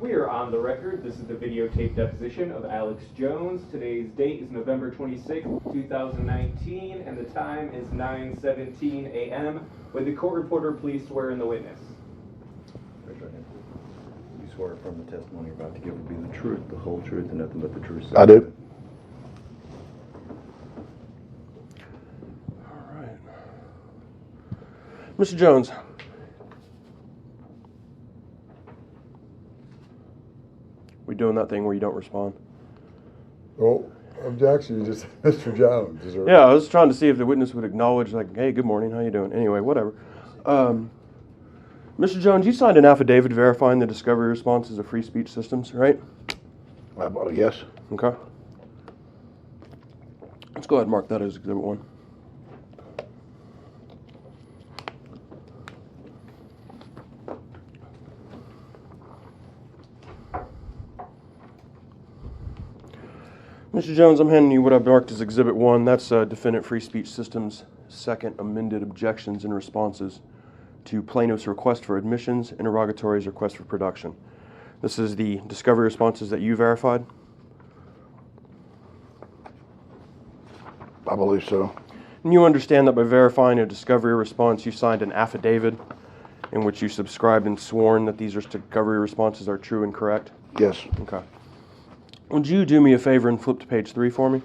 We are on the record. This is the videotaped deposition of Alex Jones. Today's date is November 26, 2019, and the time is 9:17 a.m. Would the court reporter please swear in the witness? Raise your hand. You swear affirm the testimony you're about to give will be the truth, the whole truth, and nothing but the truth. I do. All right. Mr. Jones. We doing that thing where you don't respond? Oh, objection, you just Mr. Jones. Is there... Yeah, I was trying to see if the witness would acknowledge, like, hey, good morning, how you doing? Anyway, whatever. Mr. Jones, you signed an affidavit verifying the discovery responses of free speech systems, right? Yes. Okay. Let's go ahead and mark that as Exhibit 1. Mr. Jones, I'm handing you what I've marked as Exhibit 1. That's Defendant Free Speech Systems' second amended objections and responses to plaintiff's request for admissions, interrogatories, request for production. This is the discovery responses that you verified? I believe so. And you understand that by verifying a discovery response, you signed an affidavit in which you subscribed and sworn that these discovery responses are true and correct? Yes. Okay. Would you do me a favor and flip to page 3 for me?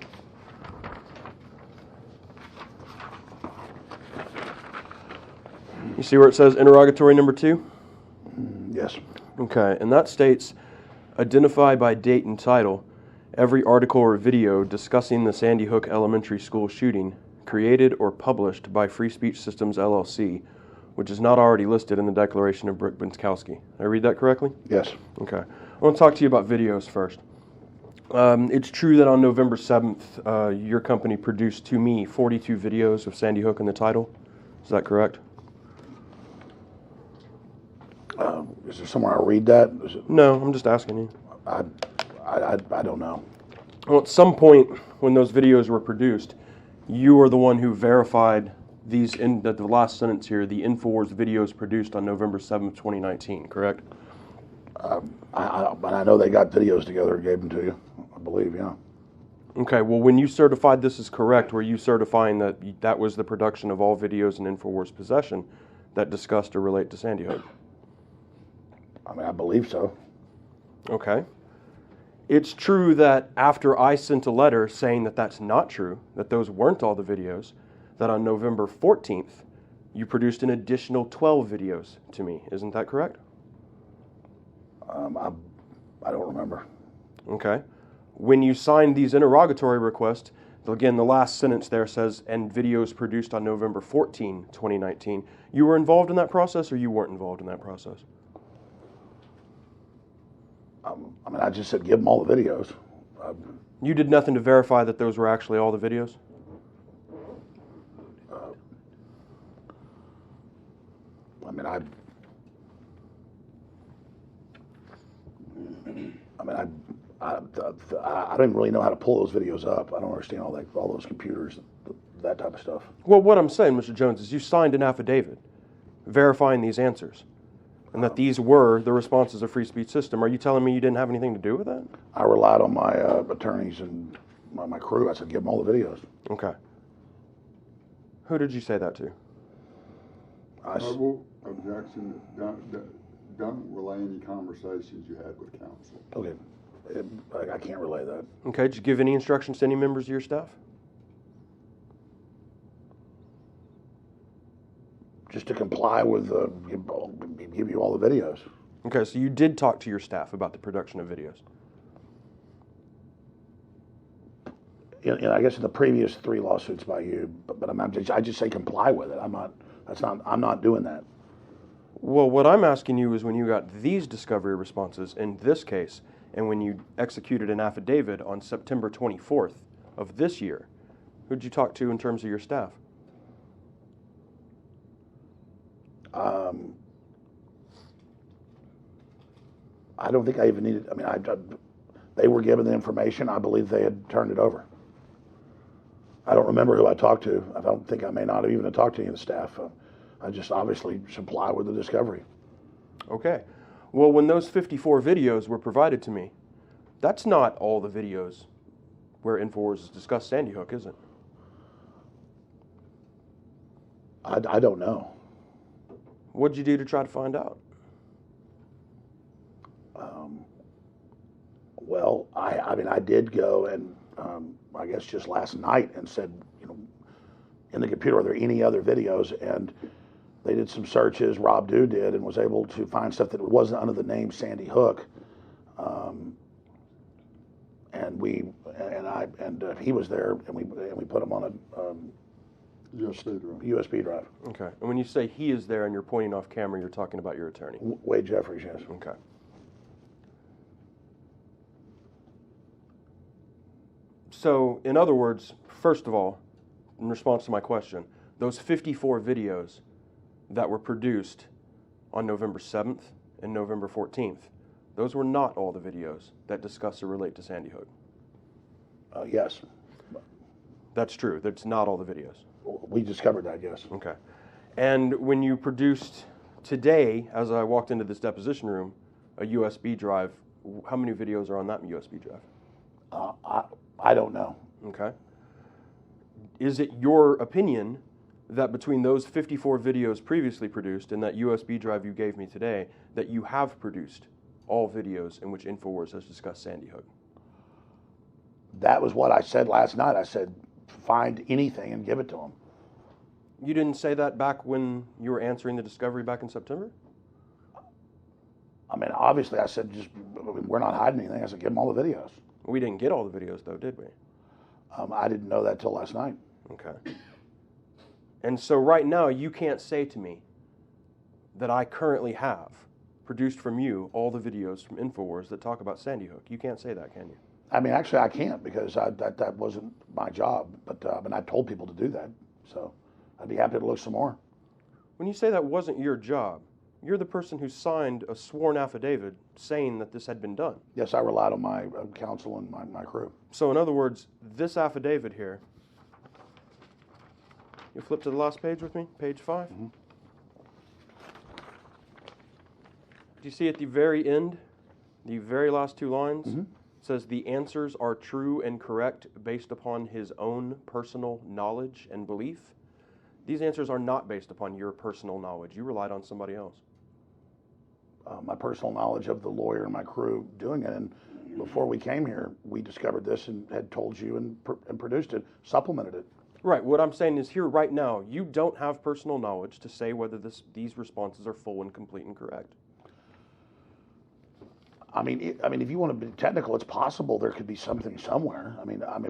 You see where it says interrogatory number 2? Yes. Okay, and that states, identify by date and title every article or video discussing the Sandy Hook Elementary School shooting created or published by Free Speech Systems, LLC, which is not already listed in the declaration of Brooke Benskowski. Did I read that correctly? Yes. Okay. I want to talk to you about videos first. It's true that on November 7th, your company produced to me 42 videos of Sandy Hook in the title. Is that correct? Is there somewhere I read that? No, I'm just asking you. I don't know. Well, at some point when those videos were produced, you are the one who verified these, in the last sentence here, the InfoWars videos produced on November 7th, 2019, correct? I know they got videos together and gave them to you. I believe, yeah. Okay, well, when you certified this is correct, were you certifying that that was the production of all videos in InfoWars possession that discussed or relate to Sandy Hook? I mean, I believe so. Okay. It's true that after I sent a letter saying that that's not true, that those weren't all the videos, that on November 14th, you produced an additional 12 videos to me. Isn't that correct? I don't remember. Okay. When you signed these interrogatory requests, again, the last sentence there says, and videos produced on November 14, 2019. You were involved in that process or you weren't involved in that process? I mean, I just said give them all the videos. You did nothing to verify that those were actually all the videos? I mean, I don't even really know how to pull those videos up. I don't understand all those computers, that type of stuff. Well, what I'm saying, Mr. Jones, is you signed an affidavit verifying these answers, and that these were the responses of Free Speech System. Are you telling me you didn't have anything to do with that? I relied on my attorneys and my crew. I said give them all the videos. Okay. Who did you say that to? Objection. Don't relay any conversations you had with counsel. Okay. I can't relay that. Okay. Did you give any instructions to any members of your staff? Just to comply with, give you all the videos. Okay, so you did talk to your staff about the production of videos. I guess in the previous 3 lawsuits by you, but I just say comply with it. I'm not doing that. Well, what I'm asking you is when you got these discovery responses in this case, and when you executed an affidavit on September 24th of this year, who'd you talk to in terms of your staff? I don't think I even needed. I mean, they were given the information. I believe they had turned it over. I don't remember who I talked to. I don't think I may not have even talked to any of the staff. I just obviously supply with the discovery. Okay. Well, when those 54 videos were provided to me, that's not all the videos where InfoWars discussed Sandy Hook, is it? I don't know. What'd you do to try to find out? Well, I mean, I did go and I guess just last night and said, you know, in the computer, are there any other videos? And they did some searches. Rob Dew did, and was able to find stuff that wasn't under the name Sandy Hook. And he was there, and we put him on a USB drive. USB drive. Okay. And when you say he is there and you're pointing off camera, you're talking about your attorney. Wade Jeffries, yes. Okay. So, in other words, first of all, in response to my question, those 54 videos that were produced on November 7th and November 14th, those were not all the videos that discuss or relate to Sandy Hook. Yes. That's true. That's not all the videos. We discovered that, yes. Okay. And when you produced today, as I walked into this deposition room, a USB drive, how many videos are on that USB drive? I don't know. Okay. Is it your opinion that between those 54 videos previously produced and that USB drive you gave me today, that you have produced all videos in which InfoWars has discussed Sandy Hook? That was what I said last night. I said, find anything and give it to them. You didn't say that back when you were answering the discovery back in September? I mean, obviously, I said, we're not hiding anything. I said, give them all the videos. We didn't get all the videos, though, did we? I didn't know that till last night. Okay. And so right now, you can't say to me that I currently have produced from you all the videos from InfoWars that talk about Sandy Hook. You can't say that, can you? I mean, actually, I can't because that wasn't my job. But I told people to do that. So I'd be happy to look some more. When you say that wasn't your job, you're the person who signed a sworn affidavit saying that this had been done. Yes, I relied on my counsel and my crew. So in other words, this affidavit here, you flip to the last page with me, page 5. Mm-hmm. Do you see at the very end, the very last 2 lines? Mm-hmm. It says the answers are true and correct based upon his own personal knowledge and belief. These answers are not based upon your personal knowledge. You relied on somebody else. My personal knowledge of the lawyer and my crew doing it. And before we came here, we discovered this and had told you and produced it, supplemented it. Right. What I'm saying is here right now, you don't have personal knowledge to say whether these responses are full and complete and correct. I mean, if you want to be technical, it's possible there could be something somewhere.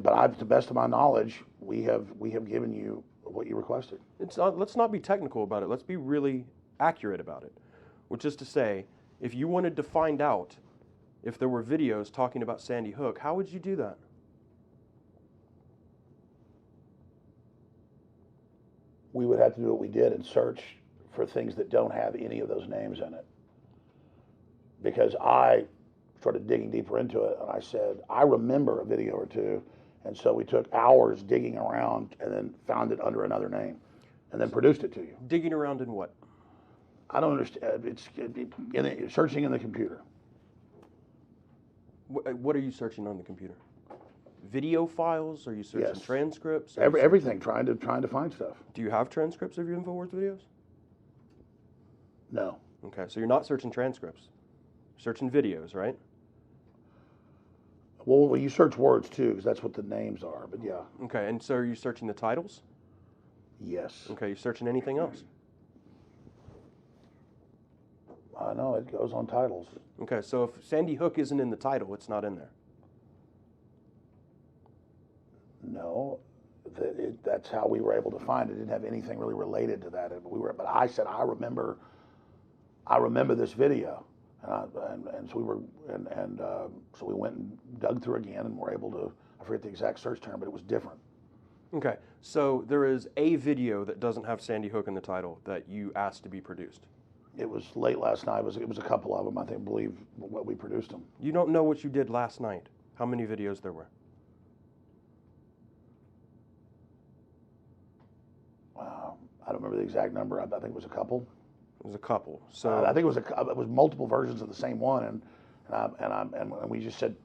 But to the best of my knowledge, we have given you what you requested. Let's not be technical about it. Let's be really accurate about it. Which is to say, if you wanted to find out if there were videos talking about Sandy Hook, how would you do that? We would have to do what we did and search for things that don't have any of those names in it. Because I started digging deeper into it, and I said, I remember a video or two, and so we took hours digging around and then found it under another name, and then produced it to you. Digging around in what? I don't understand. It's searching in the computer. What are you searching on the computer? Video files? Are you searching Yes. transcripts? Everything, trying to find stuff. Do you have transcripts of your InfoWars videos? No. Okay, so you're not searching transcripts. You're searching videos, right? Well, you search words too, because that's what the names are. But yeah. Okay, and so are you searching the titles? Yes. Okay, you searching anything else? No, it goes on titles. Okay, so if Sandy Hook isn't in the title, it's not in there. No, that's how we were able to find it. It didn't have anything really related to that. But I said I remember this video, and so we went and dug through again, and were able to. I forget the exact search term, but it was different. Okay, so there is a video that doesn't have Sandy Hook in the title that you asked to be produced. It was late last night. It was a couple of them. I believe what we produced them. You don't know what you did last night. How many videos there were? I don't remember the exact number. I think it was a couple. It was a couple. So I think it was multiple versions of the same one, and we just said,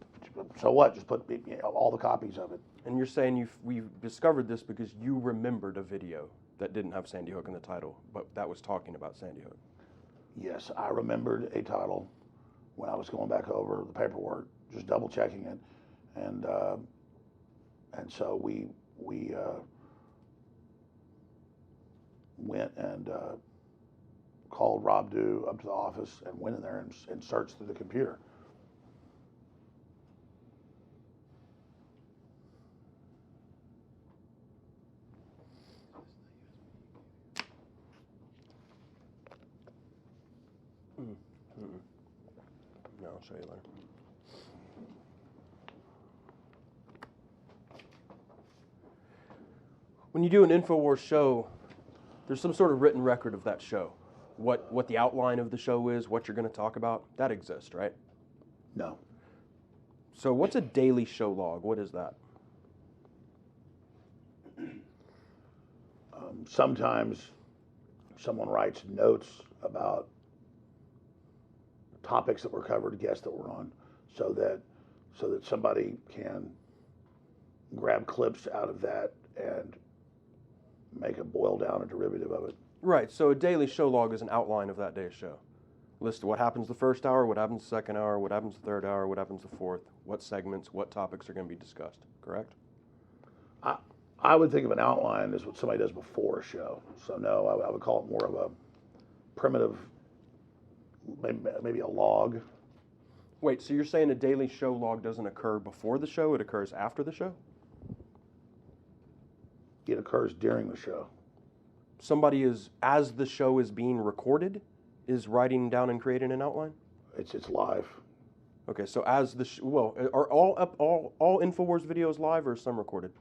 so what? Just put all the copies of it. And you're saying we discovered this because you remembered a video that didn't have Sandy Hook in the title, but that was talking about Sandy Hook. Yes, I remembered a title when I was going back over the paperwork, just double checking it, and so we went and called Rob Dew up to the office and went in there and searched through the computer. No, I'll show you later. When you do an InfoWars show, there's some sort of written record of that show. What the outline of the show is, what you're going to talk about, that exists, right? No. So what's a daily show log? What is that? Sometimes someone writes notes about topics that were covered, guests that were on, so that somebody can grab clips out of that and make a boil down a derivative of it. Right, so a daily show log is an outline of that day's show. List what happens the first hour, what happens the second hour, what happens the third hour, what happens the fourth, what segments, what topics are going to be discussed, correct? I would think of an outline as what somebody does before a show. So no, I would call it more of a primitive, maybe a log. Wait, so you're saying a daily show log doesn't occur before the show, it occurs after the show? It occurs during the show. Somebody is, as the show is being recorded, is writing down and creating an outline? It's live. Okay, so as the are all InfoWars videos live or some recorded?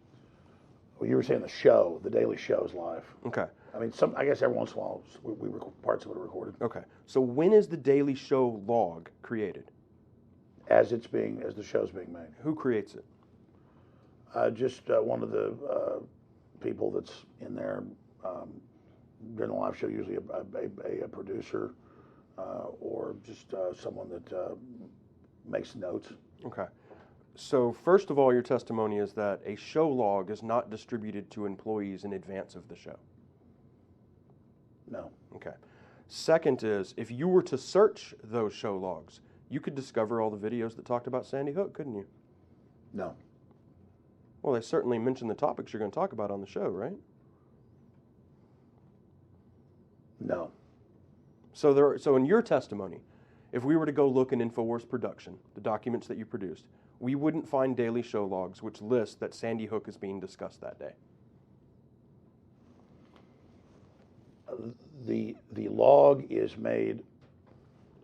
Well, you were saying the daily show is live. Okay. I mean, I guess every once in a while parts of it are recorded. Okay. So when is the daily show log created? As the show's being made. Who creates it? Just one of the people that's in there during the live show, usually a producer or just someone that makes notes. Okay. So first of all, your testimony is that a show log is not distributed to employees in advance of the show. No. Okay. Second is, if you were to search those show logs, you could discover all the videos that talked about Sandy Hook, couldn't you? No. Well, they certainly mention the topics you're going to talk about on the show, right? No. So in your testimony, if we were to go look in InfoWars production, the documents that you produced, we wouldn't find daily show logs which list that Sandy Hook is being discussed that day. The log is made.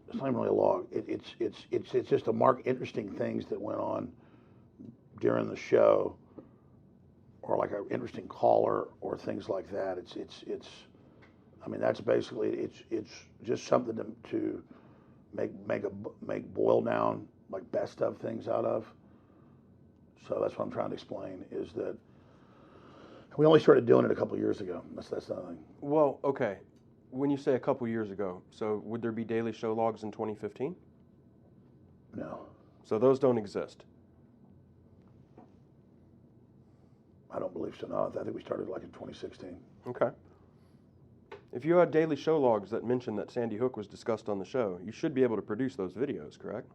It's not really a log. It's just to mark interesting things that went on during the show, or like an interesting caller or things like that. I mean, that's basically it's just something to make boil down like best of things out of. So that's what I'm trying to explain, is that we only started doing it a couple of years ago. That's nothing. Well, okay. When you say a couple years ago, so would there be daily show logs in 2015? No. So those don't exist? I don't believe so. No, I think we started like in 2016. Okay. If you had daily show logs that mention that Sandy Hook was discussed on the show, you should be able to produce those videos, correct?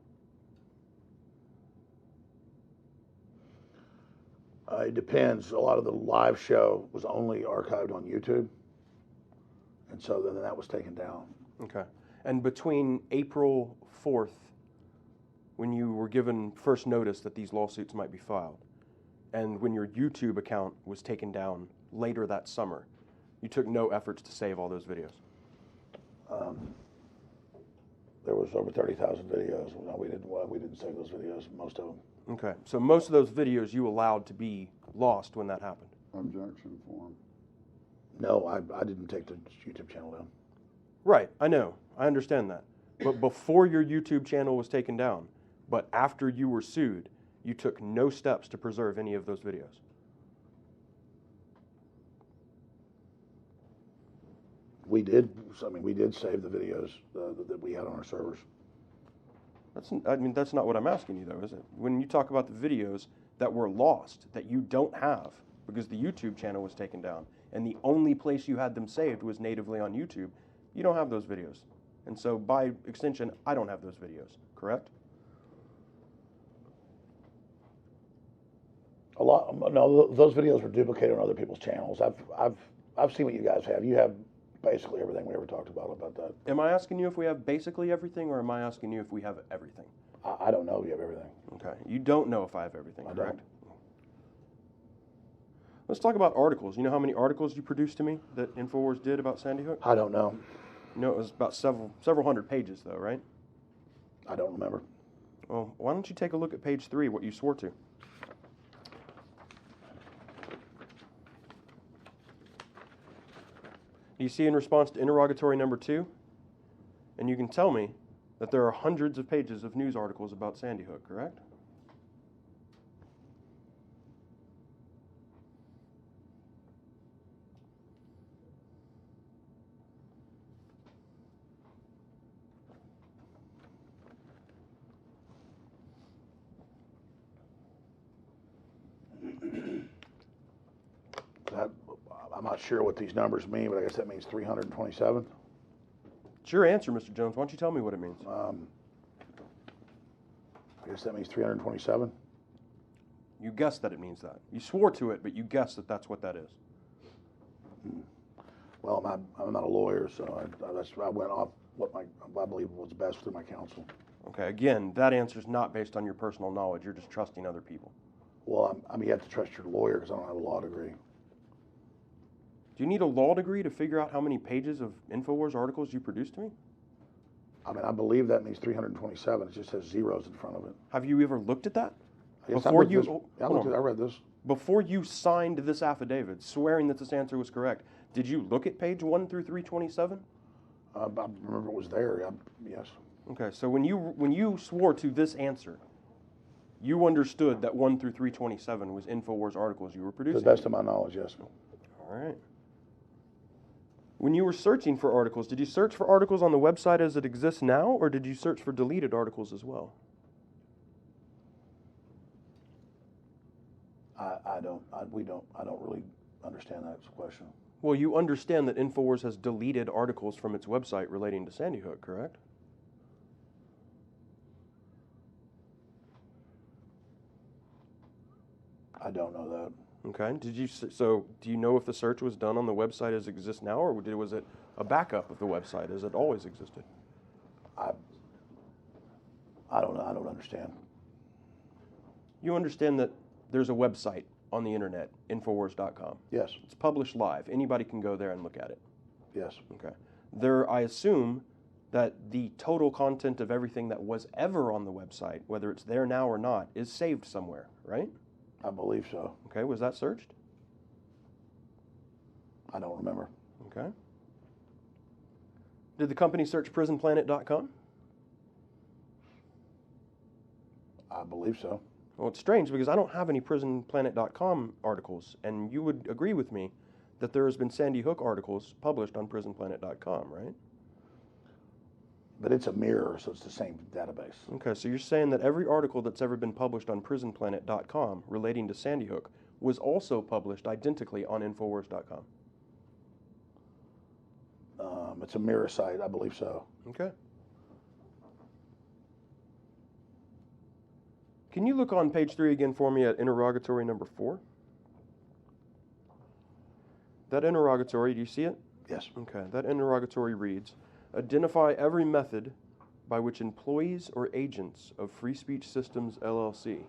It depends. A lot of the live show was only archived on YouTube, and so then that was taken down. Okay. And between April 4th, when you were given first notice that these lawsuits might be filed, and when your YouTube account was taken down later that summer, you took no efforts to save all those videos? There was over 30,000 videos. No, we didn't save those videos, most of them. Okay. So most of those videos you allowed to be lost when that happened? Objection form. No, I didn't take the YouTube channel down. Right. I know. I understand that. But before your YouTube channel was taken down, but after you were sued, you took no steps to preserve any of those videos? We did. I mean, we did save the videos that we had on our servers. That's not what I'm asking you, though, is it? When you talk about the videos that were lost, that you don't have, because the YouTube channel was taken down, and the only place you had them saved was natively on YouTube, you don't have those videos. And so, by extension, I don't have those videos, correct? No, those videos were duplicated on other people's channels. I've seen what you guys have. You have basically everything we ever talked about that. Am I asking you if we have basically everything, or am I asking you if we have everything? I don't know if you have everything. Okay. You don't know if I have everything, I correct? don't. Let's talk about articles. You know how many articles you produced to me that InfoWars did about Sandy Hook? I don't know. You know, it was about several hundred pages, though, right? I don't remember. Well, why don't you take a look at page 3, what you swore to? You see in response to interrogatory number 2, and you can tell me that there are hundreds of pages of news articles about Sandy Hook, correct? I'm not sure what these numbers mean, but I guess that means 327. It's your answer, Mr. Jones. Why don't you tell me what it means? I guess that means 327. You guessed that it means that. You swore to it, but you guessed that that's what that is. Well, I'm not a lawyer, so I went off what I believe was best for my counsel. Okay, again, that answer is not based on your personal knowledge. You're just trusting other people. Well, you have to trust your lawyer because I don't have a law degree. Do you need a law degree to figure out how many pages of InfoWars articles you produced to me? I mean, I believe that means 327. It just has zeros in front of it. Have you ever looked at that? Yes, Before I read this. Before you signed this affidavit, swearing that this answer was correct, did you look at page 1 through 327? I remember it was there. Yes. Okay, so when you swore to this answer, you understood that 1 through 327 was InfoWars articles you were To producing? the best of my knowledge, yes. All right. When you were searching for articles, did you search for articles on the website as it exists now, or did you search for deleted articles as well? I don't really understand that question. Well, you understand that InfoWars has deleted articles from its website relating to Sandy Hook, correct? I don't know that. Okay. So do you know if the search was done on the website as it exists now, or was it a backup of the website as it always existed? I don't know. I don't understand. You understand that there's a website on the internet, Infowars.com. Yes. It's published live. Anybody can go there and look at it. Yes. Okay. There, I assume that the total content of everything that was ever on the website, whether it's there now or not, is saved somewhere, right? I believe so. Okay. Was that searched? I don't remember. Okay. Did the company search prisonplanet.com? I believe so. Well, it's strange because I don't have any prisonplanet.com articles, and you would agree with me that there has been Sandy Hook articles published on prisonplanet.com, right? But it's a mirror, so it's the same database. Okay, so you're saying that every article that's ever been published on prisonplanet.com relating to Sandy Hook was also published identically on Infowars.com? It's a mirror site, I believe so. Okay. Can you look on page 3 again for me at interrogatory number 4? That interrogatory, do you see it? Yes. Okay, that interrogatory reads, identify every method by which employees or agents of Free Speech Systems, LLC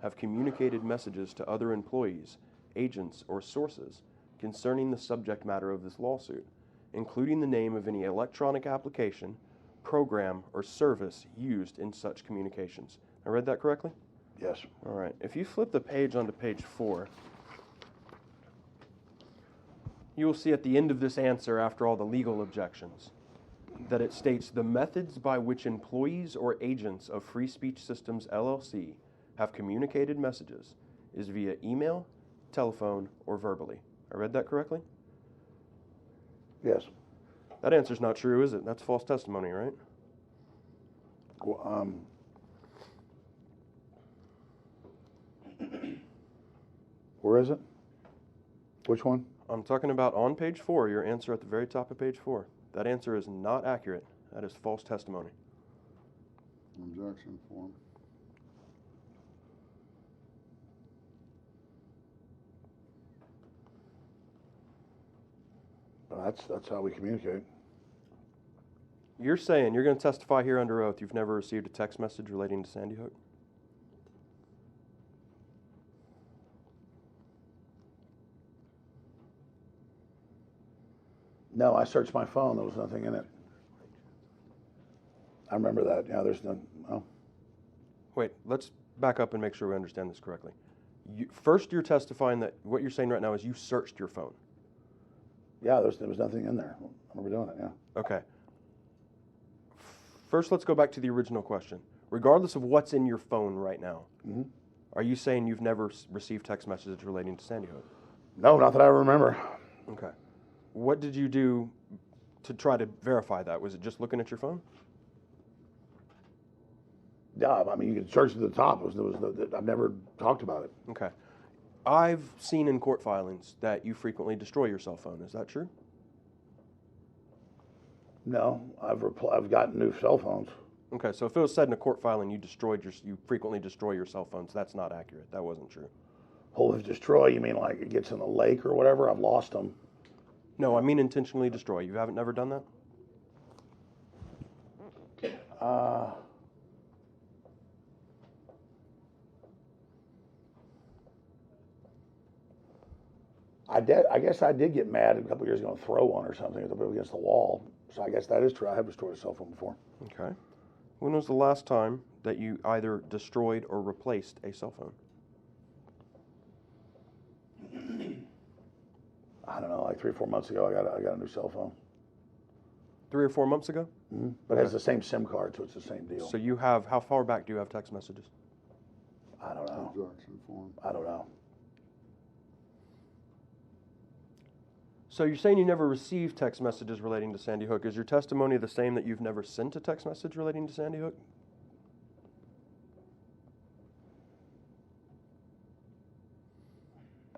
have communicated messages to other employees, agents, or sources concerning the subject matter of this lawsuit, including the name of any electronic application, program, or service used in such communications. I read that correctly? Yes. All right. If you flip the page onto page 4, you will see at the end of this answer, after all the legal objections, that it states the methods by which employees or agents of Free Speech Systems, LLC have communicated messages is via email, telephone, or verbally. I read that correctly? Yes. That answer's not true, is it? That's false testimony, right? Well, where is it? Which one? I'm talking about on page 4, your answer at the very top of page 4. That answer is not accurate. That is false testimony. Objection form. That's how we communicate. You're saying you're going to testify here under oath you've never received a text message relating to Sandy Hook? No, I searched my phone. There was nothing in it. I remember that. Yeah, there's no. Oh. Wait, let's back up and make sure we understand this correctly. First, you're testifying that what you're saying right now is you searched your phone. Yeah, there was nothing in there. I remember doing it, yeah. Okay. First, let's go back to the original question. Regardless of what's in your phone right now, are you saying you've never received text messages relating to Sandy Hook? No, not that I remember. Okay. What did you do to try to verify that? Was it just looking at your phone? Yeah, I mean, you can search to the top. I've never talked about it. Okay. I've seen in court filings that you frequently destroy your cell phone. Is that true? No, I've gotten new cell phones. Okay, so if it was said in a court filing you frequently destroy your cell phones, that's not accurate. That wasn't true. Whole of destroy, you mean like it gets in the lake or whatever? I've lost them. No, I mean intentionally destroy. You haven't never done that? I guess I did get mad a couple of years ago and throw one or something against the wall. So I guess that is true. I have destroyed a cell phone before. Okay. When was the last time that you either destroyed or replaced a cell phone? I don't know, like 3 or 4 months ago, I got a new cell phone. 3 or 4 months ago? Mm-hmm. But it has the same SIM card, so it's the same deal. So you have, how far back do you have text messages? I don't know. Objection form. I don't know. So you're saying you never received text messages relating to Sandy Hook. Is your testimony the same that you've never sent a text message relating to Sandy Hook?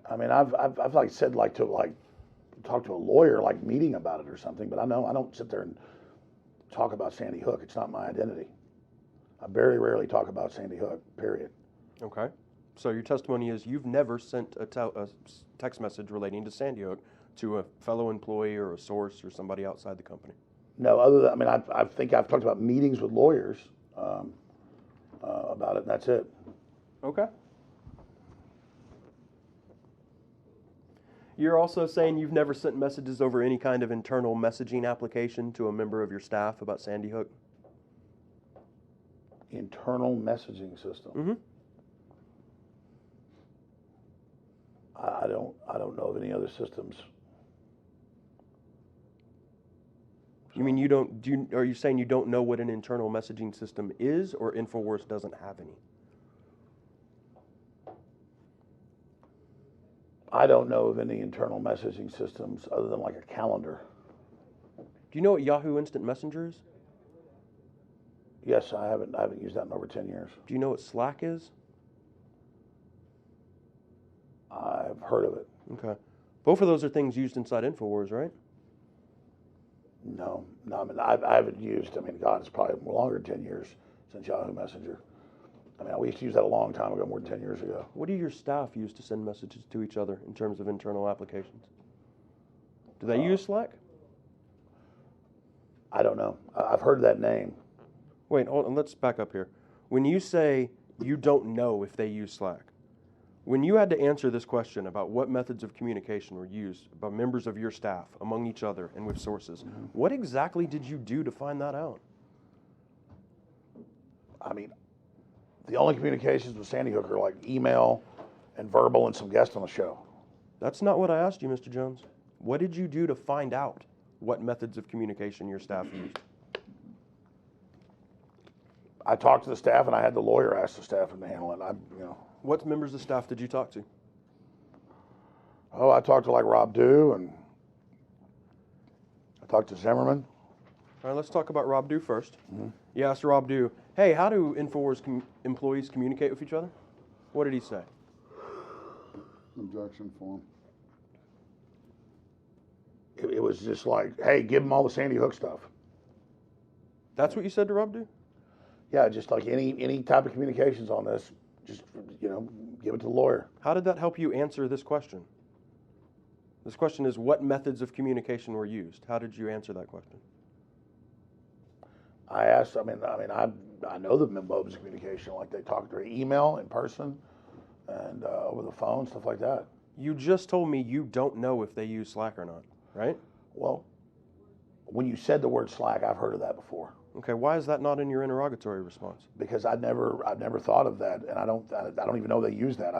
I mean, I've like said like talk to a lawyer like meeting about it or something, but I don't sit there and talk about Sandy Hook. It's not my identity. I very rarely talk about Sandy Hook, period. Okay. So your testimony is you've never sent a text message relating to Sandy Hook to a fellow employee or a source or somebody outside the company? No, other than, I mean, I think I've talked about meetings with lawyers about it, and that's it. Okay. You're also saying you've never sent messages over any kind of internal messaging application to a member of your staff about Sandy Hook? Internal messaging system. Mm-hmm. I don't know of any other systems. You mean you don't? Are you saying you don't know what an internal messaging system is, or InfoWars doesn't have any? I don't know of any internal messaging systems other than like a calendar. Do you know what Yahoo Instant Messenger is? Yes, I haven't used that in over 10 years. Do you know what Slack is? I've heard of it. Okay. Both of those are things used inside InfoWars, right? No, I mean, I haven't used, I mean, God, it's probably longer than 10 years since Yahoo Messenger. I mean, we used to use that a long time ago, more than 10 years ago. What do your staff use to send messages to each other in terms of internal applications? Do they use Slack? I don't know. I've heard that name. Wait, hold on, let's back up here. When you say you don't know if they use Slack, when you had to answer this question about what methods of communication were used by members of your staff among each other and with sources, what exactly did you do to find that out? I mean, the only communications with Sandy Hook are like email and verbal and some guests on the show. That's not what I asked you, Mr. Jones. What did you do to find out what methods of communication your staff used? I talked to the staff, and I had the lawyer ask the staff to handle it. What members of staff did you talk to? Oh, I talked to like Rob Dew, and I Talk to Zimmerman. All right, let's talk about Rob Dew first. You asked Rob Dew, hey, how do InfoWars employees communicate with each other? What did he say? Objection form. It was just like, hey, give them all the Sandy Hook stuff. That's what you said to Rob Dew? Yeah, just like any type of communications on this, just, give it to the lawyer. How did that help you answer this question? This question is, what methods of communication were used? How did you answer that question? I asked, I know the modes of communication, like they talk through email, in person, and over the phone, stuff like that. You just told me you don't know if they use Slack or not, right? Well, when you said the word Slack, I've heard of that before. Okay, why is that not in your interrogatory response? Because I've never thought of that, and I don't even know they use that.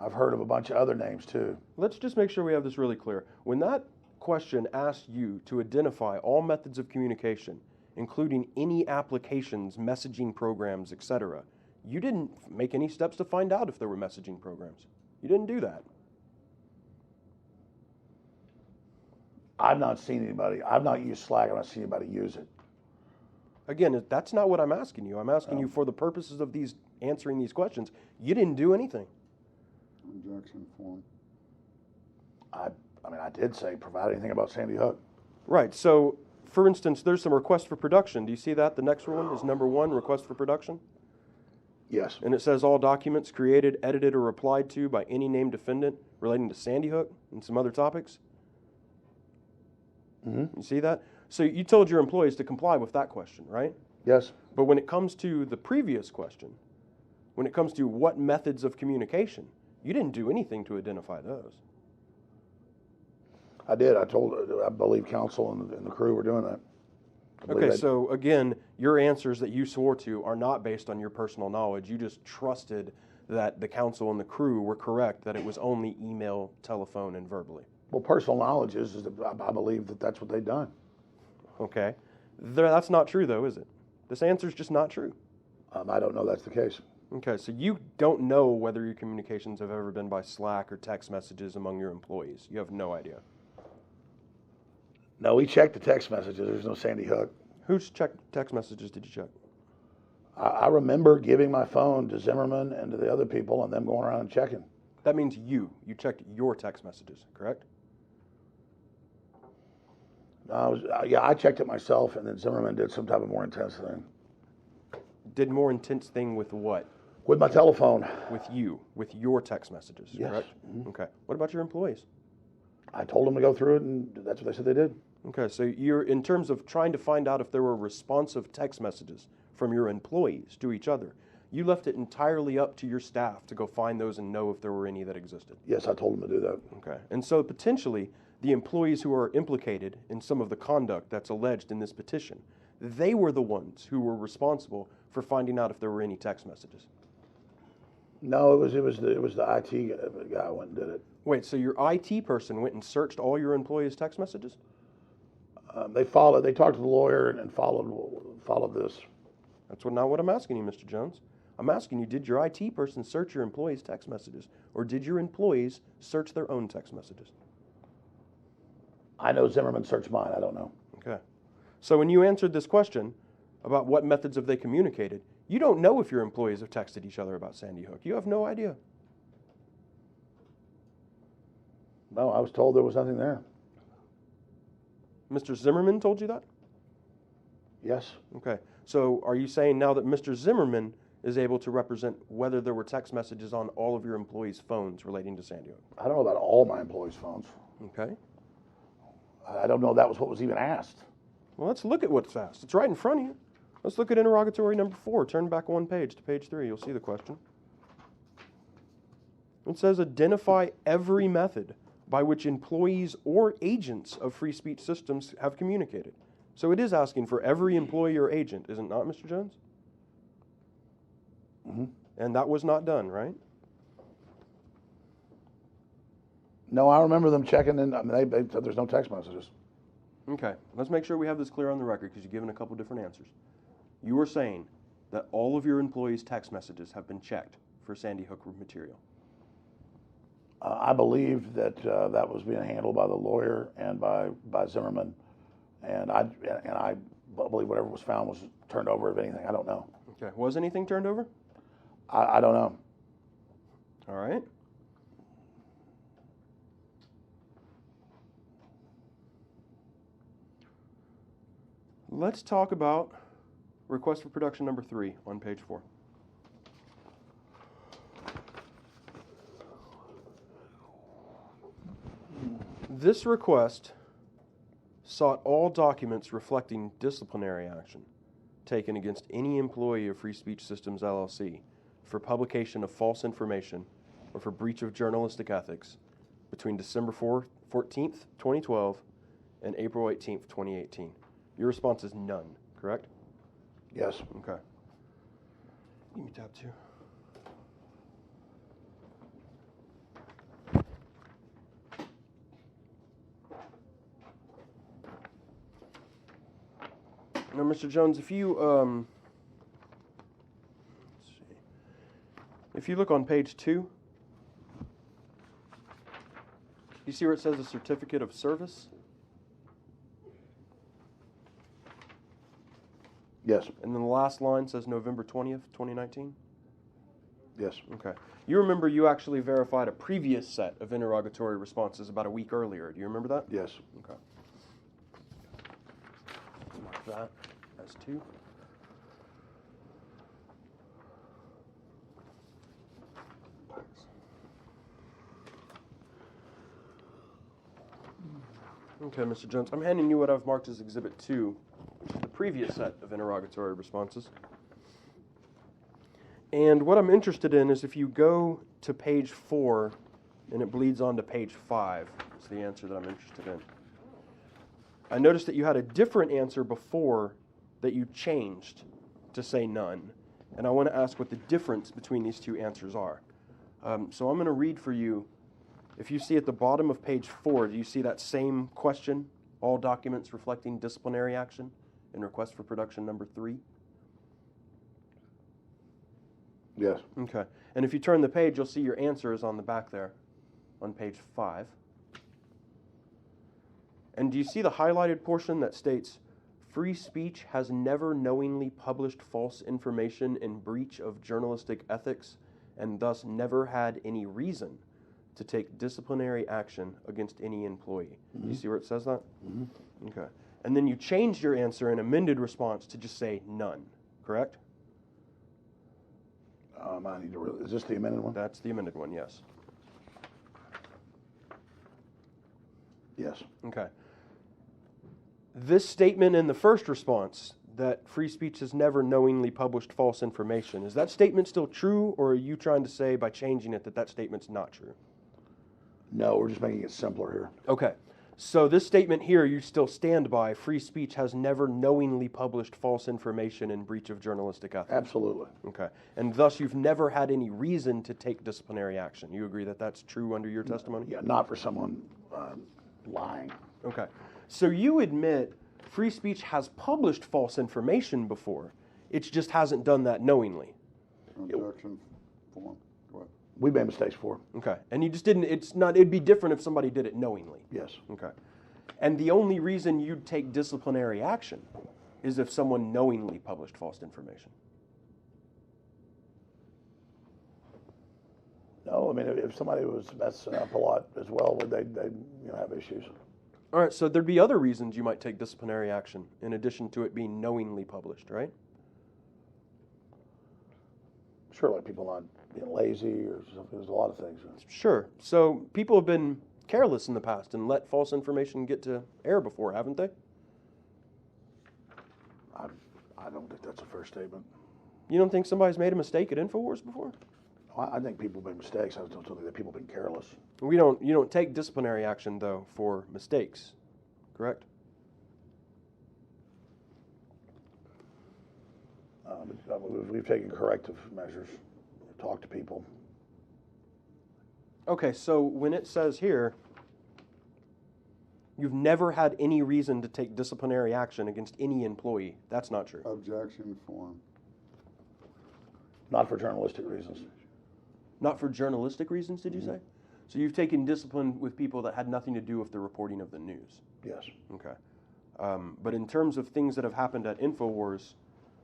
I've heard of a bunch of other names too. Let's just make sure we have this really clear. When that question asked you to identify all methods of communication, including any applications, messaging programs, etc., you didn't make any steps to find out if there were messaging programs. You didn't do that. I've not used Slack. I've not seen anybody use it. Again, that's not what I'm asking you. I'm asking you for the purposes of answering these questions. You didn't do anything. Objection form. I did say provide anything about Sandy Hook. Right. So, for instance, there's some request for production. Do you see that? The next one is number 1, request for production. Yes. And it says all documents created, edited, or replied to by any named defendant relating to Sandy Hook and some other topics. Mm-hmm. You see that? So you told your employees to comply with that question, right? Yes. But when it comes to the previous question, when it comes to what methods of communication, you didn't do anything to identify those. I did. I believe counsel and the crew were doing that. Okay, so again, your answers that you swore to are not based on your personal knowledge. You just trusted that the counsel and the crew were correct, that it was only email, telephone, and verbally. Well, personal knowledge is that I believe that's what they've done. Okay. That's not true, though, is it? This answer is just not true. I don't know that's the case. Okay, so you don't know whether your communications have ever been by Slack or text messages among your employees. You have no idea. No, we checked the text messages. There's no Sandy Hook. Whose text messages did you check? I remember giving my phone to Zimmerman and to the other people and them going around and checking. That means you checked your text messages, correct? I checked it myself, and then Zimmerman did some type of more intense thing. Did more intense thing with what? With my telephone. With your text messages, yes. Correct? Mm-hmm. Okay. What about your employees? I told them to go through it, and that's what they said they did. Okay, so you're, in terms of trying to find out if there were responsive text messages from your employees to each other, you left it entirely up to your staff to go find those and know if there were any that existed. Yes, I told them to do that. Okay, and so potentially the employees who are implicated in some of the conduct that's alleged in this petition, they were the ones who were responsible for finding out if there were any text messages. No, it was the IT guy who went and did it. Wait, so your IT person went and searched all your employees' text messages? They talked to the lawyer and followed this. That's not what I'm asking you, Mr. Jones. I'm asking you, did your IT person search your employees' text messages, or did your employees search their own text messages? I know Zimmerman searched mine. I don't know. Okay. So when you answered this question about what methods have they communicated, you don't know if your employees have texted each other about Sandy Hook. You have no idea. No, I was told there was nothing there. Mr. Zimmerman told you that? Yes. Okay. So are you saying now that Mr. Zimmerman is able to represent whether there were text messages on all of your employees' phones relating to Sandy Hook? I don't know about all my employees' phones. Okay. I don't know that was what was even asked. Well, let's look at what's asked. It's right in front of you. Let's look at interrogatory number 4. Turn back one page to page 3. You'll see the question. It says, identify every method by which employees or agents of free speech systems have communicated. So it is asking for every employee or agent, is it not, Mr. Jones? Mm-hmm. And that was not done, right? No, I remember them checking in. They said there's no text messages. Okay, let's make sure we have this clear on the record because you've given a couple different answers. You were saying that all of your employees' text messages have been checked for Sandy Hook material. I believe that that was being handled by the lawyer and by Zimmerman, and I believe whatever was found was turned over. If anything, I don't know. Okay. Was anything turned over? I don't know. All right. Let's talk about request for production number 3 on page 4. This request sought all documents reflecting disciplinary action taken against any employee of Free Speech Systems, LLC for publication of false information or for breach of journalistic ethics between December 14th, 2012 and April 18th, 2018. Your response is none, correct? Yes. Okay. Give me tab 2. Now, Mr. Jones, if you let's see, if you look on page 2, you see where it says a certificate of service? Yes. And then the last line says November 20th, 2019? Yes. Okay. You remember you actually verified a previous set of interrogatory responses about a week earlier. Do you remember that? Yes. Okay. Mark that as 2. Okay, Mr. Jones, I'm handing you what I've marked as Exhibit 2, which is the previous set of interrogatory responses. And what I'm interested in is if you go to page 4 and it bleeds on to page 5, is the answer that I'm interested in. I noticed that you had a different answer before that you changed to say none. And I want to ask what the difference between these two answers are. So I'm going to read for you. If you see at the bottom of page 4, do you see that same question? All documents reflecting disciplinary action in request for production number 3? Yes. Okay. And if you turn the page, you'll see your answer is on the back there on page 5. And do you see the highlighted portion that states, free speech has never knowingly published false information in breach of journalistic ethics and thus never had any reason to take disciplinary action against any employee? Mm-hmm. You see where it says that? Mm-hmm. Okay. And then you changed your answer in amended response to just say none, correct? I need to. Is this the amended one? That's the amended one, yes. Yes. Okay. This statement in the first response, that free speech has never knowingly published false information, is that statement still true, or are you trying to say by changing it that that statement's not true? No, we're just making it simpler here. Okay. So this statement here, you still stand by, free speech has never knowingly published false information in breach of journalistic ethics? Absolutely. Okay. And thus you've never had any reason to take disciplinary action. You agree that that's true under your testimony? Yeah, not for someone lying. Okay. So you admit free speech has published false information before. It just hasn't done that knowingly. Objection form. Go ahead. We made mistakes before. Okay. And you just didn't, it'd be different if somebody did it knowingly. Yes. Okay. And the only reason you'd take disciplinary action is if someone knowingly published false information. No, I mean, if somebody was messing up a lot as well, would they have issues? All right, so there'd be other reasons you might take disciplinary action in addition to it being knowingly published, right? Sure, like people not being lazy or something. There's a lot of things. Sure. So people have been careless in the past and let false information get to air before, haven't they? I don't think that's a fair statement. You don't think somebody's made a mistake at InfoWars before? I think people make mistakes. I don't think that people have been careless. You don't take disciplinary action, though, for mistakes, correct? We've taken corrective measures. Talk to people. Okay, so when it says here, you've never had any reason to take disciplinary action against any employee, that's not true. Objection form. Not for journalistic reasons. Not for journalistic reasons, did you say? So you've taken discipline with people that had nothing to do with the reporting of the news. Yes. Okay. But in terms of things that have happened at InfoWars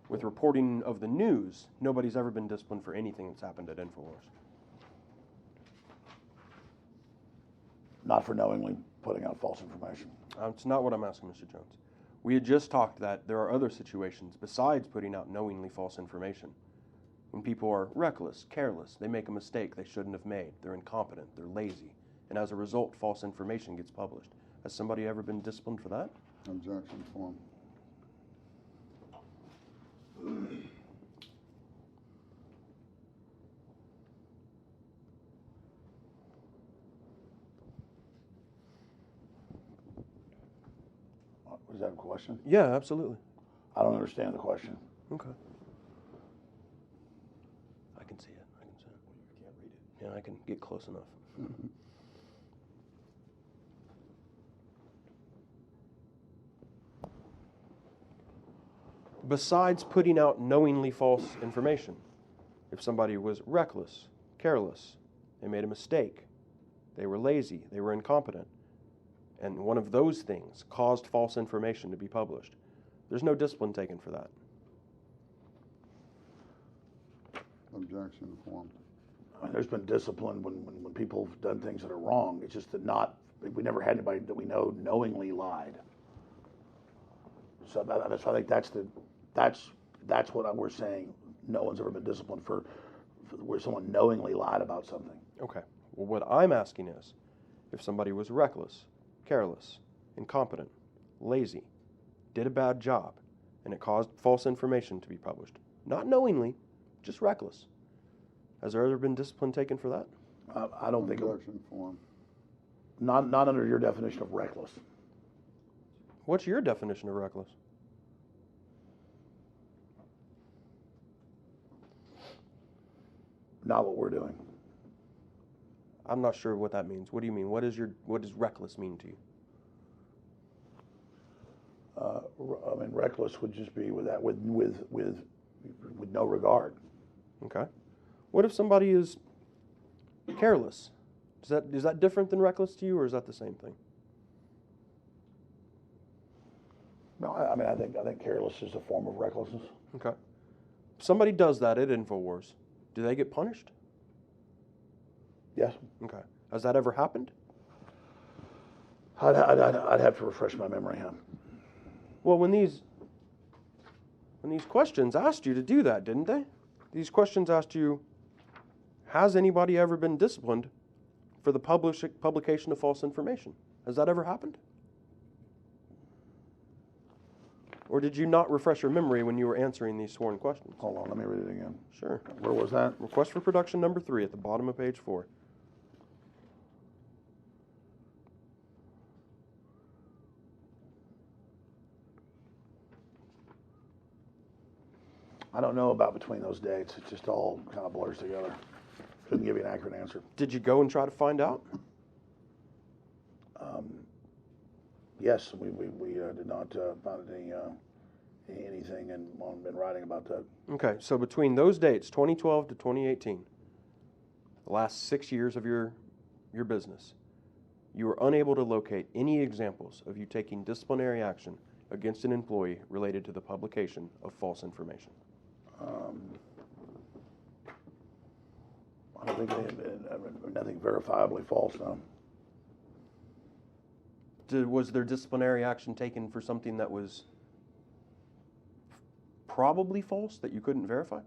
with reporting of the news, nobody's ever been disciplined for anything that's happened at InfoWars. Not for knowingly putting out false information. It's not what I'm asking, Mr. Jones. We had just talked that there are other situations besides putting out knowingly false information. When people are reckless, careless, they make a mistake they shouldn't have made, they're incompetent, they're lazy, and as a result, false information gets published. Has somebody ever been disciplined for that? Objection form. Was that a question? Yeah, absolutely. I don't understand the question. Okay. I can see it. I can see it. You can't read it. Yeah, I can get close enough. Besides putting out knowingly false information, if somebody was reckless, careless, they made a mistake, they were lazy, they were incompetent, and one of those things caused false information to be published, there's no discipline taken for that. Objection form. I mean, there's been discipline when people have done things that are wrong. It's just that we never had anybody that we know knowingly lied. So I think that's what we're saying. No one's ever been disciplined for where someone knowingly lied about something. Okay. Well, what I'm asking is, if somebody was reckless, careless, incompetent, lazy, did a bad job, and it caused false information to be published, not knowingly, just reckless, has there ever been discipline taken for that? I don't think. Objection form. Not under your definition of reckless. What's your definition of reckless? Not what we're doing. I'm not sure what that means. What do you mean? What does reckless mean to you? I mean, reckless would just be with no regard. Okay. What if somebody is careless? Is that different than reckless to you, or is that the same thing? No, I mean, I think careless is a form of recklessness. Okay. If somebody does that at InfoWars, do they get punished? Yes. Okay. Has that ever happened? I'd have to refresh my memory. Huh? Well, when these questions asked you to do that, didn't they? These questions asked you, has anybody ever been disciplined for the publication of false information? Has that ever happened? Or did you not refresh your memory when you were answering these sworn questions? Hold on, let me read it again. Sure. Where was that? Request for production number 3 at the bottom of page 4. I don't know about between those dates. It just all kind of blurs together. Couldn't give you an accurate answer. Did you go and try to find out? Yes, we did not find anything in writing about that. Okay, so between those dates, 2012 to 2018, the last 6 years of your business, you were unable to locate any examples of you taking disciplinary action against an employee related to the publication of false information. I don't think nothing verifiably false, no. Was there disciplinary action taken for something that was probably false that you couldn't verify?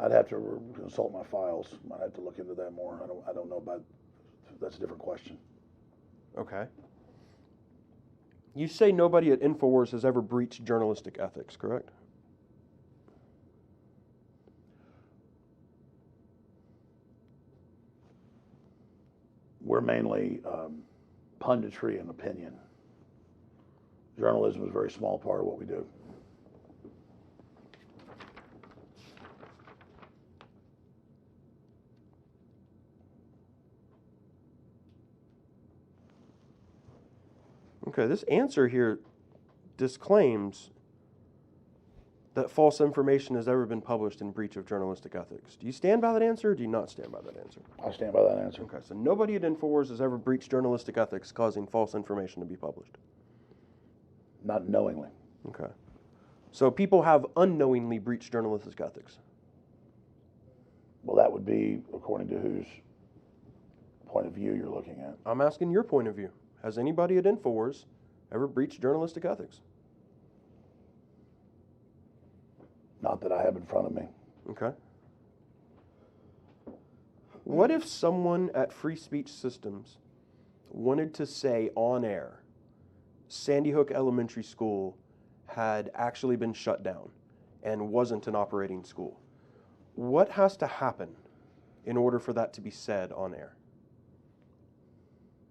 I'd have to consult my files. I'd have to look into that more. I don't know about. That's a different question. Okay. You say nobody at InfoWars has ever breached journalistic ethics, correct? We're mainly punditry and opinion. Journalism is a very small part of what we do. Okay, this answer here disclaims that false information has ever been published in breach of journalistic ethics. Do you stand by that answer, or do you not stand by that answer? I stand by that answer. Okay, so nobody at InfoWars has ever breached journalistic ethics causing false information to be published? Not knowingly. Okay. So people have unknowingly breached journalistic ethics? Well, that would be according to whose point of view you're looking at. I'm asking your point of view. Has anybody at InfoWars ever breached journalistic ethics? Not that I have in front of me. Okay. What if someone at Free Speech Systems wanted to say on air, Sandy Hook Elementary School had actually been shut down and wasn't an operating school? What has to happen in order for that to be said on air?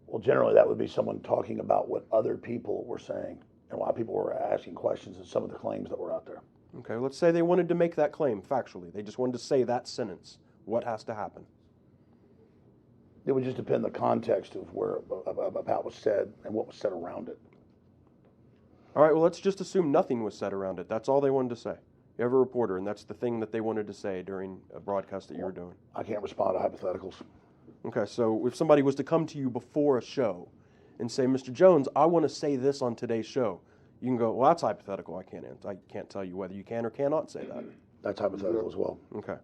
Well, generally that would be someone talking about what other people were saying and why people were asking questions and some of the claims that were out there. Okay, let's say they wanted to make that claim factually. They just wanted to say that sentence. What has to happen? It would just depend on the context of where about what was said and what was said around it. All right, well, let's just assume nothing was said around it. That's all they wanted to say. You have a reporter, and that's the thing that they wanted to say during a broadcast that you were doing. I can't respond to hypotheticals. Okay, so if somebody was to come to you before a show and say, Mr. Jones, I want to say this on today's show, you can go, well, that's hypothetical. I can't tell you whether you can or cannot say that. That's hypothetical as well. Okay.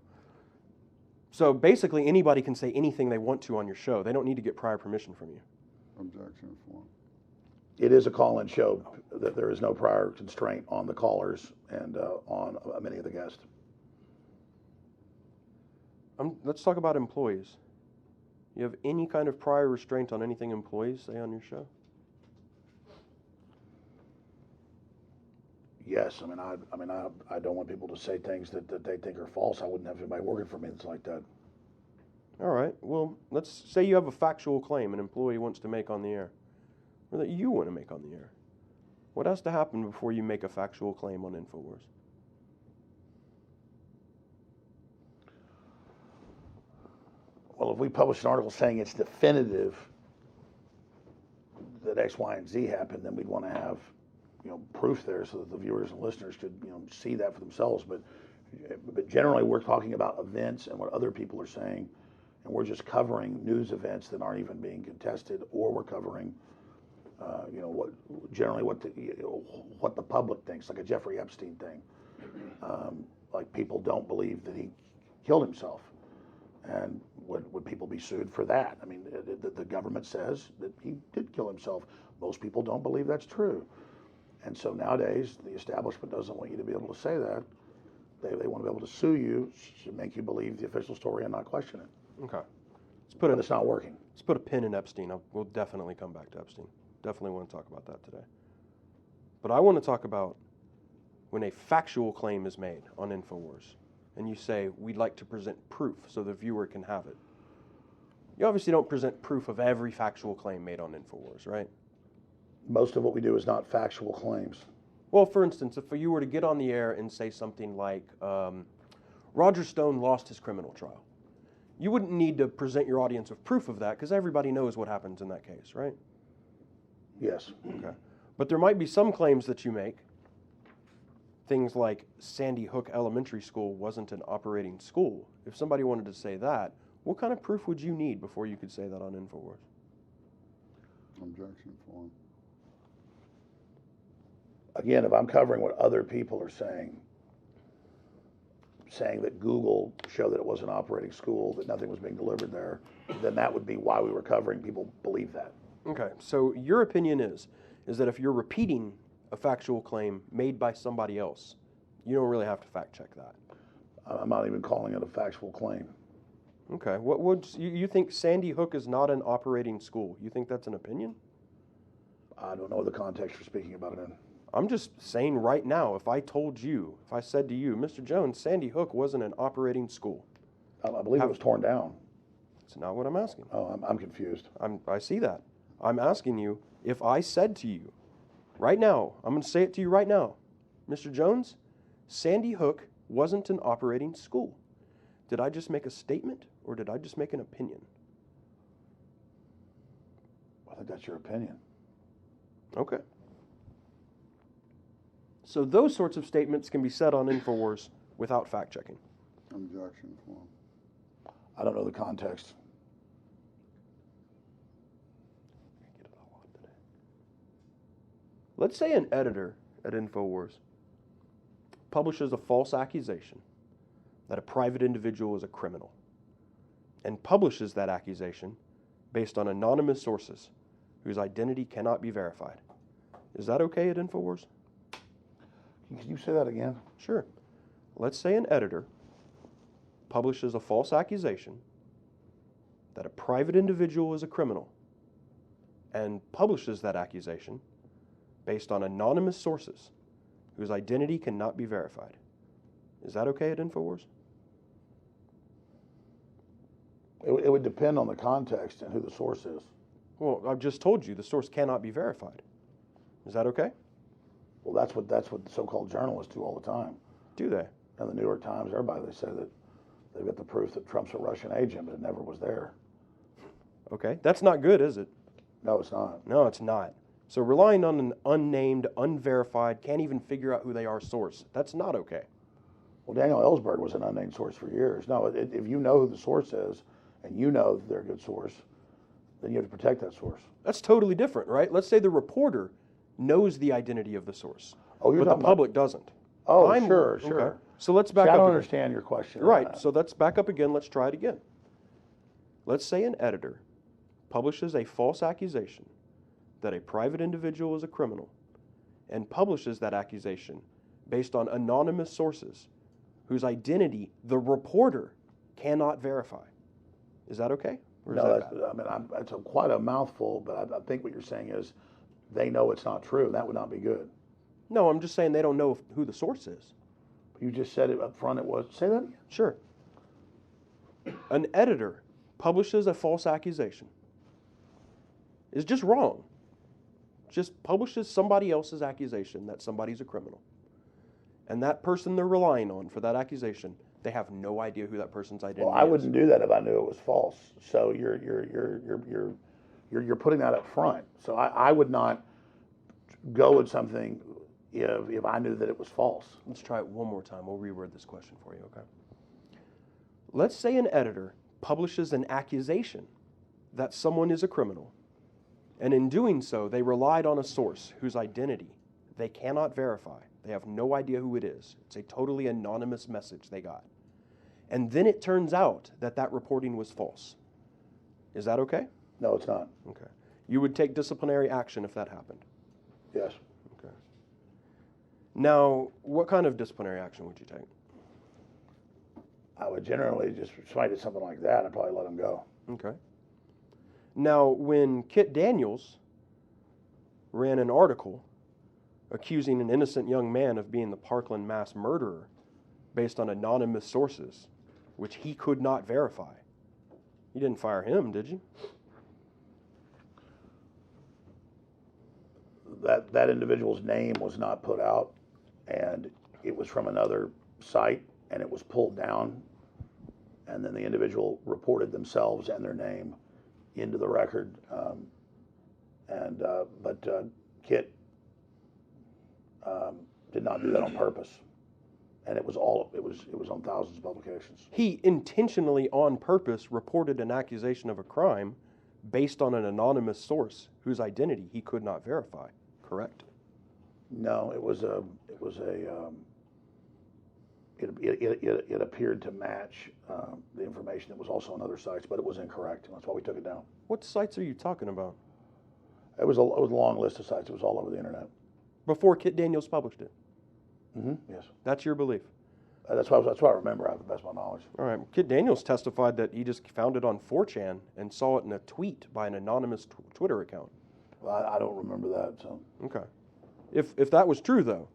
So basically, anybody can say anything they want to on your show. They don't need to get prior permission from you. Objection form. It is a call-in show. That there is no prior constraint on the callers and on many of the guests. Let's talk about employees. You have any kind of prior restraint on anything employees say on your show? Yes, I don't want people to say things that they think are false. I wouldn't have anybody working for me that's like that. All right. Well, let's say you have a factual claim an employee wants to make on the air, or that you want to make on the air. What has to happen before you make a factual claim on InfoWars? Well, if we publish an article saying it's definitive that X, Y, and Z happened, then we'd want to have, proof there so that the viewers and listeners could, see that for themselves. But generally, we're talking about events and what other people are saying, and we're just covering news events that aren't even being contested, or we're covering, what the public thinks, like a Jeffrey Epstein thing. Like people don't believe that he killed himself. And would people be sued for that? I mean, the government says that he did kill himself. Most people don't believe that's true. And so nowadays, the establishment doesn't want you to be able to say that. They want to be able to sue you to make you believe the official story and not question it. Okay. But it's not working. Let's put a pin in Epstein. We'll definitely come back to Epstein. Definitely want to talk about that today. But I want to talk about when a factual claim is made on InfoWars, and you say, we'd like to present proof so the viewer can have it. You obviously don't present proof of every factual claim made on InfoWars, right? Most of what we do is not factual claims. Well, for instance, if you were to get on the air and say something like, Roger Stone lost his criminal trial, you wouldn't need to present your audience with proof of that because everybody knows what happens in that case, right? Yes. Okay. But there might be some claims that you make, things like Sandy Hook Elementary School wasn't an operating school. If somebody wanted to say that, what kind of proof would you need before you could say that on InfoWars? Objection form. Again, if I'm covering what other people are saying that Google showed that it was an operating school, that nothing was being delivered there, then that would be why we were covering. People believe that. Okay, so your opinion is that if you're repeating a factual claim made by somebody else, you don't really have to fact check that. I'm not even calling it a factual claim. Okay, what would you think Sandy Hook is not an operating school? You think that's an opinion? I don't know the context you're speaking about it in. I'm just saying right now, if I said to you, Mr. Jones, Sandy Hook wasn't an operating school. I believe it was torn down. That's not what I'm asking. Oh, I'm confused. I see that. I'm asking you, if I said to you, right now, I'm going to say it to you right now, Mr. Jones, Sandy Hook wasn't an operating school. Did I just make a statement or did I just make an opinion? I think that's your opinion. Okay. So those sorts of statements can be said on InfoWars without fact-checking. Objection form. I don't know the context. Get it all on today. Let's say an editor at InfoWars publishes a false accusation that a private individual is a criminal and publishes that accusation based on anonymous sources whose identity cannot be verified. Is that okay at InfoWars? Can you say that again? Sure. Let's say an editor publishes a false accusation that a private individual is a criminal and publishes that accusation based on anonymous sources whose identity cannot be verified. Is that okay at InfoWars? It would depend on the context and who the source is. Well, I've just told you the source cannot be verified. Is that okay? Well, that's what the so-called journalists do all the time. Do they? And the New York Times, everybody, they say that they've got the proof that Trump's a Russian agent, but it never was there. Okay. That's not good, is it? No, it's not. No, it's not. So relying on an unnamed, unverified, can't even figure out who they are source, that's not okay. Well, Daniel Ellsberg was an unnamed source for years. No, if you know who the source is and you know that they're a good source, then you have to protect that source. That's totally different, right? Let's say the reporter knows the identity of the source, Oh, you're but the talking about- public doesn't. Oh, I'm- sure. Okay. So let's back See, up. I don't again. understand your question. Right. So let's back up again. Let's try it again. Let's say an editor publishes a false accusation that a private individual is a criminal and publishes that accusation based on anonymous sources whose identity the reporter cannot verify. Is that okay? Or is No, that bad? that's quite a mouthful, but I think what you're saying is they know it's not true. That would not be good. No, I'm just saying they don't know who the source is. You just said it up front. It was. Say that again. Sure. An editor publishes a false accusation. It's just wrong. Just publishes somebody else's accusation that somebody's a criminal. And that person they're relying on for that accusation, they have no idea who that person's identity Well, I is. wouldn't do that if I knew it was false. So you're putting that up front. So I would not go with something if I knew that it was false. Let's try it one more time. We'll reword this question for you, okay? Let's say an editor publishes an accusation that someone is a criminal, and in doing so, they relied on a source whose identity they cannot verify. They have no idea who it is. It's a totally anonymous message they got. And then it turns out that that reporting was false. Is that okay? No, it's not. Okay. You would take disciplinary action if that happened. Yes. Okay. Now, what kind of disciplinary action would you take? I would generally just fight at something like that. I'd probably let them go. Okay. Now, when Kit Daniels ran an article accusing an innocent young man of being the Parkland mass murderer based on anonymous sources, which he could not verify, you didn't fire him, did you? That individual's name was not put out, and it was from another site, and it was pulled down, and then the individual reported themselves and their name into the record, but Kit did not do that on purpose, and it was on thousands of publications. He intentionally, on purpose, reported an accusation of a crime based on an anonymous source whose identity he could not verify. Correct? No, it appeared to match the information that was also on other sites, but it was incorrect. That's why we took it down. What sites are you talking about? It was a long list of sites. It was all over the internet. Before Kit Daniels published it? Yes. That's your belief? That's why I remember. I have the best of my knowledge. All right. Kit Daniels testified that he just found it on 4chan and saw it in a tweet by an anonymous Twitter account. Well, I don't remember that. So Okay. If that was true, though,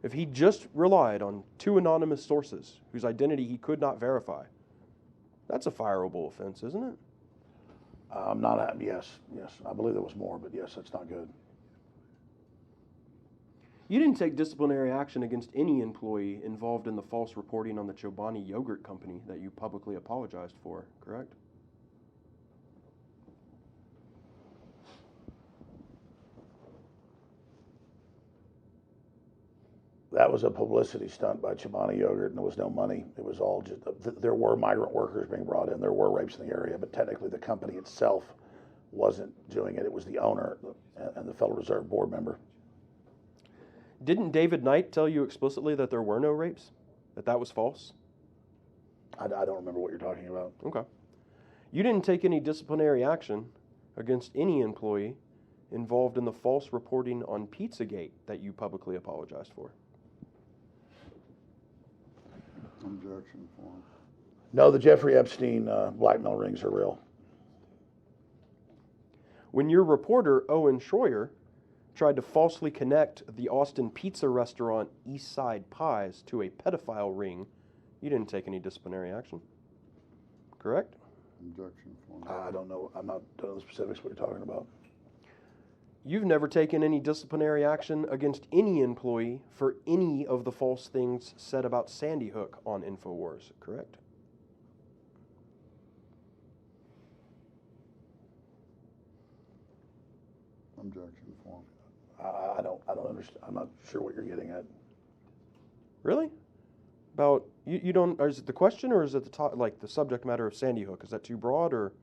if he just relied on two anonymous sources whose identity he could not verify, that's a fireable offense, isn't it? Yes. I believe there was more, but yes, that's not good. You didn't take disciplinary action against any employee involved in the false reporting on the Chobani Yogurt Company that you publicly apologized for, correct? That was a publicity stunt by Chobani Yogurt, and there was no money. It was all just, there were migrant workers being brought in. There were rapes in the area, but technically the company itself wasn't doing it. It was the owner and the Federal Reserve Board member. Didn't David Knight tell you explicitly that there were no rapes? That was false? I don't remember what you're talking about. Okay. You didn't take any disciplinary action against any employee involved in the false reporting on Pizzagate that you publicly apologized for? Objection form. No, the Jeffrey Epstein blackmail rings are real. When your reporter, Owen Schroyer, tried to falsely connect the Austin pizza restaurant East Side Pies to a pedophile ring, you didn't take any disciplinary action. Correct? Objection form. I don't know. I'm not know the specifics what you're talking about. You've never taken any disciplinary action against any employee for any of the false things said about Sandy Hook on InfoWars, correct? Objection form. I don't understand. I'm not sure what you're getting at. Really? About you don't? Is it the question, or is it the subject matter of Sandy Hook? Is that too broad, or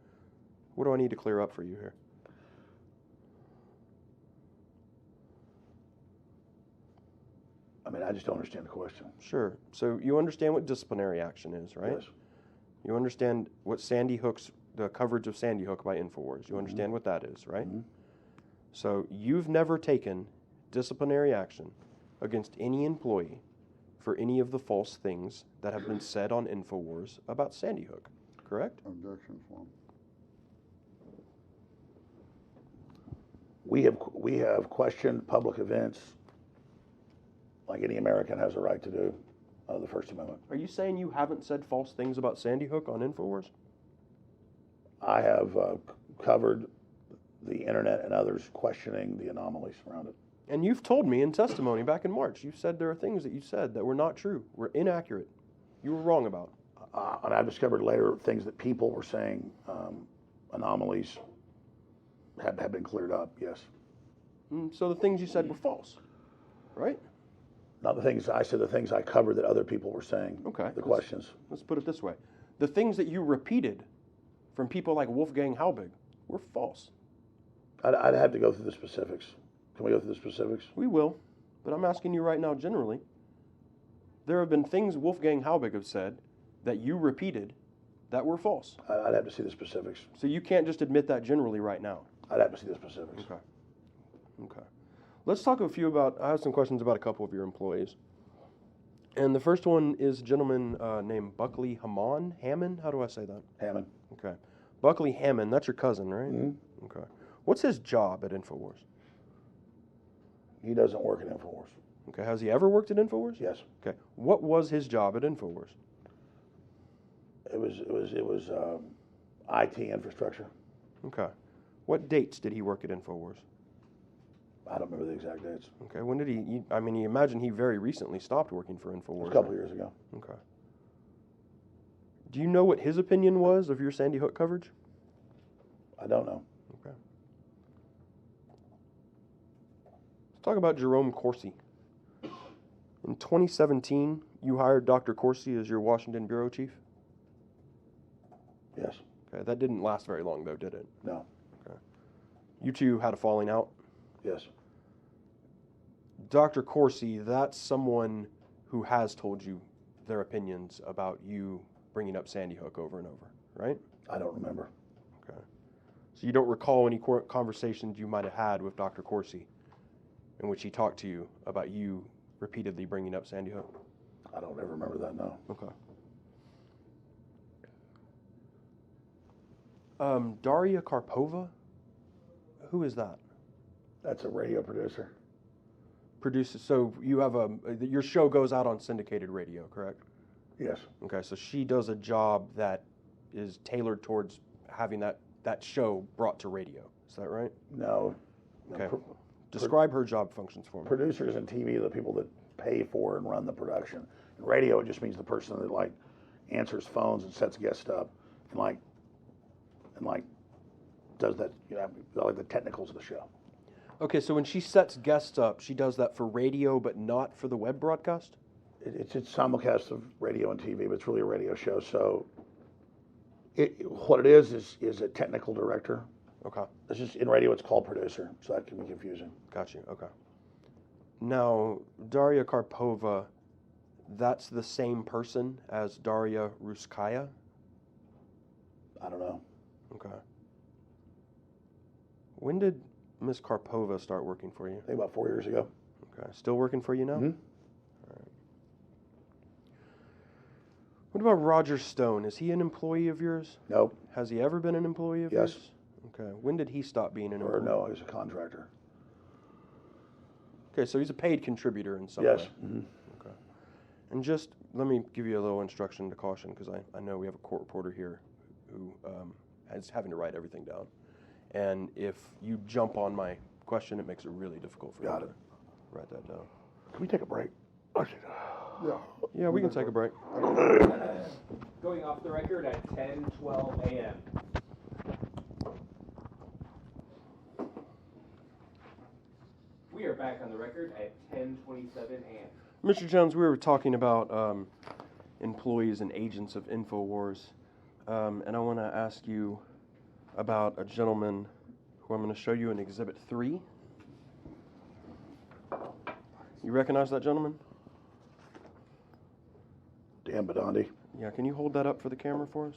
what do I need to clear up for you here? I mean, I just don't understand the question. Sure. So you understand what disciplinary action is, right? Yes. You understand what the coverage of Sandy Hook by InfoWars. You understand what that is, right? Mm-hmm. So you've never taken disciplinary action against any employee for any of the false things that have been said on InfoWars about Sandy Hook, correct? Objection form. We have questioned public events like any American has a right to do under the First Amendment. Are you saying you haven't said false things about Sandy Hook on InfoWars? I have covered the internet and others questioning the anomalies around it. And you've told me in testimony back in March, you said there are things that you said that were not true, were inaccurate, you were wrong about. And I've discovered later things that people were saying, anomalies have been cleared up, yes. So the things you said were false, right? Not the things I said, the things I covered that other people were saying. Okay. The questions. Let's put it this way. The things that you repeated from people like Wolfgang Halbig were false. I'd have to go through the specifics. Can we go through the specifics? We will, but I'm asking you right now generally. There have been things Wolfgang Halbig have said that you repeated that were false. I'd have to see the specifics. So you can't just admit that generally right now. I'd have to see the specifics. Okay. Let's talk I have some questions about a couple of your employees. And the first one is a gentleman named Buckley Hammond? How do I say that? Hammond. Okay. Buckley Hammond, that's your cousin, right? Mm-hmm. Okay. What's his job at InfoWars? He doesn't work at InfoWars. Okay. Has he ever worked at InfoWars? Yes. Okay. What was his job at InfoWars? It was IT infrastructure. Okay. What dates did he work at InfoWars? I don't remember the exact dates. Okay. When did you imagine he very recently stopped working for InfoWars. A couple years ago. Okay. Do you know what his opinion was of your Sandy Hook coverage? I don't know. Okay. Let's talk about Jerome Corsi. In 2017, you hired Dr. Corsi as your Washington bureau chief? Yes. Okay, that didn't last very long though, did it? No. Okay. You two had a falling out? Yes. Dr. Corsi, that's someone who has told you their opinions about you bringing up Sandy Hook over and over, right? I don't remember. Okay. So you don't recall any conversations you might have had with Dr. Corsi in which he talked to you about you repeatedly bringing up Sandy Hook? I don't ever remember that, no. Okay. Daria Karpova? Who is that? That's a radio producer. Produces, so you have your show goes out on syndicated radio, correct? Yes. Okay, so she does a job that is tailored towards having that show brought to radio. Is that right? No. Okay. Describe her job functions for me. Producers in TV are the people that pay for and run the production. In radio, it just means the person that answers phones and sets guests up and does that, like the technicals of the show. Okay, so when she sets guests up, she does that for radio, but not for the web broadcast? It's simulcast of radio and TV, but it's really a radio show. So what it is a technical director. Okay. It's just in radio, it's called producer, so that can be confusing. Got you. Okay. Now, Daria Karpova, that's the same person as Daria Ruskaya? I don't know. Okay. When did Miss Karpova start working for you? I think about 4 years ago. Okay. Still working for you now? Mm-hmm. All right. What about Roger Stone? Is he an employee of yours? Nope. Has he ever been an employee of Yes. yours? Okay. When did he stop being an Or employee? no, he's a contractor. Okay, so he's a paid contributor in some Yes. way. Mm-hmm. Okay. And just let me give you a little instruction to caution, because I know we have a court reporter here who is having to write everything down. And if you jump on my question, it makes it really difficult for Got me it. to write that down. Can we take a break? Yeah. Yeah, we can take a break. Going off the record at 10:12 a.m. We are back on the record at 10:27 a.m. Mr. Jones, we were talking about employees and agents of InfoWars, and I want to ask you about a gentleman who I'm going to show you in Exhibit 3. You recognize that gentleman? Dan Badandi. Yeah, can you hold that up for the camera for us?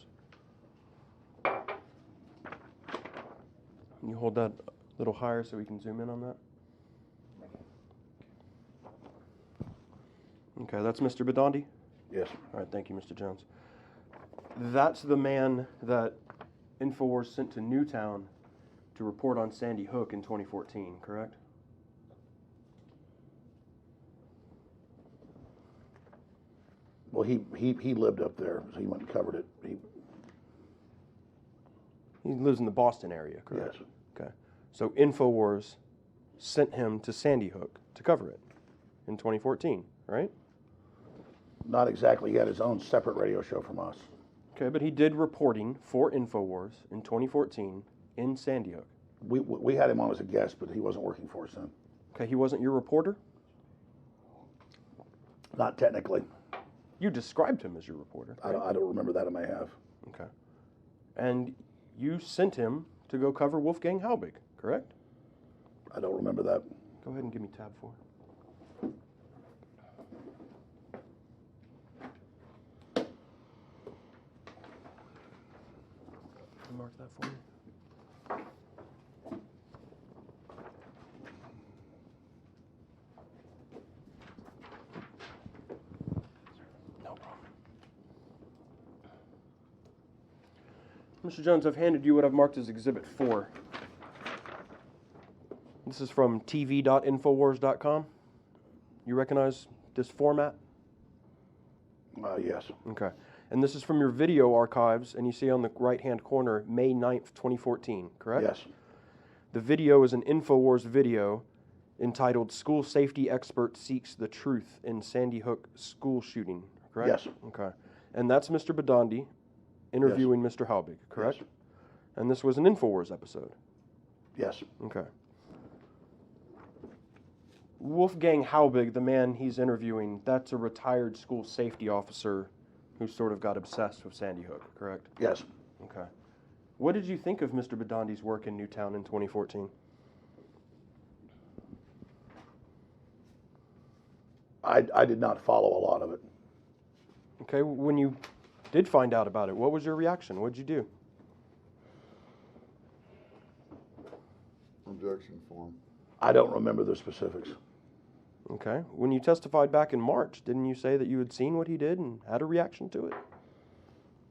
Can you hold that a little higher so we can zoom in on that? Okay, that's Mr. Badandi? Yes. All right, thank you, Mr. Jones. That's the man that InfoWars sent to Newtown to report on Sandy Hook in 2014, correct? Well, he lived up there, so he went and covered it. He lives in the Boston area, correct? Yes. Okay. So InfoWars sent him to Sandy Hook to cover it in 2014, right? Not exactly. He had his own separate radio show from us. Okay, but he did reporting for InfoWars in 2014 in Sandy Hook. We had him on as a guest, but he wasn't working for us then. Okay, he wasn't your reporter? Not technically. You described him as your reporter. I don't remember that. I may have. Okay. And you sent him to go cover Wolfgang Halbig, correct? I don't remember that. Go ahead and give me tab 4. Mark that for me. No problem. Mr. Jones, I've handed you what I've marked as Exhibit 4. This is from tv.infowars.com. You recognize this format? Yes. Okay. And this is from your video archives, and you see on the right-hand corner, May 9th, 2014, correct? Yes. The video is an InfoWars video entitled School Safety Expert Seeks the Truth in Sandy Hook School Shooting, correct? Yes. Okay. And that's Mr. Badandi interviewing Mr. Halbig, correct? Yes. And this was an InfoWars episode. Yes. Okay. Wolfgang Halbig, the man he's interviewing, that's a retired school safety officer who sort of got obsessed with Sandy Hook, correct? Yes. Okay. What did you think of Mr. Badandi's work in Newtown in 2014? I did not follow a lot of it. Okay, when you did find out about it, what was your reaction? What did you do? Objection form. I don't remember the specifics. Okay. When you testified back in March, didn't you say that you had seen what he did and had a reaction to it?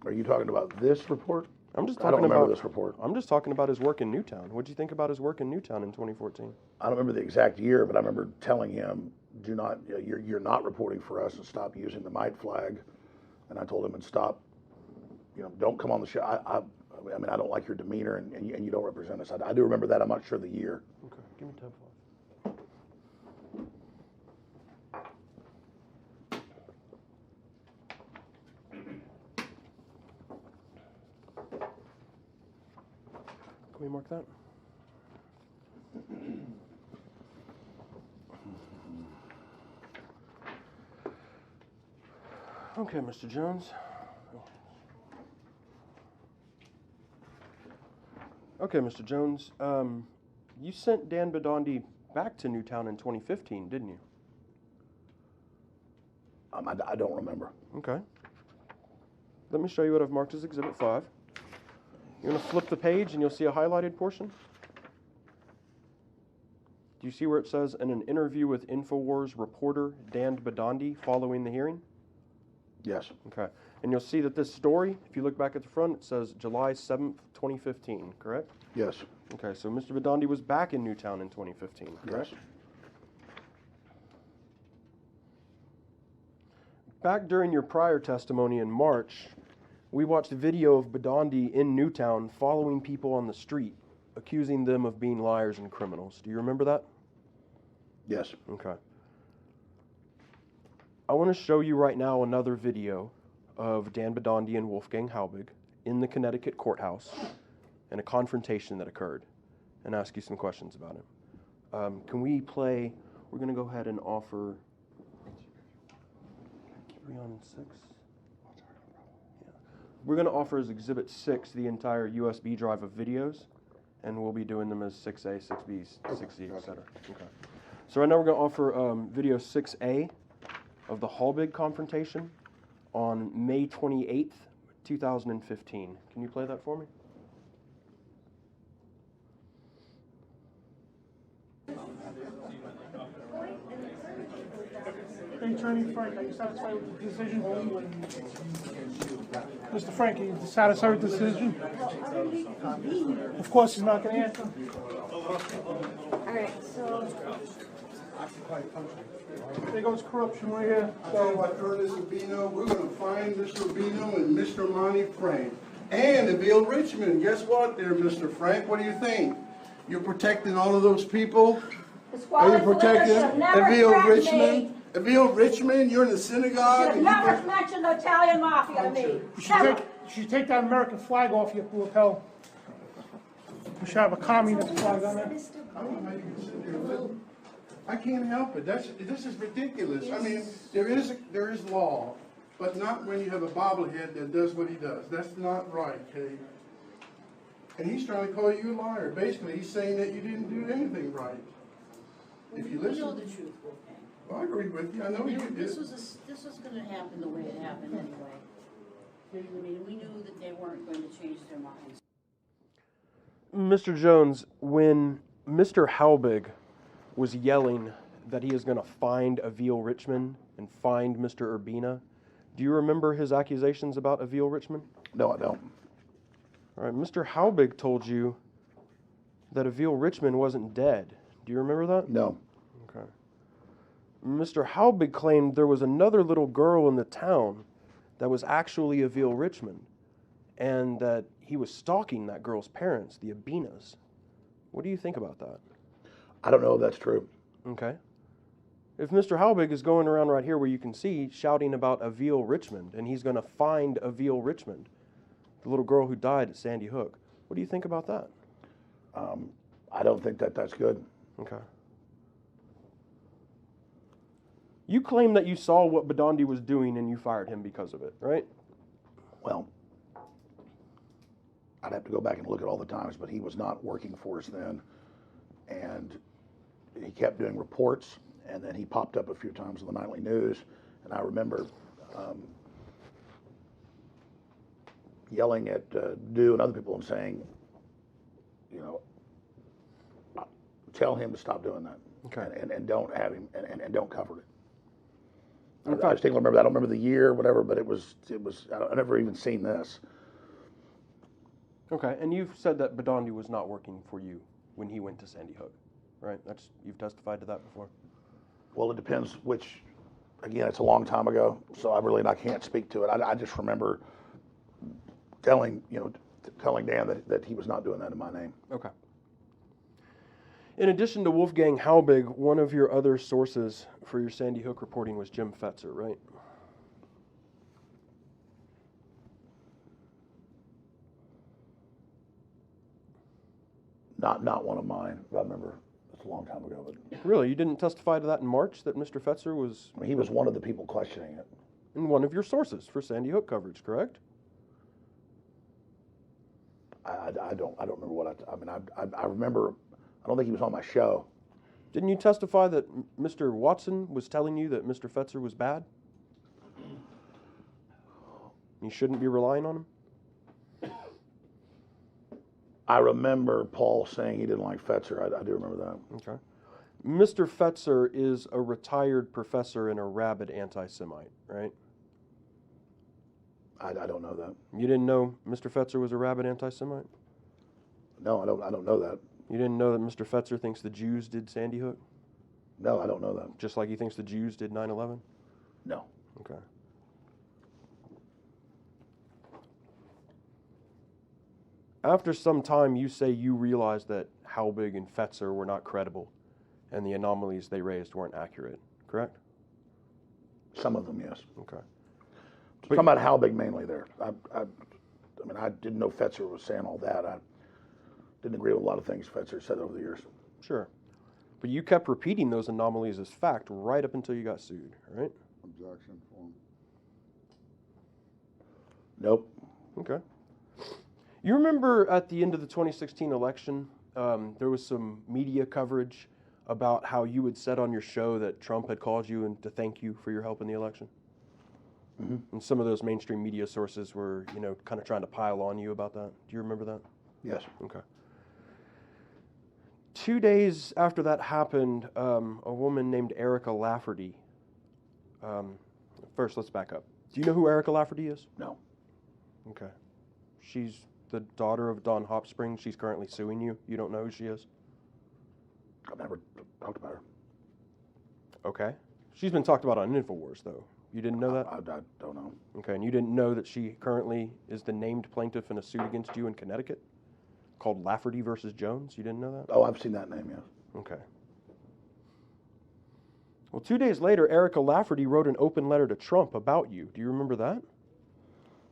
Are you talking about this report? I'm just I talking don't remember about this report. I'm just talking about his work in Newtown. What did you think about his work in Newtown in 2014? I don't remember the exact year, but I remember telling him, "Do not, you're not reporting for us, and stop using the MITE flag." And I told him, "And stop, don't come on the show. I mean, I don't like your demeanor, and you don't represent us." I do remember that. I'm not sure the year. Okay, give me tab 5. Can we mark that? Okay, Mr. Jones. Okay, Mr. Jones. You sent Dan Bedondi back to Newtown in 2015, didn't you? I don't remember. Okay. Let me show you what I've marked as Exhibit 5. You're going to flip the page and you'll see a highlighted portion. Do you see where it says, in an interview with InfoWars reporter Dan Bedondi following the hearing? Yes. Okay. And you'll see that this story, if you look back at the front, it says July 7th, 2015, correct? Yes. Okay, so Mr. Bedondi was back in Newtown in 2015, correct? Yes. Back during your prior testimony in March, we watched a video of Bedondi in Newtown following people on the street, accusing them of being liars and criminals. Do you remember that? Yes. Okay. I want to show you right now another video of Dan Bedondi and Wolfgang Halbig in the Connecticut courthouse and a confrontation that occurred, and ask you some questions about it. Can we play? We're going to go ahead and offer. Are we on 6? Yeah. We're going to offer as Exhibit 6 the entire USB drive of videos, and we'll be doing them as 6A, 6B, 6C, etc. Okay. So right now we're going to offer video 6A of the Halbig confrontation on May 28th, 2015. Can you play that for me? Attorney Frank, are you satisfied with the decision? Mr. Frank, are you satisfied with the decision? Of course, he's not going to answer. All right, so There goes corruption right here. Tell you what, Ernest Urbino, we're gonna find Mr. Urbino and Mr. Monty Frank. And Emil Richmond. Guess what there, Mr. Frank? What do you think? You're protecting all of those people? the Are you squalid protecting should never Emil threaten Richmond? me. Emil Richmond, you're in the synagogue. Should and have you never mentioned the Italian mafia to me. You should take that American flag off your lapel. You should have a communist flag on it. I don't know how you can sit there and listen. I can't help it. This is ridiculous. I mean, there is law, but not when you have a bobblehead that does what he does. That's not right, okay? And he's trying to call you a liar. Basically, he's saying that you didn't do anything right. If you We know listen, the truth, Wolfgang. well, I agree with you. I know you did. This was gonna happen the way it happened anyway. I mean, we knew that they weren't going to change their minds. Mr. Jones, when Mr. Halbig was yelling that he is going to find Avil Richmond and find Mr. Urbina, do you remember his accusations about Avil Richmond? No, I don't. All right, Mr. Halbig told you that Avil Richmond wasn't dead. Do you remember that? No. Okay. Mr. Halbig claimed there was another little girl in the town that was actually Avil Richmond, and that he was stalking that girl's parents, the Urbinas. What do you think about that? I don't know if that's true. Okay. If Mr. Halbig is going around right here where you can see shouting about Avil Richmond, and he's going to find Avil Richmond, the little girl who died at Sandy Hook, what do you think about that? I don't think that that's good. Okay. You claim that you saw what Bedondi was doing and you fired him because of it, right? Well, I'd have to go back and look at all the times, but he was not working for us then. And he kept doing reports, and then he popped up a few times in the nightly news. And I remember yelling at Dew and other people and saying, you know, tell him to stop doing that. Okay. And don't have him, and don't cover it. In I fact, distinctly remember that. I don't remember the year, whatever, but it was. I never even seen this. okay, and you've said that Bedondi was not working for you when he went to Sandy Hook, right? You've testified to that before? Well, it depends which. Again, it's a long time ago, so I can't speak to it. I just remember telling Dan that he was not doing that in my name. Okay. In addition to Wolfgang Halbig, one of your other sources for your Sandy Hook reporting was Jim Fetzer, right? Not one of mine. I remember it's a long time ago, but Really? You didn't testify to that in March, that Mr. Fetzer was... I mean, he was one of the people questioning it. and one of your sources for Sandy Hook coverage, correct? I don't remember what I remember. I don't think he was on my show. Didn't you testify that Mr. Watson was telling you that Mr. Fetzer was bad? You shouldn't be relying on him? I remember Paul saying he didn't like Fetzer. I do remember that. Okay. Mr. Fetzer is a retired professor and a rabid anti-Semite, right? I don't know that. You didn't know Mr. Fetzer was a rabid anti-Semite? No, I don't know that. You didn't know that Mr. Fetzer thinks the Jews did Sandy Hook? No, I don't know that. Just like he thinks the Jews did 9/11? No. Okay. After some time, you say you realized that Halbig and Fetzer were not credible and the anomalies they raised weren't accurate, correct? Some of them, yes. Okay. Talking about Halbig mainly there. I mean, I didn't know Fetzer was saying all that. I didn't agree with a lot of things Fetzer said over the years. Sure. But you kept repeating those anomalies as fact right up until you got sued, right? Objection form. Nope. Okay. You remember at the end of the 2016 election, there was some media coverage about how you had said on your show that Trump had called you and to thank you for your help in the election? Mm-hmm. And some of those mainstream media sources were, kind of trying to pile on you about that. Do you remember that? Yes. Okay. 2 days after that happened, a woman named Erica Lafferty. First, let's back up. Do you know who Erica Lafferty is? No. Okay. She's the daughter of Don Hopspring. She's currently suing you. You don't know who she is? I've never talked about her. Okay. She's been talked about on InfoWars, though. You didn't know that? I don't know. Okay, and you didn't know that she currently is the named plaintiff in a suit against you in Connecticut called Lafferty versus Jones? You didn't know that? Oh, I've seen that name, yes. Okay. Well, 2 days later, Erica Lafferty wrote an open letter to Trump about you. Do you remember that?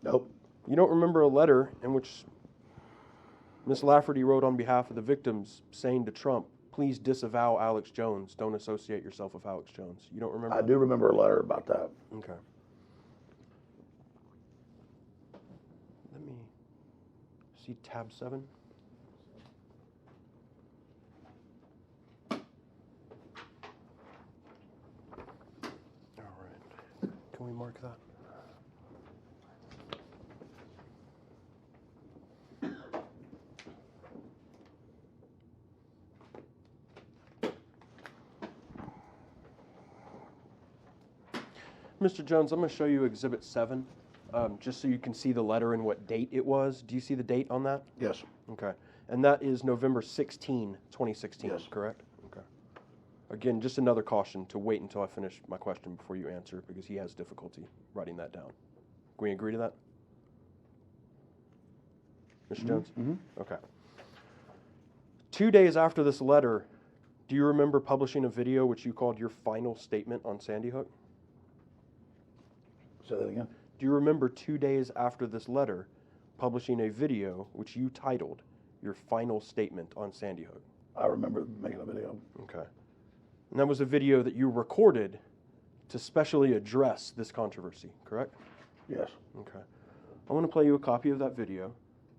Nope. You don't remember a letter in which Miss Lafferty wrote on behalf of the victims saying to Trump, please disavow Alex Jones. Don't associate yourself with Alex Jones. You don't remember I do remember a letter about that. Okay. Let me see tab 7. All right. Can we mark that? Mr. Jones, I'm going to show you Exhibit 7, just so you can see the letter and what date it was. Do you see the date on that? Yes. Okay. And that is November 16, 2016, Yes. correct? Okay. Again, just another caution to wait until I finish my question before you answer, because he has difficulty writing that down. Can we agree to that? Mr. Jones? Mm-hmm. Okay. 2 days after this letter, do you remember publishing a video which you called your final statement on Sandy Hook? Say that again. Do you remember 2 days after this letter publishing a video which you titled your final statement on Sandy Hook? I remember making a video. Okay. And that was a video that you recorded to specially address this controversy, correct? Yes. Okay. I want to play you a copy of that video.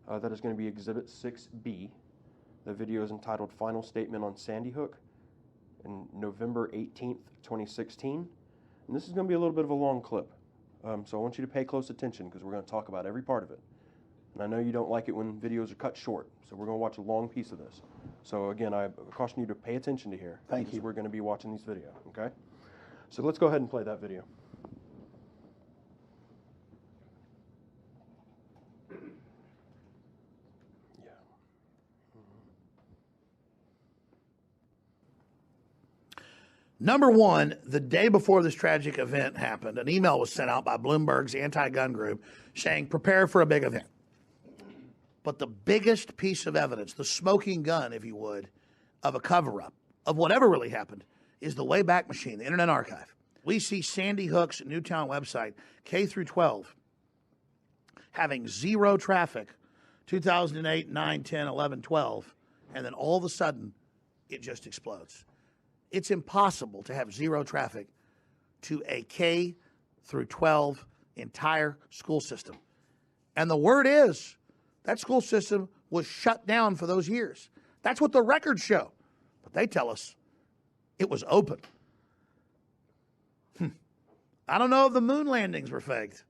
That is going to be Exhibit 6B. The video is entitled Final Statement on Sandy Hook in November 18th, 2016. And this is going to be a little bit of a long clip. So I want you to pay close attention because we're going to talk about every part of it. And I know you don't like it when videos are cut short, so we're going to watch a long piece of this. So again, I caution you to pay attention to here. Thank you. We're going to be watching these videos, okay? So let's go ahead and play that video. Number one, the day before this tragic event happened, an email was sent out by Bloomberg's anti-gun group saying, prepare for a big event. But the biggest piece of evidence, the smoking gun, if you would, of a cover-up, of whatever really happened, is the Wayback Machine, the Internet Archive. We see Sandy Hook's Newtown website, K through 12, having zero traffic, 2008, 9, 10, 11, 12, and then all of a sudden, it just explodes. It's impossible to have zero traffic to a K through 12 entire school system. And the word is that school system was shut down for those years. That's what the records show. But they tell us it was open. I don't know if the moon landings were faked,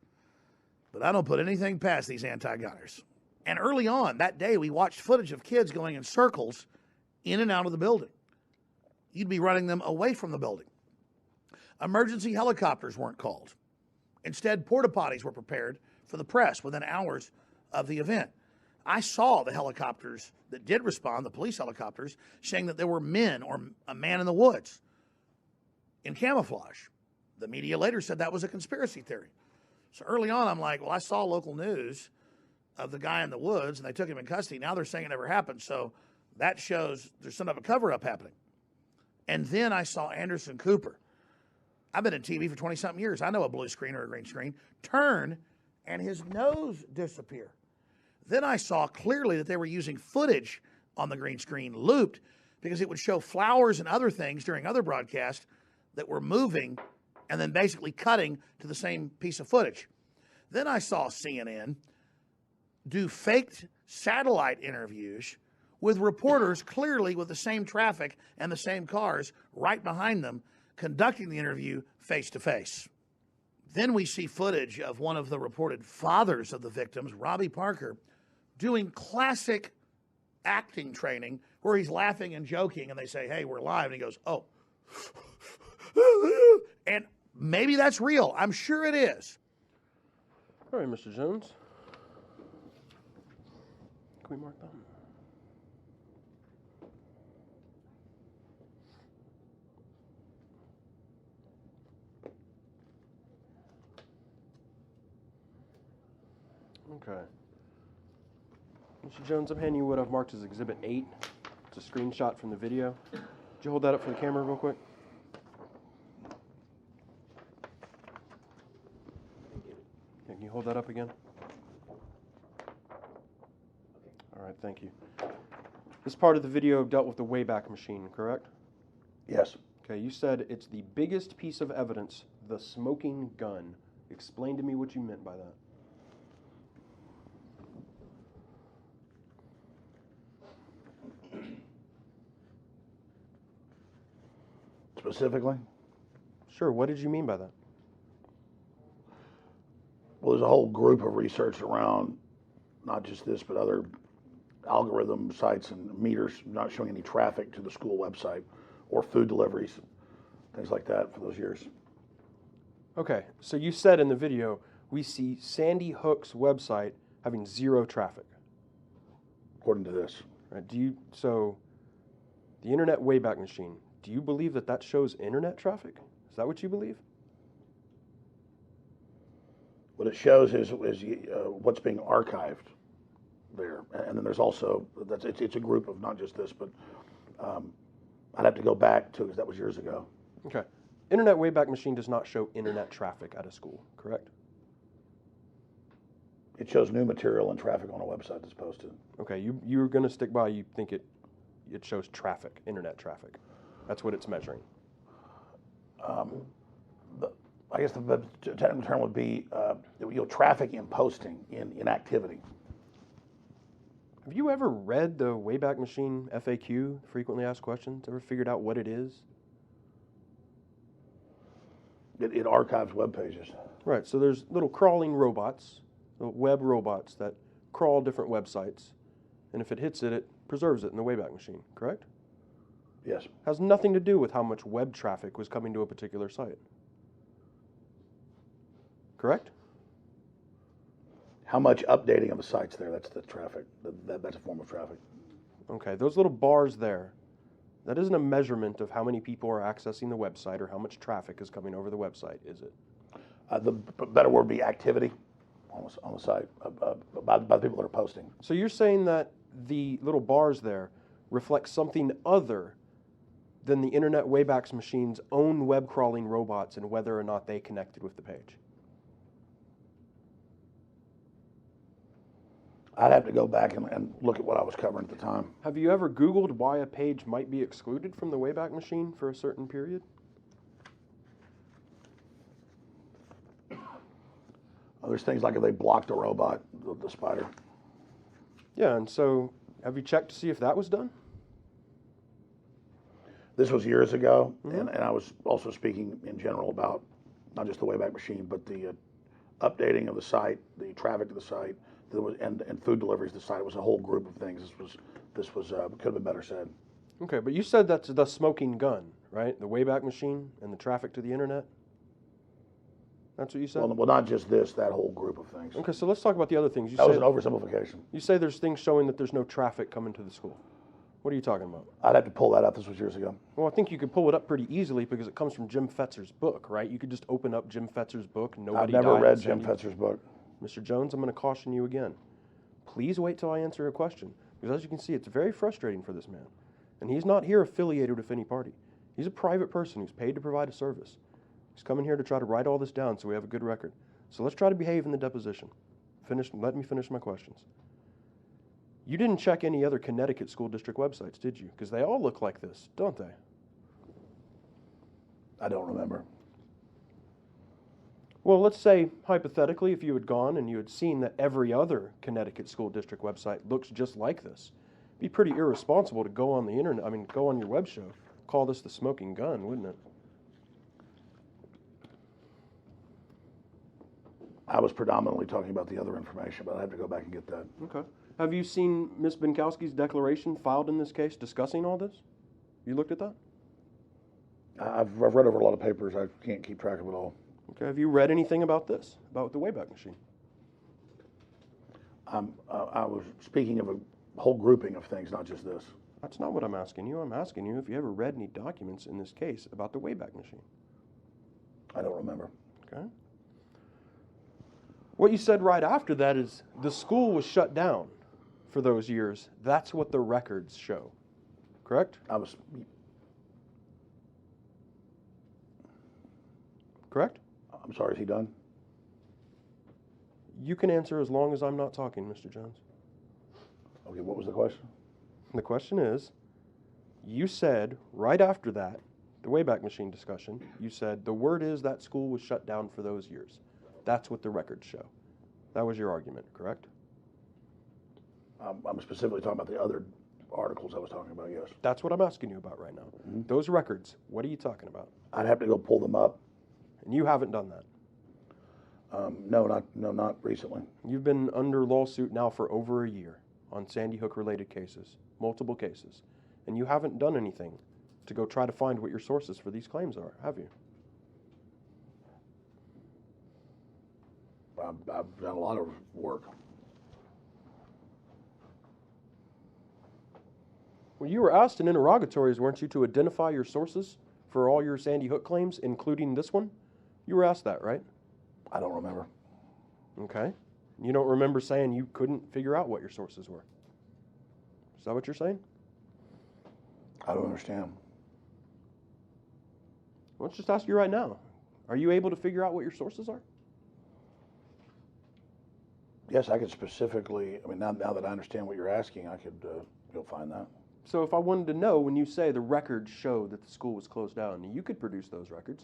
but I don't put anything past these anti-gunners. And early on that day, we watched footage of kids going in circles in and out of the building. You'd be running them away from the building. Emergency helicopters weren't called. Instead, porta potties were prepared for the press within hours of the event. I saw the helicopters that did respond, the police helicopters, saying that there were men or a man in the woods in camouflage. The media later said that was a conspiracy theory. So early on, I'm like, well, I saw local news of the guy in the woods, and they took him in custody. Now they're saying it never happened. So that shows there's some of a cover-up happening. And then I saw Anderson Cooper. I've been in TV for 20-something years. I know a blue screen or a green screen. Turn, and his nose disappear. Then I saw clearly that they were using footage on the green screen, looped, because it would show flowers and other things during other broadcasts that were moving and then basically cutting to the same piece of footage. Then I saw CNN do faked satellite interviews with reporters clearly with the same traffic and the same cars right behind them, conducting the interview face-to-face. Then we see footage of one of the reported fathers of the victims, Robbie Parker, doing classic acting training where he's laughing and joking, and they say, hey, we're live, and he goes, oh. And maybe that's real. I'm sure it is. All right, Mr. Jones. Can we mark that? Okay. Mr. Jones, I'm handing you what I've marked as Exhibit 8. It's a screenshot from the video. Could you hold that up for the camera real quick? Okay, can you hold that up again? All right, thank you. This part of the video dealt with the Wayback Machine, correct? Yes. Okay, you said it's the biggest piece of evidence, the smoking gun. Explain to me what you meant by that. Specifically? Sure, what did you mean by that? Well, there's a whole group of research around not just this, but other algorithm sites and meters not showing any traffic to the school website or food deliveries, things like that for those years. Okay, so you said in the video, we see Sandy Hook's website having 0 traffic. According to this. Right, so the Internet Wayback Machine, do you believe that that shows internet traffic? Is that what you believe? What it shows is what's being archived there. And then there's also, it's a group of not just this, but I'd have to go back to, because that was years ago. Okay. Internet Wayback Machine does not show internet traffic at a school, correct? It shows new material and traffic on a website that's posted. Okay, you're going to stick by, you think it shows traffic, internet traffic. That's what it's measuring. I guess the technical term would be traffic in posting, in activity. Have you ever read the Wayback Machine FAQ, frequently asked questions? Ever figured out what it is? It archives web pages. Right, so there's little crawling robots, little web robots that crawl different websites, and if it hits it, it preserves it in the Wayback Machine, correct? Yes. Has nothing to do with how much web traffic was coming to a particular site. Correct? How much updating of the sites there, that's the traffic. That's a form of traffic. Okay, those little bars there, that isn't a measurement of how many people are accessing the website or how much traffic is coming over the website, is it? The better word would be activity on the site by the people that are posting. So you're saying that the little bars there reflect something other than the Internet Wayback Machine's own web crawling robots and whether or not they connected with the page? I'd have to go back and look at what I was covering at the time. Have you ever Googled why a page might be excluded from the Wayback Machine for a certain period? There's things like if they blocked a robot, the spider. Yeah, and so have you checked to see if that was done? This was years ago, Mm-hmm. and I was also speaking in general about not just the Wayback Machine, but the updating of the site, the traffic to the site, and food deliveries to the site. It was a whole group of things. This was could have been better said. Okay, but you said that's the smoking gun, right? The Wayback Machine and the traffic to the internet? That's what you said? Well, not just this, that whole group of things. Okay, so let's talk about the other things. That was an oversimplification. You say there's things showing that there's no traffic coming to the school. What are you talking about? I'd have to pull that up. This was years ago. Well, I think you could pull it up pretty easily because it comes from Jim Fetzer's book, right? You could just open up Jim Fetzer's book. I've never read Jim Fetzer's book. Mr. Jones, I'm going to caution you again. Please wait till I answer a question, because as you can see, it's very frustrating for this man. And he's not here affiliated with any party. He's a private person who's paid to provide a service. He's coming here to try to write all this down so we have a good record. So let's try to behave in the deposition. Let me finish my questions. You didn't check any other Connecticut school district websites, did you? Because they all look like this, don't they? I don't remember. Well, let's say, hypothetically, if you had gone and you had seen that every other Connecticut school district website looks just like this, it'd be pretty irresponsible to go on the internet, go on your web show, call this the smoking gun, wouldn't it? I was predominantly talking about the other information, but I have to go back and get that. Okay. Have you seen Ms. Binkowski's declaration filed in this case discussing all this? You looked at that? I've read over a lot of papers. I can't keep track of it all. Okay. Have you read anything about this, about the Wayback Machine? I was speaking of a whole grouping of things, not just this. That's not what I'm asking you. I'm asking you if you ever read any documents in this case about the Wayback Machine. I don't remember. Okay. What you said right after that is the school was shut down for those years. That's what the records show. Correct? Correct? I'm sorry, is he done? You can answer as long as I'm not talking, Mr. Jones. Okay, what was the question? The question is, you said right after that, the Wayback Machine discussion, you said the word is that school was shut down for those years. That's what the records show. That was your argument, correct? I'm specifically talking about the other articles I was talking about, yes. That's what I'm asking you about right now. Mm-hmm. Those records, what are you talking about? I'd have to go pull them up. And you haven't done that? No, not recently. You've been under lawsuit now for over a year on Sandy Hook related cases, multiple cases, and you haven't done anything to go try to find what your sources for these claims are, have you? I've done a lot of work. Well, you were asked in interrogatories, weren't you, to identify your sources for all your Sandy Hook claims, including this one? You were asked that, right? I don't remember. Okay. You don't remember saying you couldn't figure out what your sources were? Is that what you're saying? I don't understand. Well, let's just ask you right now. Are you able to figure out what your sources are? Yes, I could specifically, now that I understand what you're asking, I could go find that. So if I wanted to know, when you say the records show that the school was closed down, you could produce those records.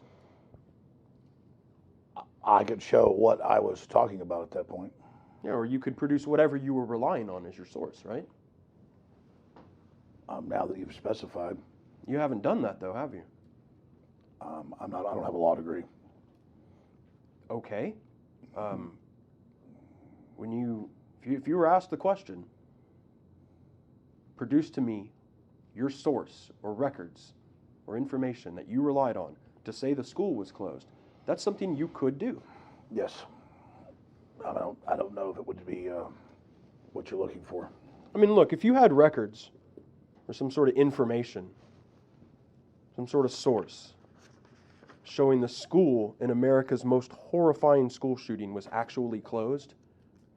I could show what I was talking about at that point. Yeah, or you could produce whatever you were relying on as your source, right? Now that you've specified. You haven't done that, though, have you? I don't have a law degree. Okay. If you were asked the question, produce to me your source or records or information that you relied on to say the school was closed, that's something you could do. Yes. I don't know if it would be what you're looking for. I mean, look, if you had records or some sort of information, some sort of source showing the school in America's most horrifying school shooting was actually closed,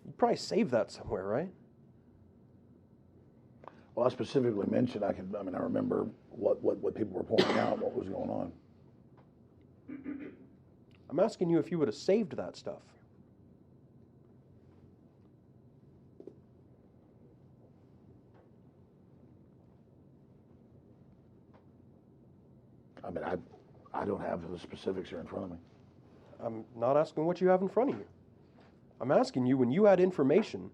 you'd probably save that somewhere, right? Well, I specifically mentioned I remember what people were pointing out, what was going on. I'm asking you if you would have saved that stuff. I don't have the specifics here in front of me. I'm not asking what you have in front of you. I'm asking you, when you had information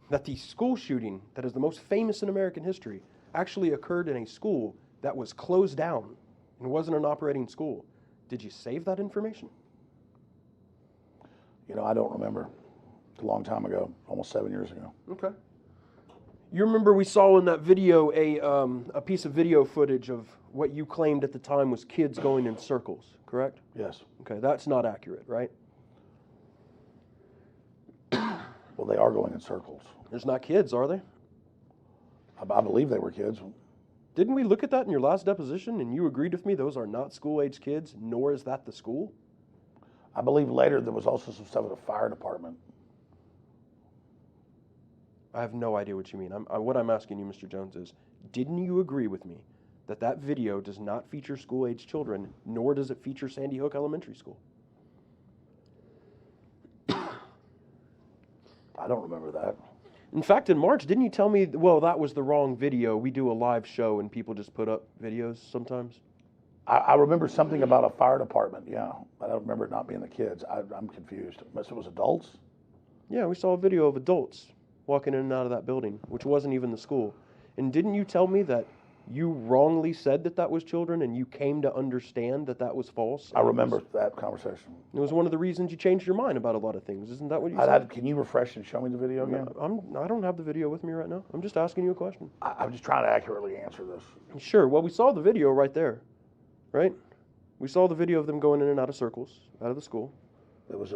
that the school shooting that is the most famous in American history actually occurred in a school that was closed down and wasn't an operating school, did you save that information? You know, I don't remember. It's a long time ago, almost 7 years ago. Okay. You remember we saw in that video a piece of video footage of what you claimed at the time was kids going in circles, correct? Yes. Okay, that's not accurate, right? Well, they are going in circles. There's not kids, are they? I believe they were kids. Didn't we look at that in your last deposition and you agreed with me those are not school-age kids, nor is that the school? I believe later there was also some stuff at the fire department. I have no idea what you mean. What I'm asking you, Mr. Jones, is didn't you agree with me that that video does not feature school-age children, nor does it feature Sandy Hook Elementary School? I don't remember that. In fact, in March, didn't you tell me, well, that was the wrong video. We do a live show and people just put up videos sometimes? I remember something about a fire department, yeah. But I don't remember it not being the kids. I'm confused. Unless it was adults? Yeah, we saw a video of adults walking in and out of that building, which wasn't even the school. And didn't you tell me that you wrongly said that that was children and you came to understand that that was false? I remember that conversation. It was one of the reasons you changed your mind about a lot of things. Isn't that what you said? Can you refresh and show me the video again? I don't have the video with me right now. I'm just asking you a question. I'm just trying to accurately answer this. Sure. Well, we saw the video right there, right? We saw the video of them going in and out of circles, out of the school. It was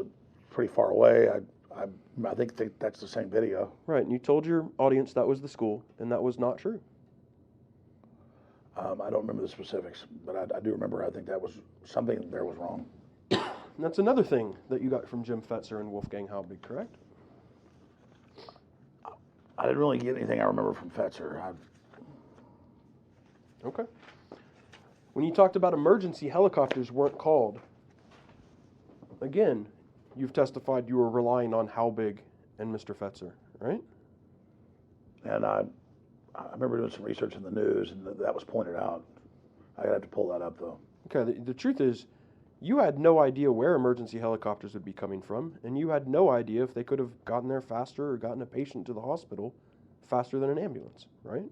pretty far away. I think that's the same video. Right, and you told your audience that was the school, and that was not true. I don't remember the specifics, but I do remember I think that was something there was wrong. And that's another thing that you got from Jim Fetzer and Wolfgang Halbig, correct? I didn't really get anything I remember from Fetzer. Okay. When you talked about emergency helicopters weren't called, again, you've testified you were relying on Halbig and Mr. Fetzer, right? And I remember doing some research in the news, and that was pointed out. I'd have to pull that up, though. Okay, the truth is, you had no idea where emergency helicopters would be coming from, and you had no idea if they could have gotten there faster or gotten a patient to the hospital faster than an ambulance, right?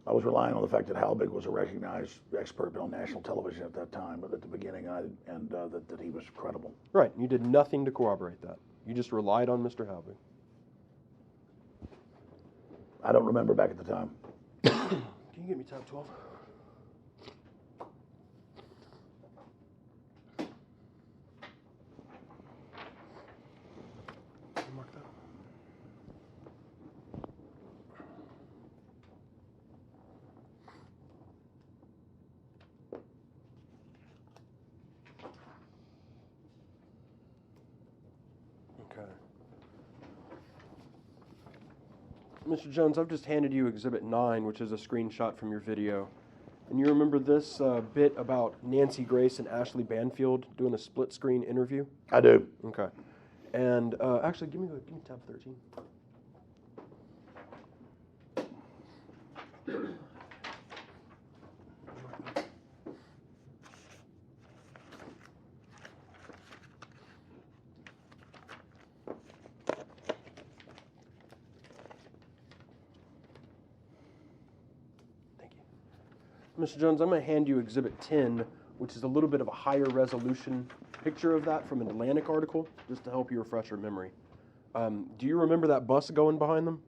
I was relying on the fact that Halbig was a recognized expert on national television at that time, but at the beginning, and that he was credible. Right, you did nothing to corroborate that. You just relied on Mr. Halbig. I don't remember back at the time. Can you get me tab 12? Mark that. Okay. Mr. Jones, I've just handed you Exhibit 9, which is a screenshot from your video. And you remember this bit about Nancy Grace and Ashley Banfield doing a split-screen interview? I do. Okay. And actually, give me tab 13. Mr. Jones, I'm going to hand you Exhibit 10, which is a little bit of a higher resolution picture of that from an Atlantic article, just to help you refresh your memory. Do you remember that bus going behind them?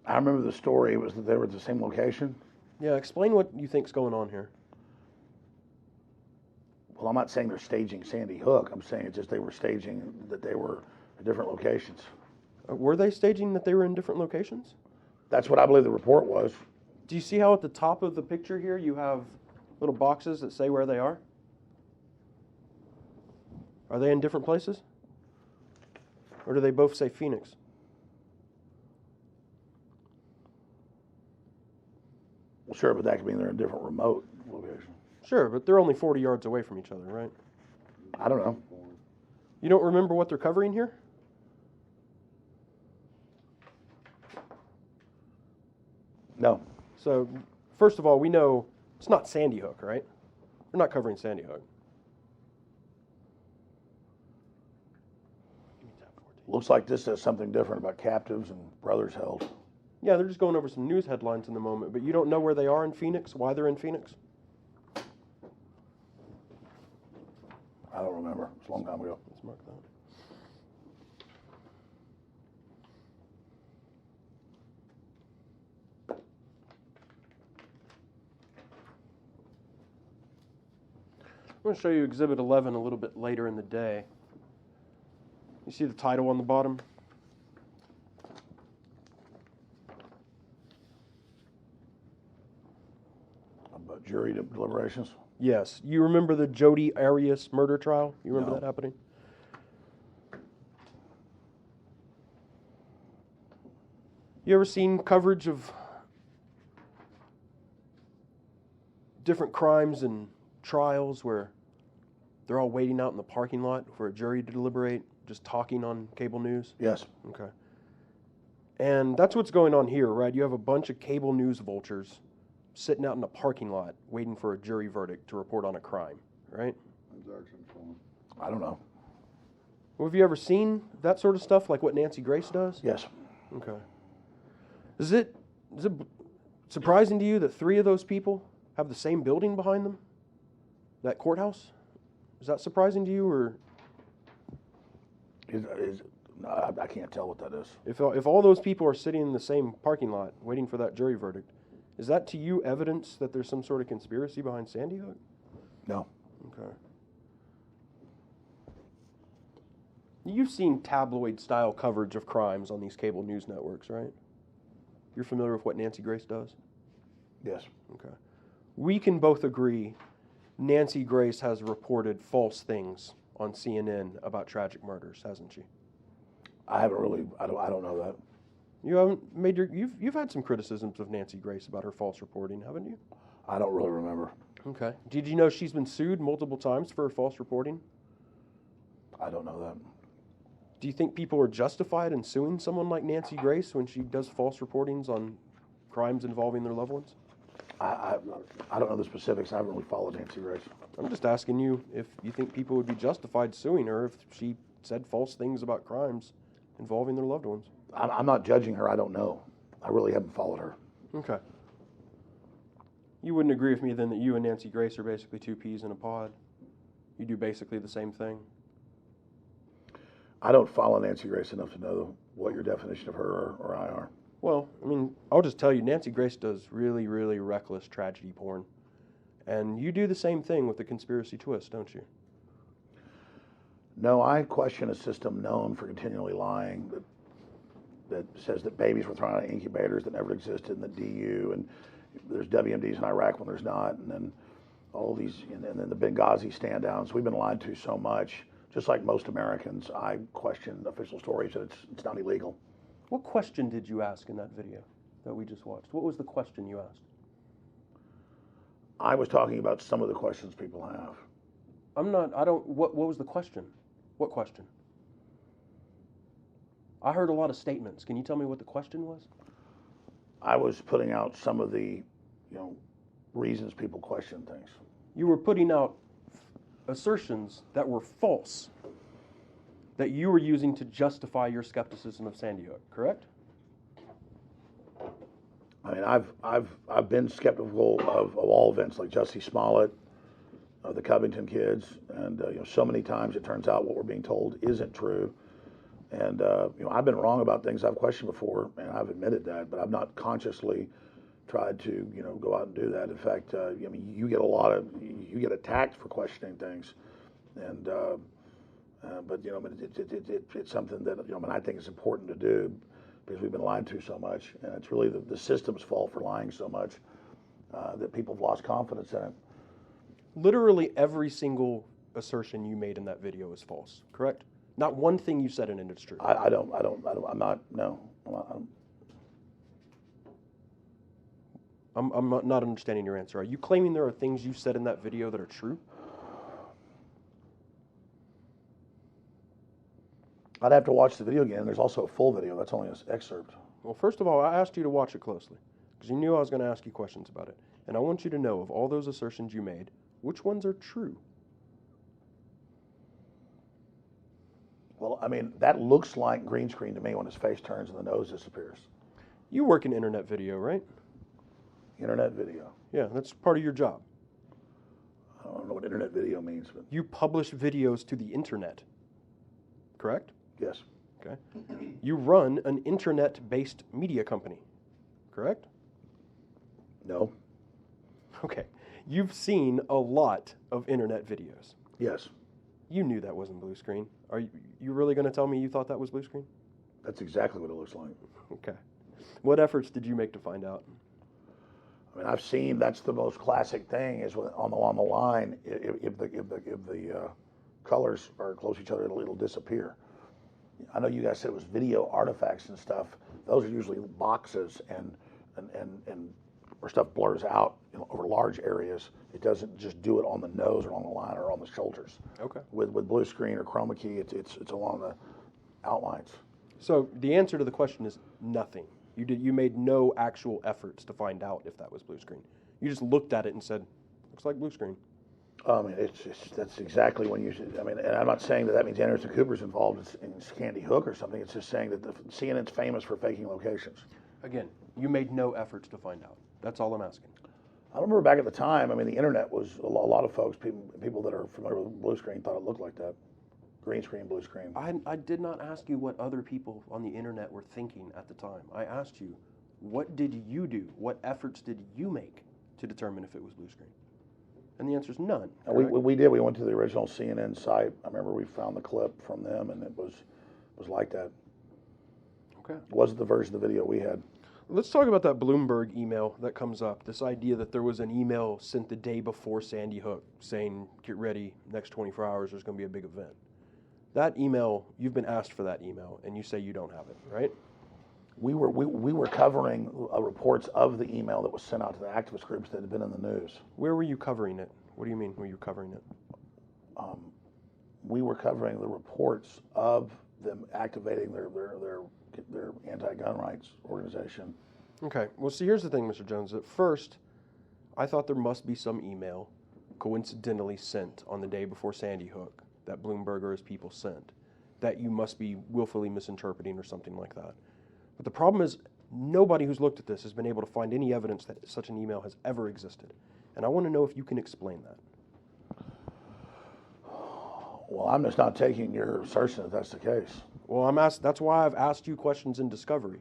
I remember the story. It was that they were at the same location. Yeah, explain what you think's going on here. Well, I'm not saying they're staging Sandy Hook. I'm saying it's just they were staging that they were at different locations. Were they staging that they were in different locations? That's what I believe the report was. Do you see how at the top of the picture here you have little boxes that say where they are? Are they in different places? Or do they both say Phoenix? Well, sure, but that could mean they're in different remote locations. Sure, but they're only 40 yards away from each other, right? I don't know. You don't remember what they're covering here? No. So, first of all, we know it's not Sandy Hook, right? They're not covering Sandy Hook. Looks like this says something different about captives and brothers held. Yeah, they're just going over some news headlines in the moment, but you don't know where they are in Phoenix, why they're in Phoenix? I don't remember. It's a long time ago. Let's mark that. I'm going to show you Exhibit 11 a little bit later in the day. You see the title on the bottom? About jury deliberations? Yes. You remember the Jodi Arias murder trial? You remember No. that happening? You ever seen coverage of different crimes and trials where they're all waiting out in the parking lot for a jury to deliberate, just talking on cable news? Yes. Okay. And that's what's going on here, right? You have a bunch of cable news vultures sitting out in a parking lot waiting for a jury verdict to report on a crime, right? I don't know. Well, have you ever seen that sort of stuff, like what Nancy Grace does? Yes. Okay. Is it surprising to you that 3 of those people have the same building behind them? That courthouse? Is that surprising to you, or? No, I can't tell what that is. If all those people are sitting in the same parking lot waiting for that jury verdict, is that to you evidence that there's some sort of conspiracy behind Sandy Hook? No. Okay. You've seen tabloid-style coverage of crimes on these cable news networks, right? You're familiar with what Nancy Grace does? Yes. Okay. We can both agree Nancy Grace has reported false things on CNN about tragic murders, hasn't she? I haven't really. I don't know that. You haven't made your. You've had some criticisms of Nancy Grace about her false reporting, haven't you? I don't really remember. Okay. Did you know she's been sued multiple times for her false reporting? I don't know that. Do you think people are justified in suing someone like Nancy Grace when she does false reportings on crimes involving their loved ones? I don't know the specifics. I haven't really followed Nancy Grace. I'm just asking you if you think people would be justified suing her if she said false things about crimes involving their loved ones. I'm not judging her. I don't know. I really haven't followed her. Okay. You wouldn't agree with me then that you and Nancy Grace are basically 2 peas in a pod? You do basically the same thing? I don't follow Nancy Grace enough to know what your definition of her or I are. Well, I mean, I'll just tell you, Nancy Grace does really, really reckless tragedy porn. And you do the same thing with the conspiracy twist, don't you? No, I question a system known for continually lying that says that babies were thrown out of incubators that never existed in the DU, and there's WMDs in Iraq when there's not, and then all these, and then the Benghazi stand-downs. We've been lied to so much. Just like most Americans, I question official stories that it's not illegal. What question did you ask in that video that we just watched? What was the question you asked? I was talking about some of the questions people have. What was the question? What question? I heard a lot of statements. Can you tell me what the question was? I was putting out some of the, reasons people question things. You were putting out assertions that were false, that you were using to justify your skepticism of Sandy Hook, correct? I mean, I've been skeptical of all events like Jussie Smollett, the Covington kids, and so many times it turns out what we're being told isn't true. And I've been wrong about things I've questioned before, and I've admitted that, but I've not consciously tried to go out and do that. In fact, you get attacked for questioning things, and but it's something that I think is important to do because we've been lied to so much, and it's really the system's fault for lying so much that people have lost confidence in it. Literally every single assertion you made in that video is false, correct? Not one thing you said in it is true. I'm not understanding your answer. Are you claiming there are things you said in that video that are true? I'd have to watch the video again. There's also a full video. That's only an excerpt. Well, first of all, I asked you to watch it closely because you knew I was going to ask you questions about it. And I want you to know, of all those assertions you made, which ones are true? Well, I mean, that looks like green screen to me when his face turns and the nose disappears. You work in internet video, right? Internet video. Yeah, that's part of your job. I don't know what internet video means, but You publish videos to the internet, correct? yes. Okay. You run an internet-based media company, correct? No. Okay. You've seen a lot of internet videos. Yes. You knew that wasn't blue screen. Are you really going to tell me you thought that was blue screen? That's exactly what it looks like. Okay. What efforts did you make to find out? I mean, I've seen that's the most classic thing is when, on the line. If the colors are close to each other, it'll disappear. I know you guys said it was video artifacts and stuff. Those are usually boxes and where stuff blurs out over large areas. It doesn't just do it on the nose or on the line or on the shoulders. Okay. With blue screen or chroma key, it's along the outlines. So the answer to the question is nothing. You made no actual efforts to find out if that was blue screen. You just looked at it and said, looks like blue screen. I mean, that's exactly when you should. I mean, and I'm not saying that means Anderson Cooper's involved in Sandy Hook or something. It's just saying that the CNN's famous for faking locations. Again, you made no efforts to find out. That's all I'm asking. I remember back at the time. I mean, the internet was a lot of folks, people that are familiar with blue screen, thought it looked like that. Green screen, blue screen. I did not ask you what other people on the internet were thinking at the time. I asked you, what did you do? What efforts did you make to determine if it was blue screen? And the answer is none. We did. We went to the original CNN site. I remember we found the clip from them, and it was like that. Okay. It wasn't the version of the video we had. Let's talk about that Bloomberg email that comes up. This idea that there was an email sent the day before Sandy Hook saying, get ready, next 24 hours there's going to be a big event. That email, you've been asked for that email, and you say you don't have it, right? We were covering reports of the email that was sent out to the activist groups that had been in the news. Where were you covering it? What do you mean, were you covering it? We were covering the reports of them activating their anti-gun rights organization. Okay, well, see, here's the thing, Mr. Jones. At first, I thought there must be some email coincidentally sent on the day before Sandy Hook that Bloomberg or his people sent that you must be willfully misinterpreting or something like that. But the problem is nobody who's looked at this has been able to find any evidence that such an email has ever existed. And I want to know if you can explain that. Well, I'm just not taking your assertion that that's the case. Well, that's why I've asked you questions in discovery.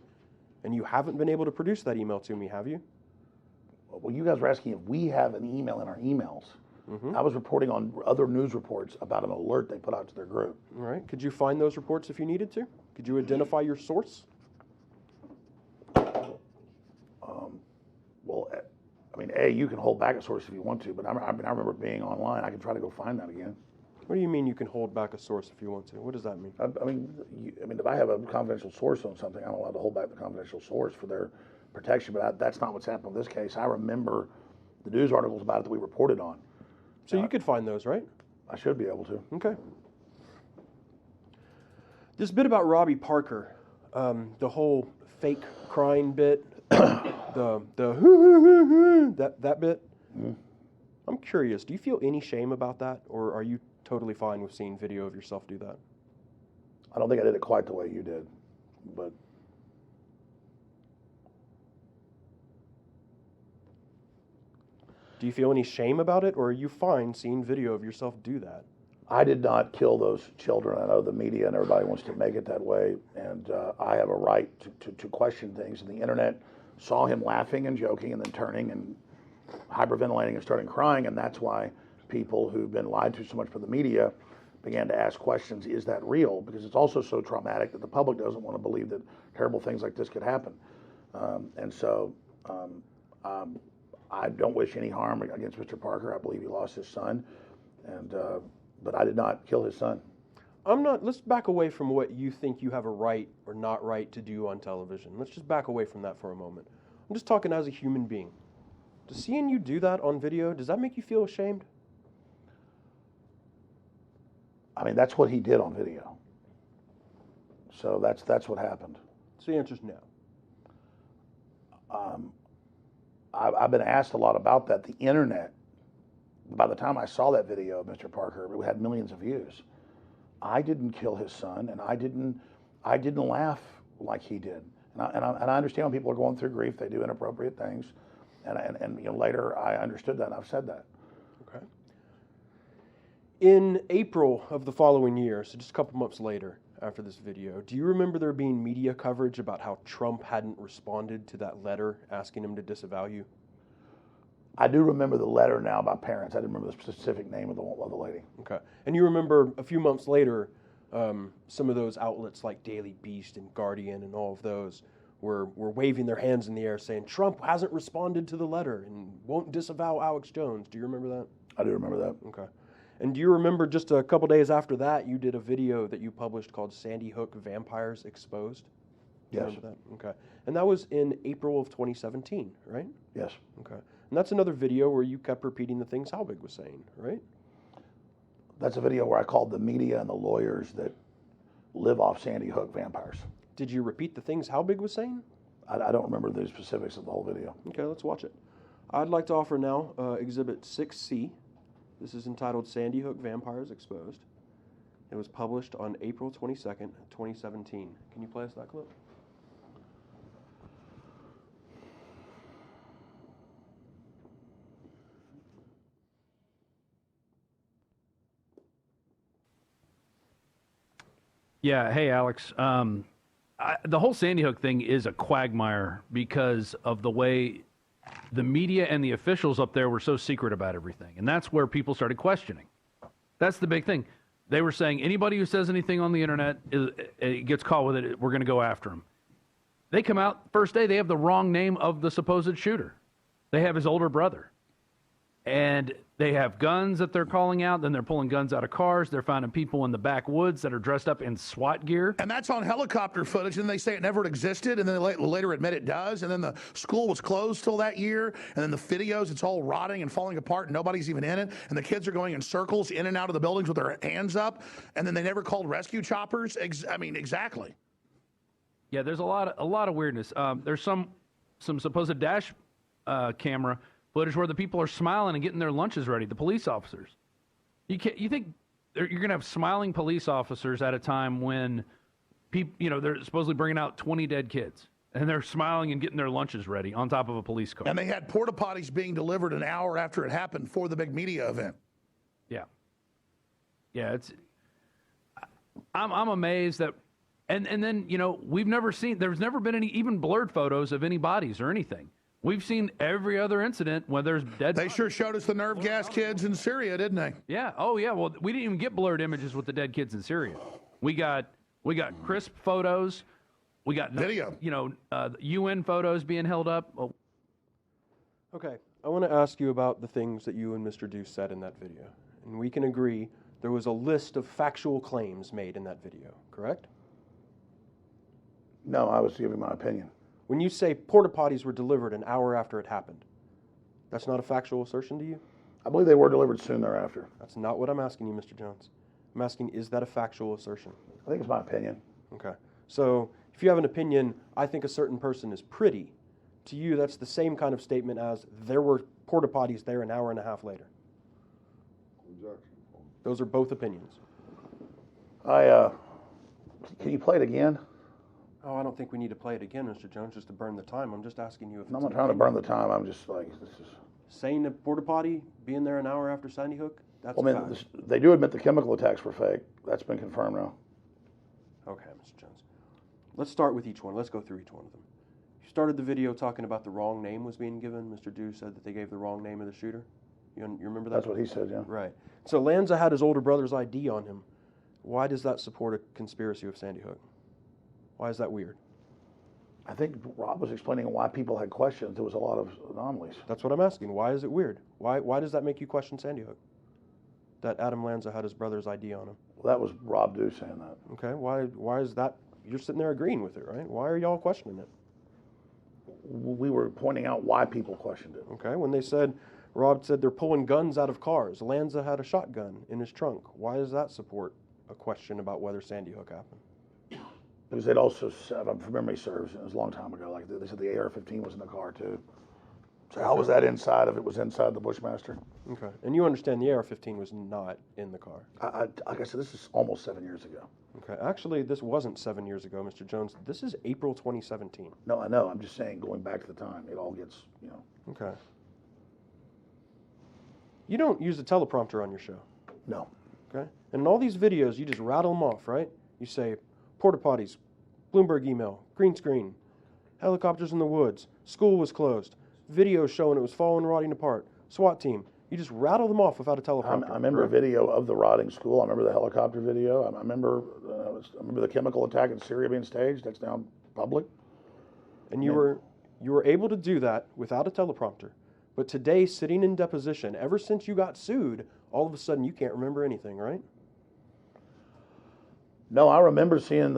And you haven't been able to produce that email to me, have you? Well, you guys were asking if we have an email in our emails. I was reporting on other news reports about an alert they put out to their group. All right. Could you find those reports if you needed to? Could you identify your source? Well, I mean, you can hold back a source if you want to, but I remember being online. I can try to go find that again. What do you mean you can hold back a source if you want to? What does that mean? I mean, if I have a confidential source on something, I'm allowed to hold back the confidential source for their protection, but that's not what's happened in this case. I remember the news articles about it that we reported on. So you could find those, right? I should be able to. Okay. This bit about Robbie Parker, the whole fake crying bit, that bit. Mm-hmm. I'm curious, do you feel any shame about that, or are you totally fine with seeing video of yourself do that? I don't think I did it quite the way you did, but do you feel any shame about it, or are you fine seeing video of yourself do that? I did not kill those children. I know the media and everybody wants to make it that way, and I have a right to question things. And the internet saw him laughing and joking and then turning and hyperventilating and starting crying, and that's why people who've been lied to so much by the media began to ask questions, is that real? Because it's also so traumatic that the public doesn't want to believe that terrible things like this could happen. I don't wish any harm against Mr. Parker. I believe he lost his son, but I did not kill his son. Let's back away from what you think you have a right or not right to do on television. Let's just back away from that for a moment. I'm just talking as a human being. Does seeing you do that on video, does that make you feel ashamed? I mean, that's what he did on video. So that's what happened. So the answer's no. I've been asked a lot about that. The internet, by the time I saw that video of Mr. Parker, it had millions of views. I didn't kill his son, and I didn't laugh like he did. And I understand when people are going through grief, they do inappropriate things, and you know, later I understood that, and I've said that. Okay. In April of the following year, so just a couple months later after this video, do you remember there being media coverage about how Trump hadn't responded to that letter asking him to disavow you? I do remember the letter now by parents. I didn't remember the specific name of the lady. Okay. And you remember a few months later, some of those outlets like Daily Beast and Guardian and all of those were waving their hands in the air saying, Trump hasn't responded to the letter and won't disavow Alex Jones. Do you remember that? I do remember that. Okay. And do you remember just a couple days after that, you did a video that you published called Sandy Hook Vampires Exposed? Do you Yes. remember that? Okay. And that was in April of 2017, right? Yes. Okay. And that's another video where you kept repeating the things Halbig was saying, right? That's a video where I called the media and the lawyers that live off Sandy Hook vampires. Did you repeat the things Halbig was saying? I don't remember the specifics of the whole video. Okay, let's watch it. I'd like to offer now Exhibit 6C. This is entitled Sandy Hook Vampires Exposed. It was published on April 22nd, 2017. Can you play us that clip? Yeah, hey, Alex. The whole Sandy Hook thing is a quagmire because of the way the media and the officials up there were so secret about everything. And that's where people started questioning. That's the big thing. They were saying anybody who says anything on the internet gets caught with it, we're going to go after them. They come out, first day, they have the wrong name of the supposed shooter. They have his older brother. And they have guns that they're calling out. Then they're pulling guns out of cars. They're finding people in the backwoods that are dressed up in SWAT gear. And that's on helicopter footage, and they say it never existed, and then they later admit it does. And then the school was closed till that year, and then the videos, it's all rotting and falling apart, and nobody's even in it. And the kids are going in circles in and out of the buildings with their hands up, and then they never called rescue choppers. I mean, exactly. Yeah, there's a lot of weirdness. There's some supposed dash camera footage where the people are smiling and getting their lunches ready, the police officers. You think you're going to have smiling police officers at a time when people, they're supposedly bringing out 20 dead kids, and they're smiling and getting their lunches ready on top of a police car. And they had porta potties being delivered an hour after it happened for the big media event. Yeah. Yeah, I'm amazed that, and then, we've never seen, there's never been any even blurred photos of any bodies or anything. We've seen every other incident when there's dead. They sure showed us the nerve gas kids in Syria, didn't they? Yeah. Oh, yeah. Well, we didn't even get blurred images with the dead kids in Syria. We got crisp photos. We got video. UN photos being held up. Oh. Okay. I want to ask you about the things that you and Mr. Deuce said in that video. And we can agree there was a list of factual claims made in that video, correct? No, I was giving my opinion. When you say porta potties were delivered an hour after it happened, that's not a factual assertion to you? I believe they were delivered soon thereafter. That's not what I'm asking you, Mr. Jones. I'm asking, is that a factual assertion? I think it's my opinion. Okay. So if you have an opinion, I think a certain person is pretty. To you, that's the same kind of statement as there were porta potties there an hour and a half later. Those are both opinions. Can you play it again? Oh, I don't think we need to play it again, Mr. Jones, just to burn the time. I'm just asking you if I'm not trying to burn the time. I'm just like, this is... Saying the porta potty, being there an hour after Sandy Hook, that's they do admit the chemical attacks were fake. That's been confirmed now. Okay, Mr. Jones. Let's start with each one. Let's go through each one of them. You started the video talking about the wrong name was being given. Mr. Dew said that they gave the wrong name of the shooter. You remember that? That's what he said, yeah. Right. So Lanza had his older brother's ID on him. Why does that support a conspiracy with Sandy Hook? Why is that weird? I think Rob was explaining why people had questions. There was a lot of anomalies. That's what I'm asking. Why is it weird? Why does that make you question Sandy Hook? That Adam Lanza had his brother's ID on him. Well, that was Rob Dew saying that. Okay. Why is that? You're sitting there agreeing with it, right? Why are y'all questioning it? We were pointing out why people questioned it. Okay. When they said, Rob said they're pulling guns out of cars. Lanza had a shotgun in his trunk. Why does that support a question about whether Sandy Hook happened? Because they'd also said, if memory serves, it was a long time ago, like they said the AR-15 was in the car too. So how was that inside if it was inside the Bushmaster? Okay. And you understand the AR-15 was not in the car? Like I said, this is almost 7 years ago. Okay. Actually, this wasn't 7 years ago, Mr. Jones. This is April 2017. No, I know. I'm just saying, going back to the time, it all gets, you know. Okay. You don't use the teleprompter on your show? No. Okay. And in all these videos, you just rattle them off, right? You say, porta potties, Bloomberg email, green screen, helicopters in the woods, school was closed, videos showing it was falling, rotting apart, SWAT team. You just rattle them off without a teleprompter. I remember a video of the rotting school. I remember the helicopter video. I remember the chemical attack in Syria being staged. That's now public. And you were able to do that without a teleprompter. But today, sitting in deposition, ever since you got sued, all of a sudden you can't remember anything, right? No, I remember seeing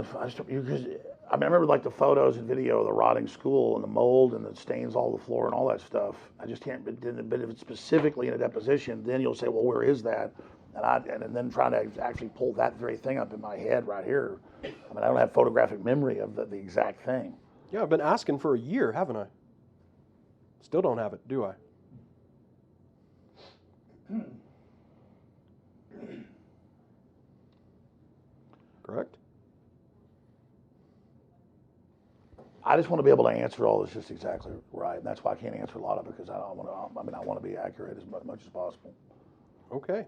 I remember like the photos and video of the rotting school and the mold and the stains all over the floor and all that stuff. I just can't. But if it's specifically in a deposition, then you'll say, well, where is that? And then trying to actually pull that very thing up in my head right here. I mean, I don't have photographic memory of the exact thing. Yeah, I've been asking for a year, haven't I? Still don't have it, do I? Correct? I just want to be able to answer all this just exactly right, and that's why I can't answer a lot of it, because I want to be accurate as much as possible. Okay.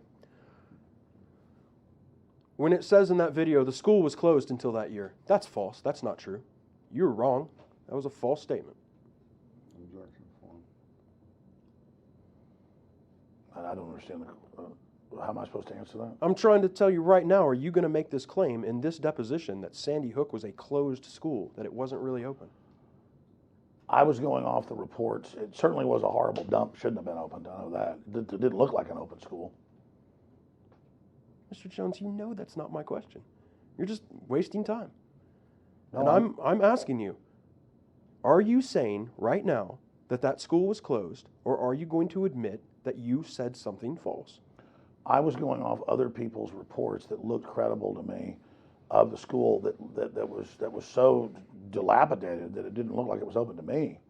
When it says in that video the school was closed until that year, that's false. That's not true. You're wrong. That was a false statement. Objection form. I don't understand. How am I supposed to answer that? I'm trying to tell you right now, are you going to make this claim in this deposition that Sandy Hook was a closed school, that it wasn't really open? I was going off the reports. It certainly was a horrible dump. Shouldn't have been opened. I know that. It didn't look like an open school. Mr. Jones, you know that's not my question. You're just wasting time. No, and I'm asking you, are you saying right now that that school was closed, or are you going to admit that you said something false? I was going off other people's reports that looked credible to me of the school that was so dilapidated that it didn't look like it was open to me.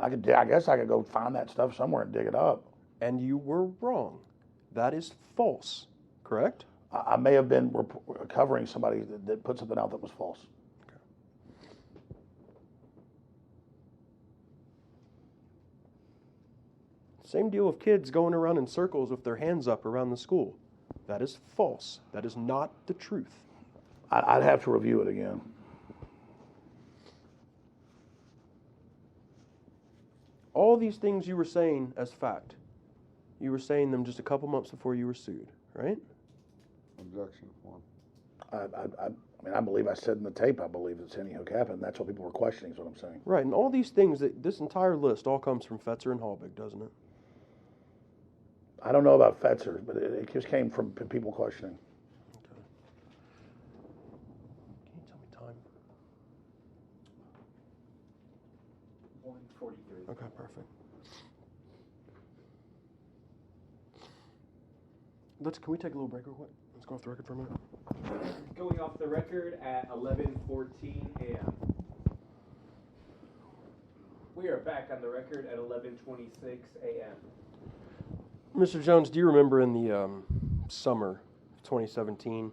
I guess I could go find that stuff somewhere and dig it up. And you were wrong. That is false, correct? I may have been covering somebody that put something out that was false. Same deal with kids going around in circles with their hands up around the school. That is false. That is not the truth. I'd have to review it again. All these things you were saying as fact, you were saying them just a couple months before you were sued, right? Objection form. I believe I said in the tape, I believe that Sandy Hook happened. That's what people were questioning, is what I'm saying. Right, and all these things, this entire list all comes from Fetzer and Halbig, doesn't it? I don't know about Fetzer, but it just came from people questioning. Okay. Can you tell me time? 1:43. Okay, perfect. Can we take a little break real quick? Let's go off the record for a minute. Going off the record at 11:14 a.m. We are back on the record at 11:26 a.m. Mr. Jones, do you remember in the summer of 2017,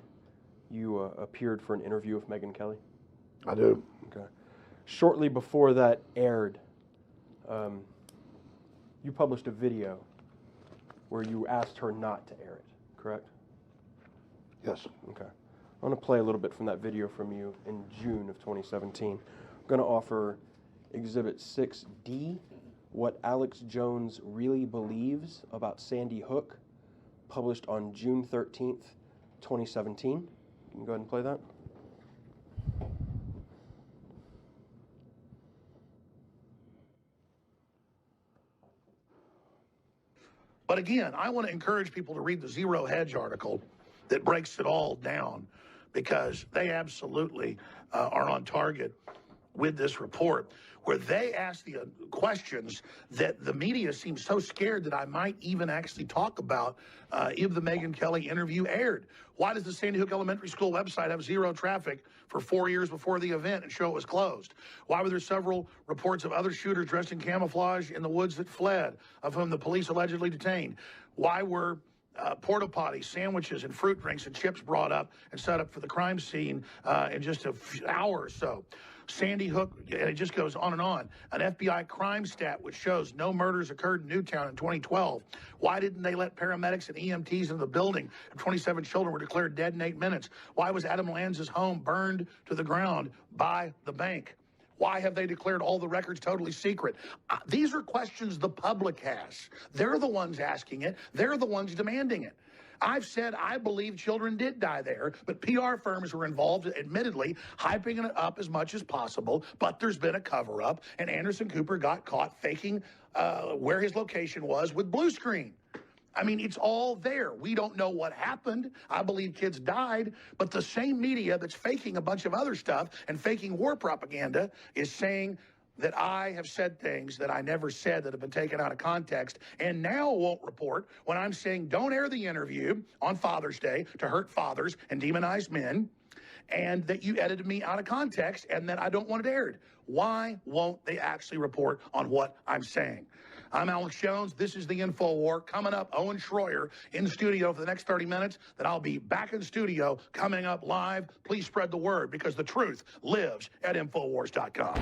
you appeared for an interview with Megyn Kelly? I do. Okay. Shortly before that aired, you published a video where you asked her not to air it, correct? Yes. Okay. I want to play a little bit from that video from you in June of 2017. I'm going to offer Exhibit 6D, What Alex Jones Really Believes About Sandy Hook, published on June 13th, 2017. You can go ahead and play that. But again, I want to encourage people to read the Zero Hedge article that breaks it all down, because they absolutely are on target with this report where they ask the questions that the media seems so scared that I might even actually talk about if the Megyn Kelly interview aired. Why does the Sandy Hook Elementary School website have 0 traffic for 4 years before the event and show it was closed? Why were there several reports of other shooters dressed in camouflage in the woods that fled, of whom the police allegedly detained? Why were porta potties, sandwiches, and fruit drinks and chips brought up and set up for the crime scene in just an hour or so? Sandy Hook, and it just goes on and on. An FBI crime stat which shows no murders occurred in Newtown in 2012. Why didn't they let paramedics and EMTs into the building? 27 children were declared dead in 8 minutes. Why was Adam Lanza's home burned to the ground by the bank? Why have they declared all the records totally secret? These are questions the public has. They're the ones asking it. They're the ones demanding it. I've said I believe children did die there, but PR firms were involved, admittedly, hyping it up as much as possible, but there's been a cover-up, and Anderson Cooper got caught faking where his location was with blue screen. I mean, it's all there. We don't know what happened. I believe kids died, but the same media that's faking a bunch of other stuff and faking war propaganda is saying that I have said things that I never said that have been taken out of context and now won't report when I'm saying don't air the interview on Father's Day to hurt fathers and demonize men, and that you edited me out of context and that I don't want it aired. Why won't they actually report on what I'm saying? I'm Alex Jones. This is the Info War. Coming up, Owen Schroyer in studio for the next 30 minutes. Then I'll be back in studio coming up live. Please spread the word because the truth lives at Infowars.com.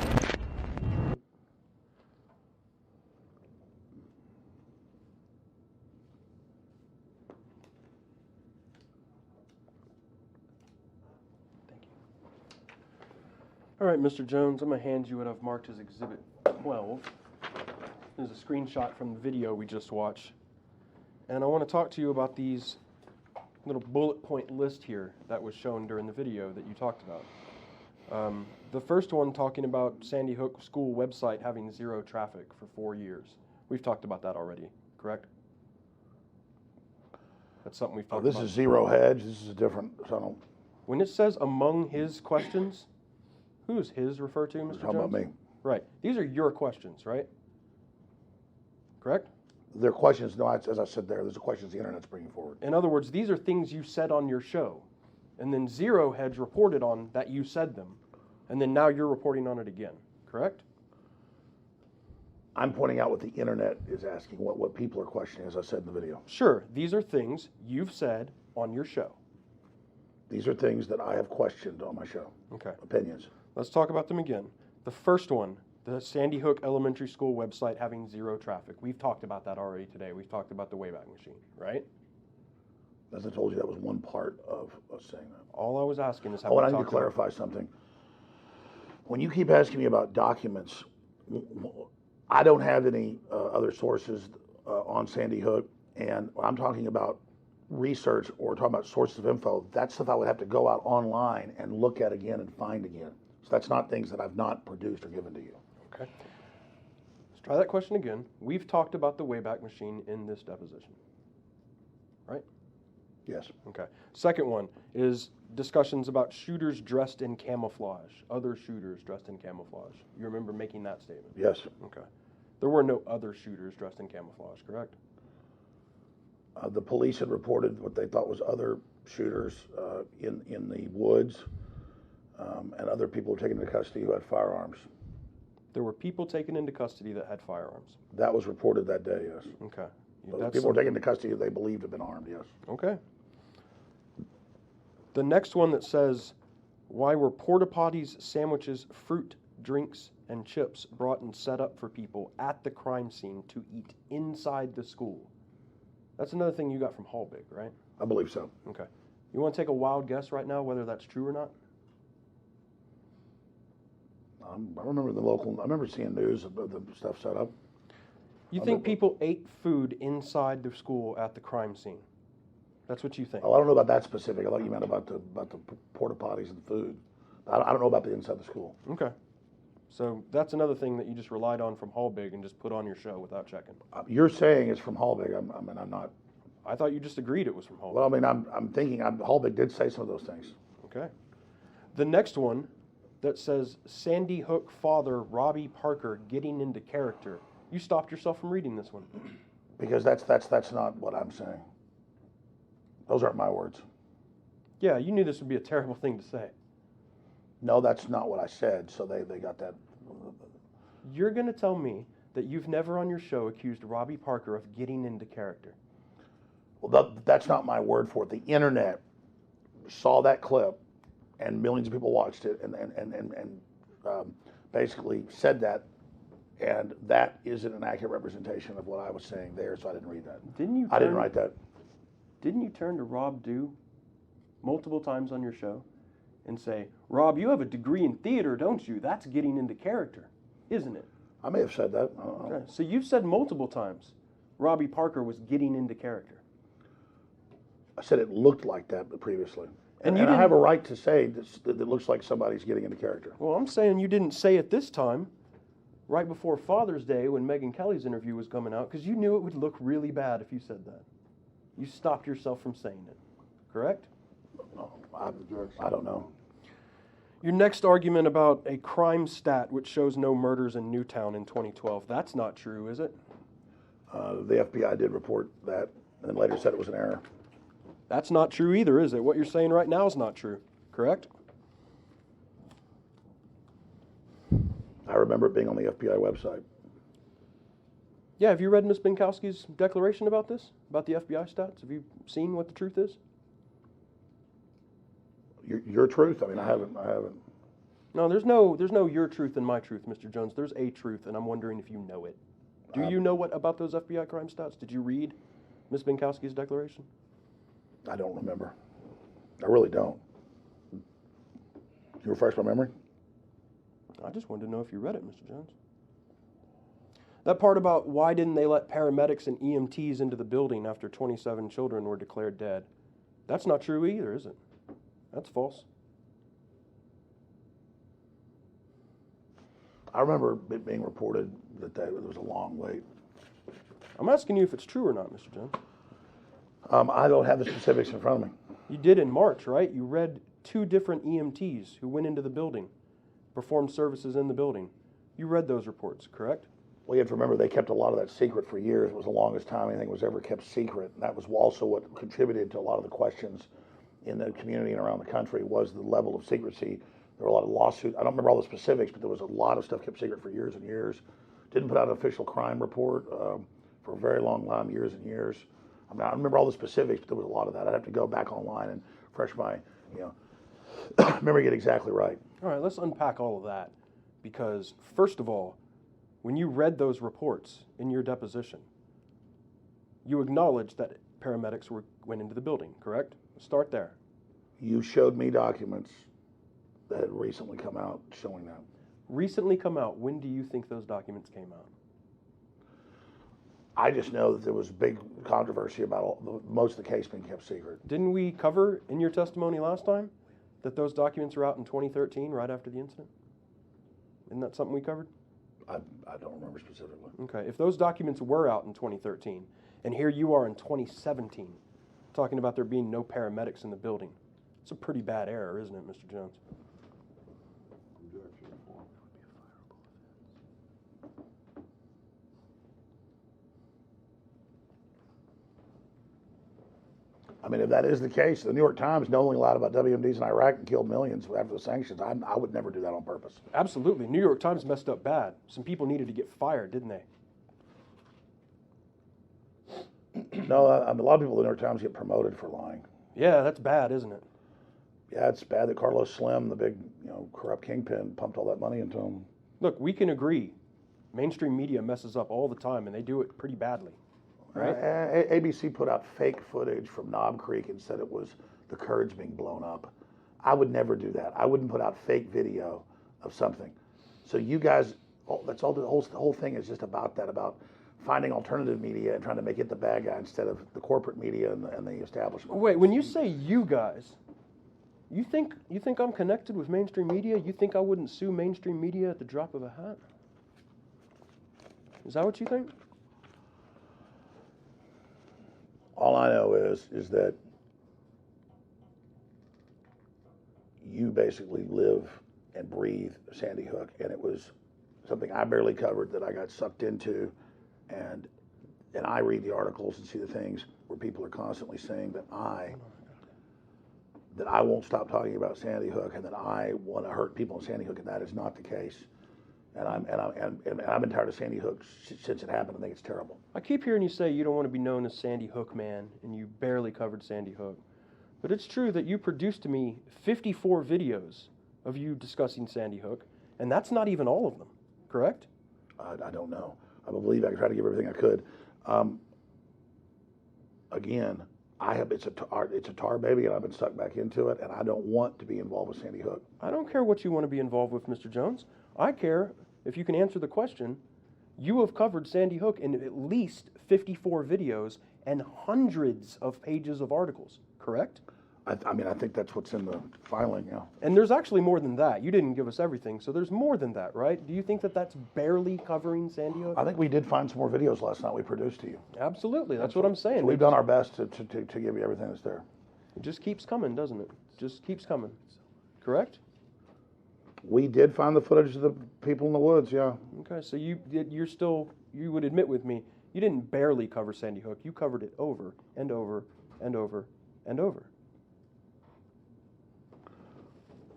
All right, Mr. Jones, I'm going to hand you what I've marked as Exhibit 12. There's a screenshot from the video we just watched. And I want to talk to you about these little bullet point list here that was shown during the video that you talked about. The first one talking about Sandy Hook School website having 0 traffic for 4 years. We've talked about that already, correct? That's something we've talked about. This is Zero Hedge. This is a different. So when it says among his questions, who does his refer to, Mr. Jones? How about me? Right. These are your questions, right? Correct? They're questions. No, as I said there's the questions the internet's bringing forward. In other words, these are things you said on your show, and then Zero Hedge reported on that you said them, and then now you're reporting on it again, correct? I'm pointing out what the internet is asking, what people are questioning, as I said in the video. Sure. These are things you've said on your show. These are things that I have questioned on my show. Okay. Opinions. Let's talk about them again. The first one, the Sandy Hook Elementary School website having 0 traffic. We've talked about that already today. We've talked about the Wayback Machine, right? As I told you, that was one part of us saying that. All I was asking is how I need to clarify something. When you keep asking me about documents, I don't have any other sources on Sandy Hook, and when I'm talking about research or talking about sources of info, that's stuff I would have to go out online and look at again and find again. So that's not things that I've not produced or given to you. Okay. Let's try that question again. We've talked about the Wayback Machine in this deposition, right? Yes. Okay. Second one is discussions about shooters dressed in camouflage, other shooters dressed in camouflage. You remember making that statement? Yes. Okay. There were no other shooters dressed in camouflage, correct? The police had reported what they thought was other shooters in the woods, and other people were taken into custody who had firearms. There were people taken into custody that had firearms. That was reported that day, yes. Okay. People were taken into custody they believed had been armed, yes. Okay. The next one that says, why were porta potties, sandwiches, fruit, drinks, and chips brought and set up for people at the crime scene to eat inside the school? That's another thing you got from Hallbig, right? I believe so. Okay. You want to take a wild guess right now whether that's true or not? I remember I remember seeing news of the stuff set up. You think people ate food inside the school at the crime scene? That's what you think? Oh, I don't know about that specific. I thought you meant about the porta potties and food. I don't know about the inside the school. Okay. So that's another thing that you just relied on from Hallbig and just put on your show without checking. You're saying it's from Hallbig. I'm not. I thought you just agreed it was from Hallbig. Well, I mean, I'm thinking Hallbig did say some of those things. Okay. The next one that says Sandy Hook father Robbie Parker getting into character. You stopped yourself from reading this one. Because that's not what I'm saying. Those aren't my words. Yeah, you knew this would be a terrible thing to say. No, that's not what I said, so they got that. You're going to tell me that you've never on your show accused Robbie Parker of getting into character. Well, that's not my word for it. The internet saw that clip, and millions of people watched it, and basically said that, and that isn't an accurate representation of what I was saying there, so I didn't read that. I didn't write that. Didn't you turn to Rob Dew multiple times on your show and say, Rob, you have a degree in theater, don't you? That's getting into character, isn't it? I may have said that. Okay. So you've said multiple times Robbie Parker was getting into character. I said it looked like that previously. And I have a right to say that it looks like somebody's getting into character. Well, I'm saying you didn't say it this time, right before Father's Day when Megyn Kelly's interview was coming out, because you knew it would look really bad if you said that. You stopped yourself from saying it, correct? No, I don't know. Your next argument about a crime stat which shows no murders in Newtown in 2012, that's not true, is it? The FBI did report that, and then later said it was an error. That's not true either, is it? What you're saying right now is not true, correct? I remember it being on the FBI website. Yeah, have you read Ms. Binkowski's declaration about this? About the FBI stats? Have you seen what the truth is? Your truth? I mean, I haven't. No, there's no your truth and my truth, Mr. Jones. There's a truth, and I'm wondering if you know it. Do you know what about those FBI crime stats? Did you read Ms. Binkowski's declaration? I don't remember. I really don't. Can you refresh my memory? I just wanted to know if you read it, Mr. Jones. That part about why didn't they let paramedics and EMTs into the building after 27 children were declared dead, that's not true either, is it? That's false. I remember it being reported that there was a long wait. I'm asking you if it's true or not, Mr. Jones. I don't have the specifics in front of me. You did in March, right? You read 2 different EMTs who went into the building, performed services in the building. You read those reports, correct? Well, you have to remember they kept a lot of that secret for years. It was the longest time anything was ever kept secret. And that was also what contributed to a lot of the questions in the community and around the country was the level of secrecy. There were a lot of lawsuits. I don't remember all the specifics, but there was a lot of stuff kept secret for years and years. Didn't put out an official crime report for a very long time, years and years. I mean, I don't remember all the specifics, but there was a lot of that. I'd have to go back online and refresh my, memory, get exactly right. All right, let's unpack all of that. Because, first of all, when you read those reports in your deposition, you acknowledged that paramedics went into the building, correct? Start there. You showed me documents that had recently come out showing that. Recently come out. When do you think those documents came out? I just know that there was big controversy about most of the case being kept secret. Didn't we cover in your testimony last time that those documents were out in 2013, right after the incident? Isn't that something we covered? I don't remember specifically. Okay, if those documents were out in 2013, and here you are in 2017, talking about there being no paramedics in the building, it's a pretty bad error, isn't it, Mr. Jones? I mean, if that is the case, the New York Times knowingly lied about WMDs in Iraq and killed millions after the sanctions. I would never do that on purpose. Absolutely. New York Times messed up bad. Some people needed to get fired, didn't they? No, a lot of people in the New York Times get promoted for lying. Yeah, that's bad, isn't it? Yeah, it's bad that Carlos Slim, the big, corrupt kingpin, pumped all that money into him. Look, we can agree. Mainstream media messes up all the time, and they do it pretty badly. Right? ABC put out fake footage from Knob Creek and said it was the Kurds being blown up. I would never do that. I wouldn't put out fake video of something. So you guys, that's all. The whole thing is just about that, about finding alternative media and trying to make it the bad guy instead of the corporate media and the establishment. Wait, when you say you guys, you think I'm connected with mainstream media? You think I wouldn't sue mainstream media at the drop of a hat? Is that what you think? All I know is that you basically live and breathe Sandy Hook, and it was something I barely covered that I got sucked into, and I read the articles and see the things where people are constantly saying that I won't stop talking about Sandy Hook and that I want to hurt people in Sandy Hook, and that is not the case. And I've been tired of Sandy Hook since it happened. I think it's terrible. I keep hearing you say you don't want to be known as Sandy Hook man, and you barely covered Sandy Hook. But it's true that you produced to me 54 videos of you discussing Sandy Hook, and that's not even all of them, correct? I don't know. I believe I tried to give everything I could. Again, it's a tar baby, and I've been stuck back into it, and I don't want to be involved with Sandy Hook. I don't care what you want to be involved with, Mr. Jones. I care if you can answer the question. You have covered Sandy Hook in at least 54 videos and hundreds of pages of articles, correct? I mean, I think that's what's in the filing, yeah. And there's actually more than that. You didn't give us everything, so there's more than that, right? Do you think that that's barely covering Sandy Hook? I think we did find some more videos last night we produced to you. Absolutely, that's what I'm saying. So we've done our best to give you everything that's there. It just keeps coming, doesn't it? It just keeps coming, correct? We did find the footage of the people in the woods, yeah. Okay, so you would admit with me, you didn't barely cover Sandy Hook. You covered it over and over and over and over.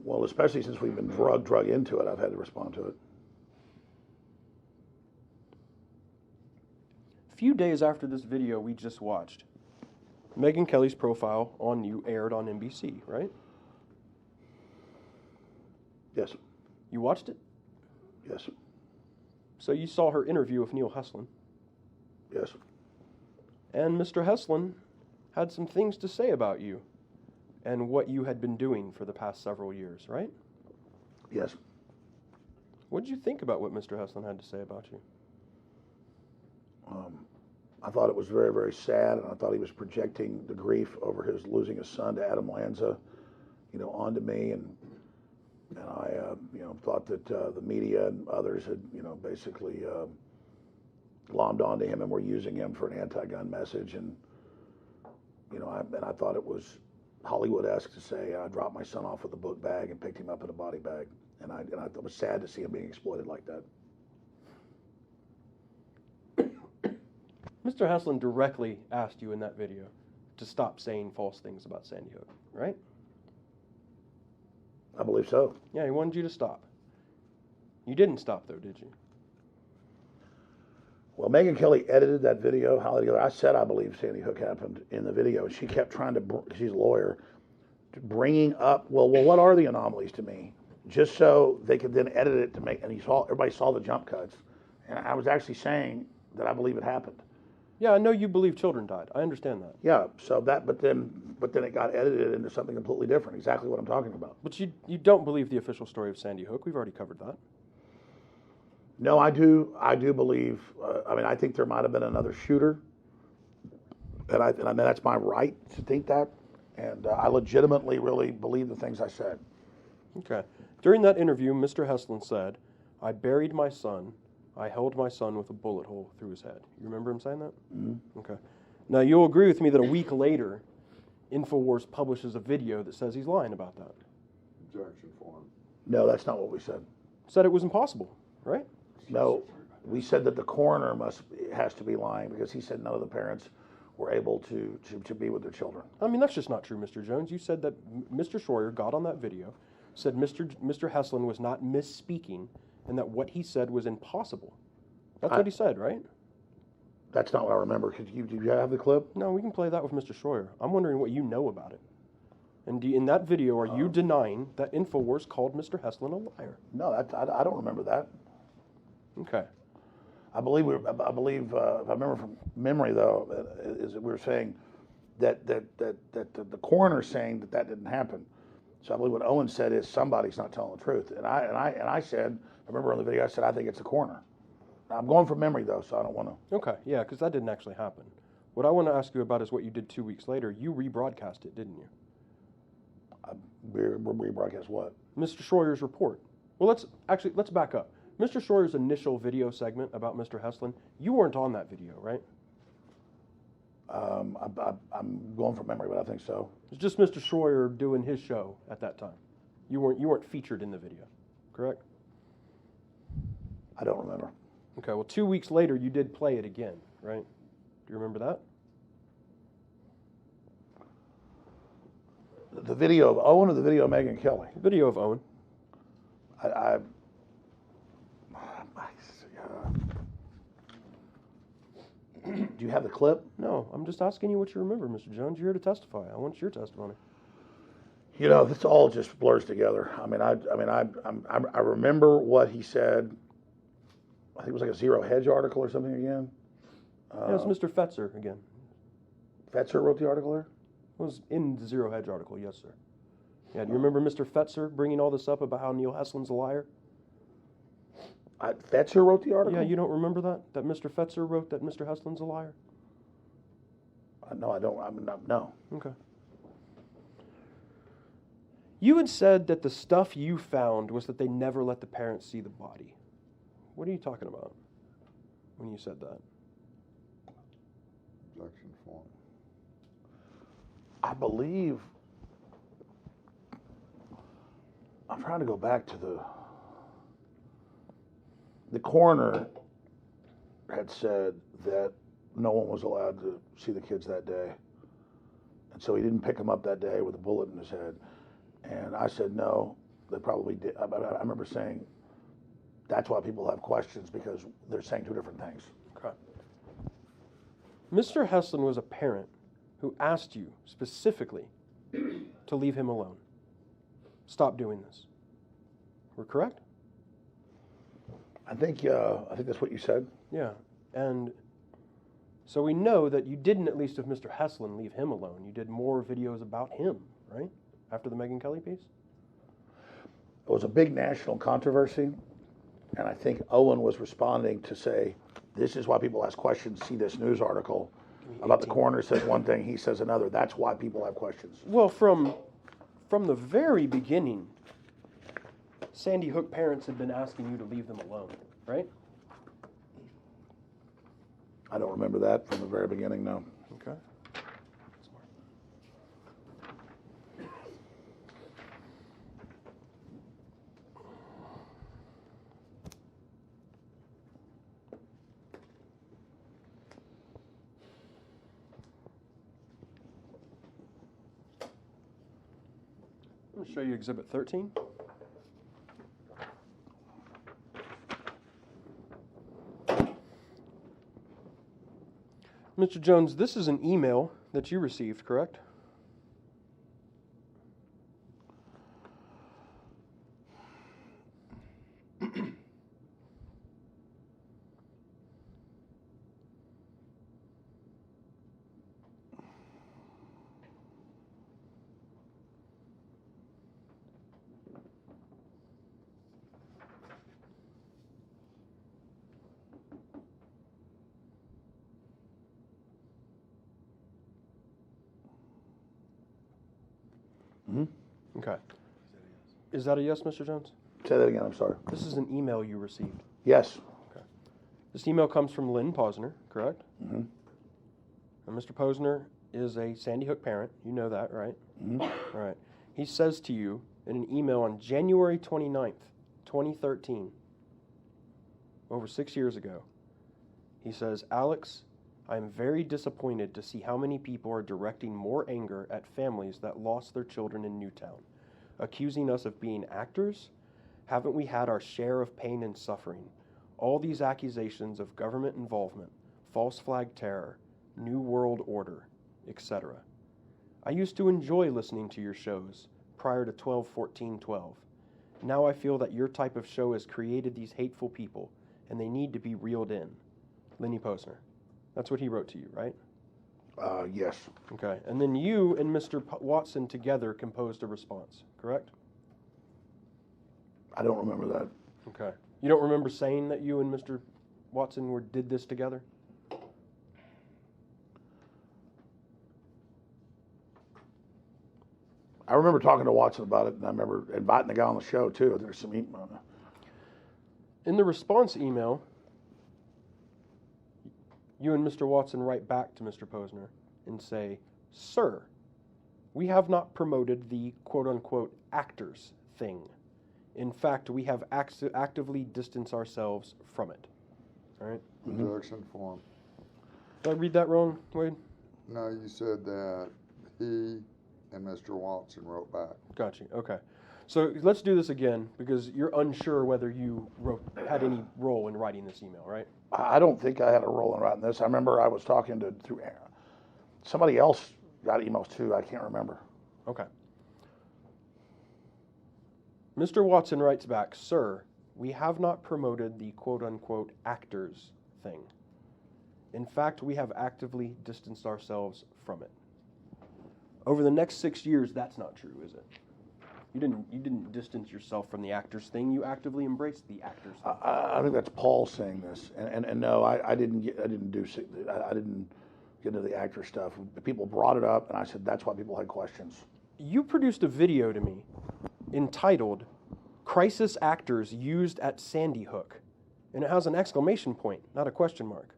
Well, especially since we've been drug into it, I've had to respond to it. A few days after this video we just watched, Megyn Kelly's profile on you aired on NBC, right? Yes. You watched it? Yes. So you saw her interview with Neil Heslin? Yes. And Mr. Heslin had some things to say about you and what you had been doing for the past several years, right? Yes. What did you think about what Mr. Heslin had to say about you? I thought it was very, very sad, and I thought he was projecting the grief over his losing his son to Adam Lanza, onto me, and I, thought that the media and others had, basically glommed onto him and were using him for an anti-gun message, and I thought it was Hollywood-esque to say I dropped my son off with a book bag and picked him up in a body bag, and I thought it was sad to see him being exploited like that. Mr. Heslin directly asked you in that video to stop saying false things about Sandy Hook, right? I believe so. Yeah, he wanted you to stop. You didn't stop, though, did you? Well, Megyn Kelly edited that video. I said I believe Sandy Hook happened in the video. She kept trying to, she's a lawyer, bringing up, well, what are the anomalies to me? Just so they could then edit it to make, and everybody saw the jump cuts. And I was actually saying that I believe it happened. Yeah, I know you believe children died. I understand that. Yeah, so that, but then it got edited into something completely different. Exactly what I'm talking about. But you don't believe the official story of Sandy Hook. We've already covered that. No, I do believe. I think there might have been another shooter, and I mean that's my right to think that, and I legitimately really believe the things I said. Okay. During that interview, Mr. Heslin said, "I buried my son. I held my son with a bullet hole through his head." You remember him saying that? Mm-hmm. Okay. Now, you'll agree with me that a week later, InfoWars publishes a video that says he's lying about that. Objection form. No, that's not what we said. Said it was impossible, right? No, we said that the coroner has to be lying because he said none of the parents were able to be with their children. I mean, that's just not true, Mr. Jones. You said that Mr. Schroyer got on that video, said Mr. Heslin was not misspeaking, and that what he said was impossible. That's what he said, right? That's not what I remember. Do you have the clip? No, we can play that with Mr. Schroyer. I'm wondering what you know about it. And in that video, are you denying that InfoWars called Mr. Heslin a liar? No, I don't remember that. Okay. I believe if I remember from memory though, is that we were saying that the coroner's saying that didn't happen. So I believe what Owen said is somebody's not telling the truth, and I said, I remember on the video I said I think it's the coroner. I'm going from memory though, so I don't want to. Okay, yeah, because that didn't actually happen. What I want to ask you about is what you did 2 weeks later. You rebroadcast it, didn't you? Rebroadcast what? Mr. Schroyer's report. Well, let's back up. Mr. Schroyer's initial video segment about Mr. Heslin, you weren't on that video, right? I'm going from memory, but I think so. It's just Mr. Schroyer doing his show at that time. You weren't featured in the video. correct? I don't remember. Okay, well, 2 weeks later, you did play it again, right? Do you remember that? The video of Owen or the video of Megyn Kelly? Video of Owen. Do you have the clip? No, I'm just asking you what you remember, Mr. Jones. You're here to testify. I want your testimony. You know, this all just blurs together. I remember what he said. I think it was like a Zero Hedge article or something again. Yeah, it's Mr. Fetzer again. Fetzer wrote the article there? It was in the Zero Hedge article, yes, sir. Yeah, do you remember Mr. Fetzer bringing all this up about how Neil Heslin's a liar? Fetzer wrote the article? Yeah, you don't remember that? That Mr. Fetzer wrote that Mr. Heslin's a liar? No, I don't. No. Okay. You had said that the stuff you found was that they never let the parents see the body. What are you talking about when you said that? Objection form. I believe, I'm trying to go back to the coroner had said that no one was allowed to see the kids that day. And so he didn't pick them up that day with a bullet in his head. And I said, no, they probably did. I remember saying, that's why people have questions, because they're saying two different things. Okay. Mr. Heslin was a parent who asked you specifically to leave him alone. Stop doing this. We're correct? I think that's what you said. Yeah. And so we know that you didn't, at least with Mr. Heslin, leave him alone. You did more videos about him, right? After the Megyn Kelly piece? It was a big national controversy, and I think Owen was responding to say, this is why people ask questions. See this news article about the coroner says one thing, he says another. That's why people have questions. Well, from the very beginning, Sandy Hook parents had been asking you to leave them alone, right? I don't remember that from the very beginning, no. Okay. I'm going to show you Exhibit 13. Mr. Jones, this is an email that you received, correct? Okay. Is that a yes, Mr. Jones? Say that again, I'm sorry. This is an email you received. Yes. Okay. This email comes from Lynn Posner, correct? Mm-hmm. And Mr. Posner is a Sandy Hook parent. You know that, right? Mm-hmm. All right. He says to you in an email on January 29th, 2013, over 6 years ago, he says, Alex, I am very disappointed to see how many people are directing more anger at families that lost their children in Newtown, accusing us of being actors. Haven't we had our share of pain and suffering? All these accusations of government involvement, false flag terror, New World Order, etc. I used to enjoy listening to your shows prior to 12-14-12. Now I feel that your type of show has created these hateful people, and they need to be reeled in. Lenny Posner. That's what he wrote to you, right? Yes. Okay. And then you and Mr. Watson together composed a response, correct? I don't remember that. Okay. You don't remember saying that you and Mr. Watson did this together? I remember talking to Watson about it, and I remember inviting the guy on the show, too. There's some email. In the response email, you and Mr. Watson write back to Mr. Posner and say, Sir, we have not promoted the quote-unquote actors thing. In fact, we have actively distanced ourselves from it. All right? Objection form. Did I read that wrong, Wade? No, you said that he and Mr. Watson wrote back. Got you. Okay. So let's do this again because you're unsure whether you had any role in writing this email, right? I don't think I had a role in writing this. I remember I was talking through somebody else got emails too. I can't remember. Okay. Mr. Watson writes back, "Sir, we have not promoted the quote-unquote actors thing. In fact, we have actively distanced ourselves from it." Over the next 6 years, that's not true, is it? You didn't distance yourself from the actors thing. You actively embraced the actors thing. I think that's Paul saying this, and no, I didn't get into the actor stuff. People brought it up, and I said that's why people had questions. You produced a video to me entitled "Crisis Actors Used at Sandy Hook," and it has an exclamation point, not a question mark.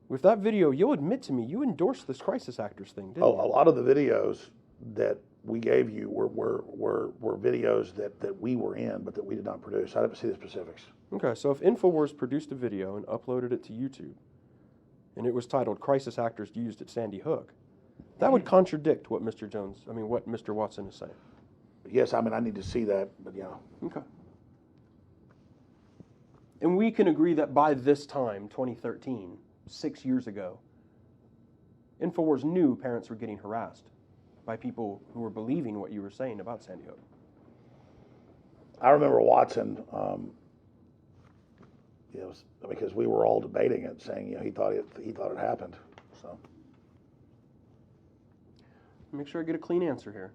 With that video, you'll admit to me you endorsed this crisis actors thing, didn't you? A lot of the videos that we gave you were videos that we were in, but that we did not produce. I'd have to see the specifics. Okay, so if InfoWars produced a video and uploaded it to YouTube, and it was titled "Crisis Actors Used at Sandy Hook," that would contradict what what Mr. Watson is saying. Yes, I need to see that, but yeah. Okay. And we can agree that by this time, 2013, 6 years ago, InfoWars knew parents were getting harassed by people who were believing what you were saying about Sandy Hook. I remember Watson, because we were all debating it, saying he thought it happened. So Make sure I get a clean answer here.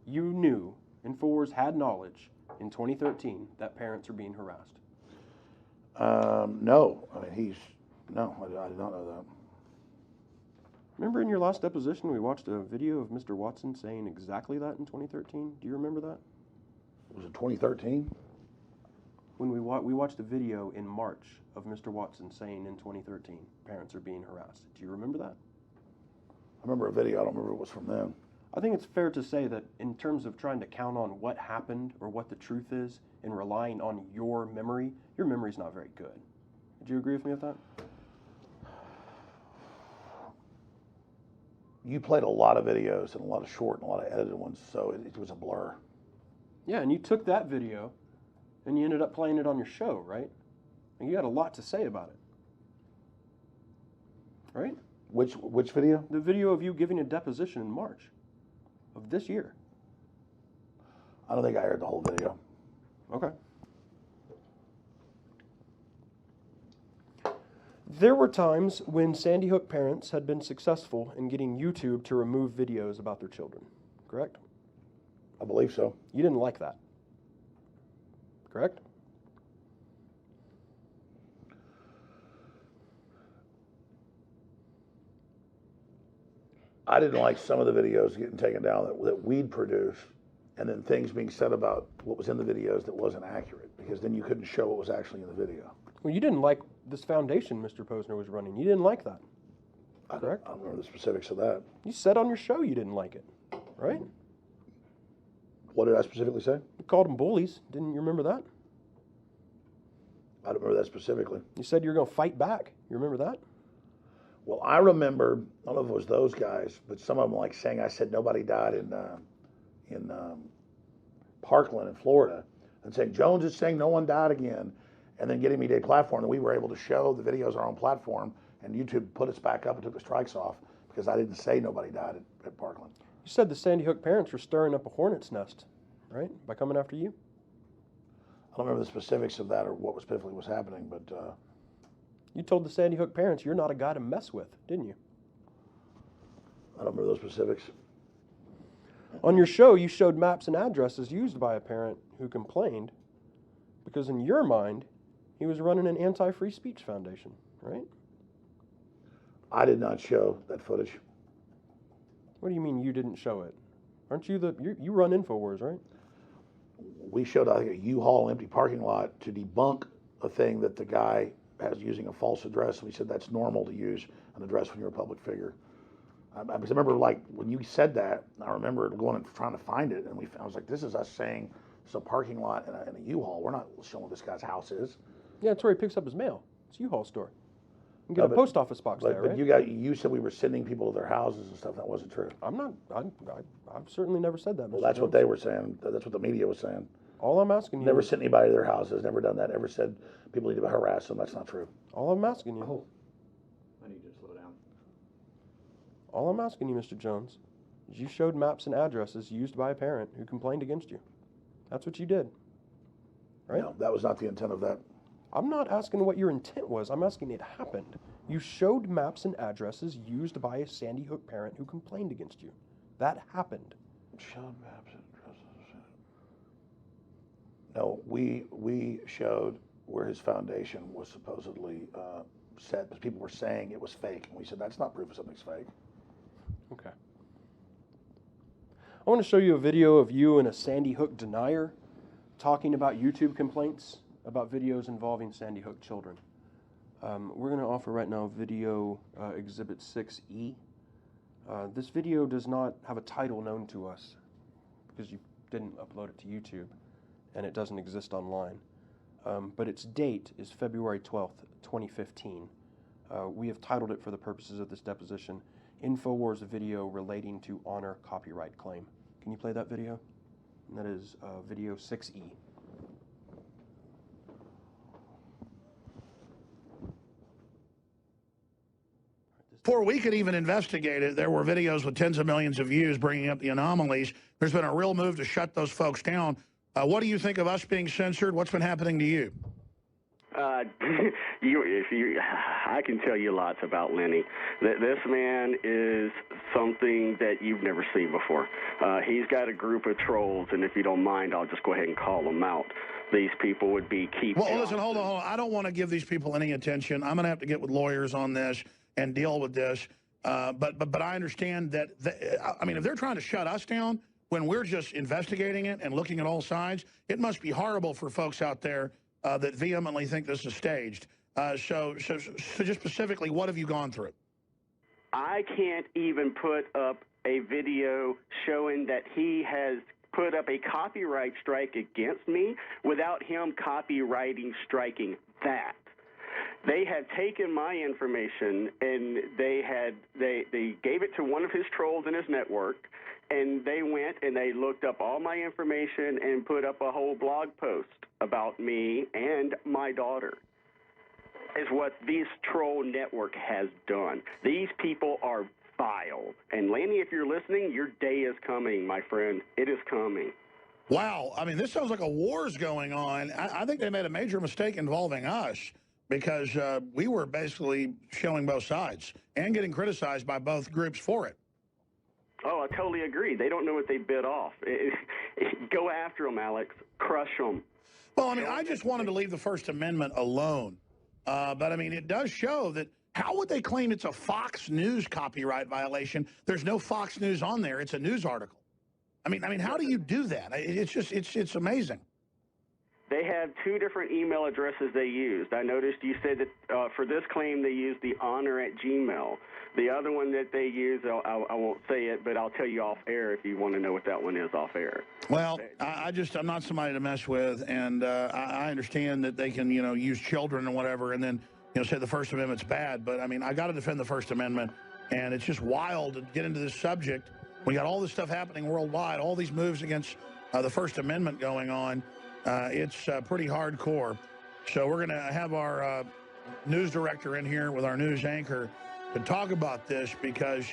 You knew InfoWars had knowledge in 2013 that parents are being harassed. No, I did not know that. Remember in your last deposition, we watched a video of Mr. Watson saying exactly that in 2013? Do you remember that? Was it 2013? When we watched a video in March of Mr. Watson saying in 2013, parents are being harassed. Do you remember that? I remember a video. I don't remember it was from them. I think it's fair to say that in terms of trying to count on what happened or what the truth is and relying on your memory's not very good. Would you agree with me with that? You played a lot of videos and a lot of short and a lot of edited ones, so it was a blur. Yeah, and you took that video and you ended up playing it on your show, right? And you had a lot to say about it. Right? Which video? The video of you giving a deposition in March of this year. I don't think I heard the whole video. Okay. There were times when Sandy Hook parents had been successful in getting YouTube to remove videos about their children, correct? I believe so. You didn't like that, correct? I didn't like some of the videos getting taken down that we'd produced, and then things being said about what was in the videos that wasn't accurate, because then you couldn't show what was actually in the video. Well, you didn't like this foundation Mr. Posner was running. You didn't like that, correct? I don't remember the specifics of that. You said on your show you didn't like it, right? What did I specifically say? You called them bullies. Didn't you remember that? I don't remember that specifically. You said you were going to fight back. You remember that? Well, I remember, I don't know if it was those guys, but some of them like saying I said nobody died in Parkland in Florida, and saying Jones is saying no one died again, and then getting me to a platform that we were able to show the videos on our own platform, and YouTube put us back up and took the strikes off because I didn't say nobody died at Parkland. You said the Sandy Hook parents were stirring up a hornet's nest, right, by coming after you? I don't remember the specifics of that or what specifically was happening, but you told the Sandy Hook parents you're not a guy to mess with, didn't you? I don't remember those specifics. On your show, you showed maps and addresses used by a parent who complained because in your mind, he was running an anti-free speech foundation, right? I did not show that footage. What do you mean you didn't show it? Aren't you you run InfoWars, right? We showed, I think, a U-Haul empty parking lot to debunk a thing that the guy has using a false address, and we said that's normal to use an address when you're a public figure. I remember, like, when you said that, I remember going and trying to find it, and I was like, this is us saying It's a parking lot and a U-Haul. We're not showing what this guy's house is. Yeah, that's where he picks up his mail. It's a U-Haul store. You can get No, a but- post office box there, But right? you said we were sending people to their houses and stuff. That wasn't true. I've certainly never said that. Well, Mr. that's what Jones. they were saying. That's what the media was saying. All I'm asking you. Never sent anybody to their houses. Never done that. Ever said people need to harass them. That's not true. All I'm asking you. I need you to slow down. All I'm asking you, Mr. Jones, is you showed maps and addresses used by a parent who complained against you. That's what you did. Right? No, that was not the intent of that. I'm not asking what your intent was. I'm asking it happened. You showed maps and addresses used by a Sandy Hook parent who complained against you. That happened. Showed maps and addresses. No, we showed where his foundation was supposedly set, because people were saying it was fake, and we said that's not proof of something's fake. Okay. I want to show you a video of you and a Sandy Hook denier talking about YouTube complaints about videos involving Sandy Hook children. We're going to offer right now video Exhibit 6E. This video does not have a title known to us because you didn't upload it to YouTube and it doesn't exist online. But its date is February 12th, 2015. We have titled it for the purposes of this deposition, InfoWars video relating to honor copyright claim. Can you play that video? And that is video 6E. Before we could even investigate it, there were videos with tens of millions of views bringing up the anomalies. There's been a real move to shut those folks down. What do you think of us being censored? What's been happening to you? I can tell you lots about Lenny. This man is something that you've never seen before. He's got a group of trolls, and if you don't mind, I'll just go ahead and call them out. These people would be keeping. Well, listen, hold on. I don't want to give these people any attention. I'm going to have to get with lawyers on this and deal with this. But I understand that, I mean, if they're trying to shut us down when we're just investigating it and looking at all sides, it must be horrible for folks out there that vehemently think this is staged. So just specifically, what have you gone through? I can't even put up a video showing that he has put up a copyright strike against me without him copywriting striking that. They had taken my information and they gave it to one of his trolls in his network, and they went and they looked up all my information and put up a whole blog post about me and my daughter. Is what this troll network has done. These people are vile. And Lanny, if you're listening, your day is coming, my friend. It is coming. Wow. I mean, this sounds like a war's going on. I think they made a major mistake involving us because we were basically showing both sides and getting criticized by both groups for it. Oh, I totally agree. They don't know what they bit off. Go after them, Alex. Crush them. Well, I mean, I just wanted to leave the First Amendment alone. But, I mean, it does show that how would they claim it's a Fox News copyright violation? There's no Fox News on there. It's a news article. I mean, how do you do that? It's just, it's amazing. They have two different email addresses they used. I noticed you said that for this claim they used the honor@gmail. The other one that they use, I won't say it, but I'll tell you off air if you want to know what that one is off air. Well, I'm not somebody to mess with, and I understand that they can, use children and whatever, and then, say the First Amendment's bad. But, I mean, I got to defend the First Amendment, and it's just wild to get into this subject. We got all this stuff happening worldwide, all these moves against the First Amendment going on. It's pretty hardcore. So we're going to have our news director in here with our news anchor to talk about this because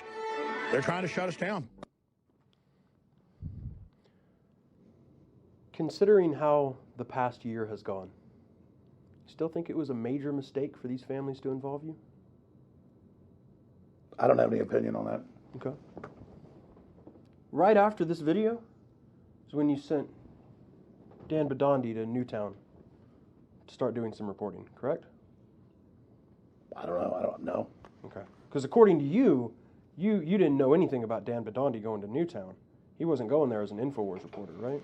they're trying to shut us down. Considering how the past year has gone, you still think it was a major mistake for these families to involve you? I don't have any opinion on that. Okay. Right after this video is when you sent Dan Badandi to Newtown to start doing some reporting, correct? I don't know. I don't know. Okay. Because according to you, you didn't know anything about Dan Badandi going to Newtown. He wasn't going there as an InfoWars reporter, right?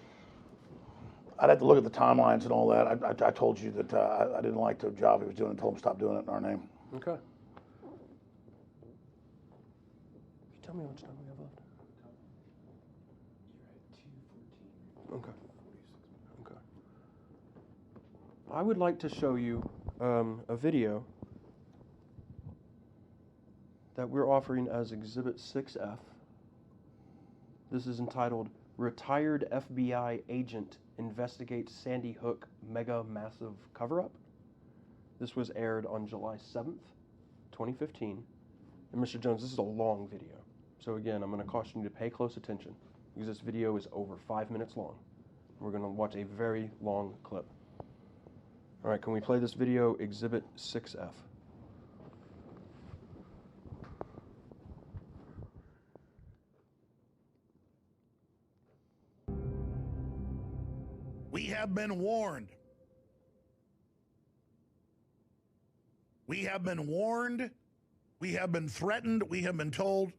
I'd have to look at the timelines and all that. I told you that I didn't like the job he was doing and told him to stop doing it in our name. Okay. Can you tell me how much time we have left? Okay. I would like to show you a video that we're offering as Exhibit 6F. This is entitled Retired FBI Agent Investigates Sandy Hook Mega Massive Cover-Up. This was aired on July 7th, 2015. And Mr. Jones, this is a long video. So again, I'm going to caution you to pay close attention because this video is over 5 minutes long. We're going to watch a very long clip. All right, can we play this video, Exhibit 6F? We have been warned. We have been warned. We have been threatened. We have been told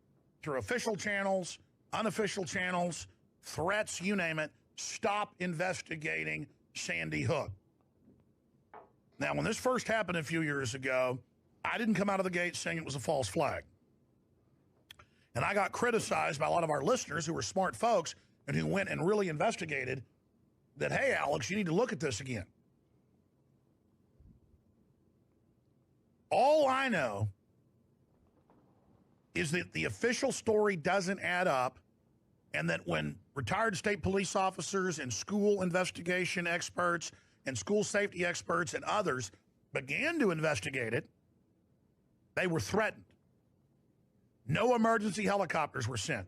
through official channels, unofficial channels, threats, you name it, stop investigating Sandy Hook. Now, when this first happened a few years ago, I didn't come out of the gate saying it was a false flag. And I got criticized by a lot of our listeners who were smart folks and who went and really investigated that, hey, Alex, you need to look at this again. All I know is that the official story doesn't add up, and that when retired state police officers and school investigation experts and school safety experts and others began to investigate it, they were threatened. No emergency helicopters were sent.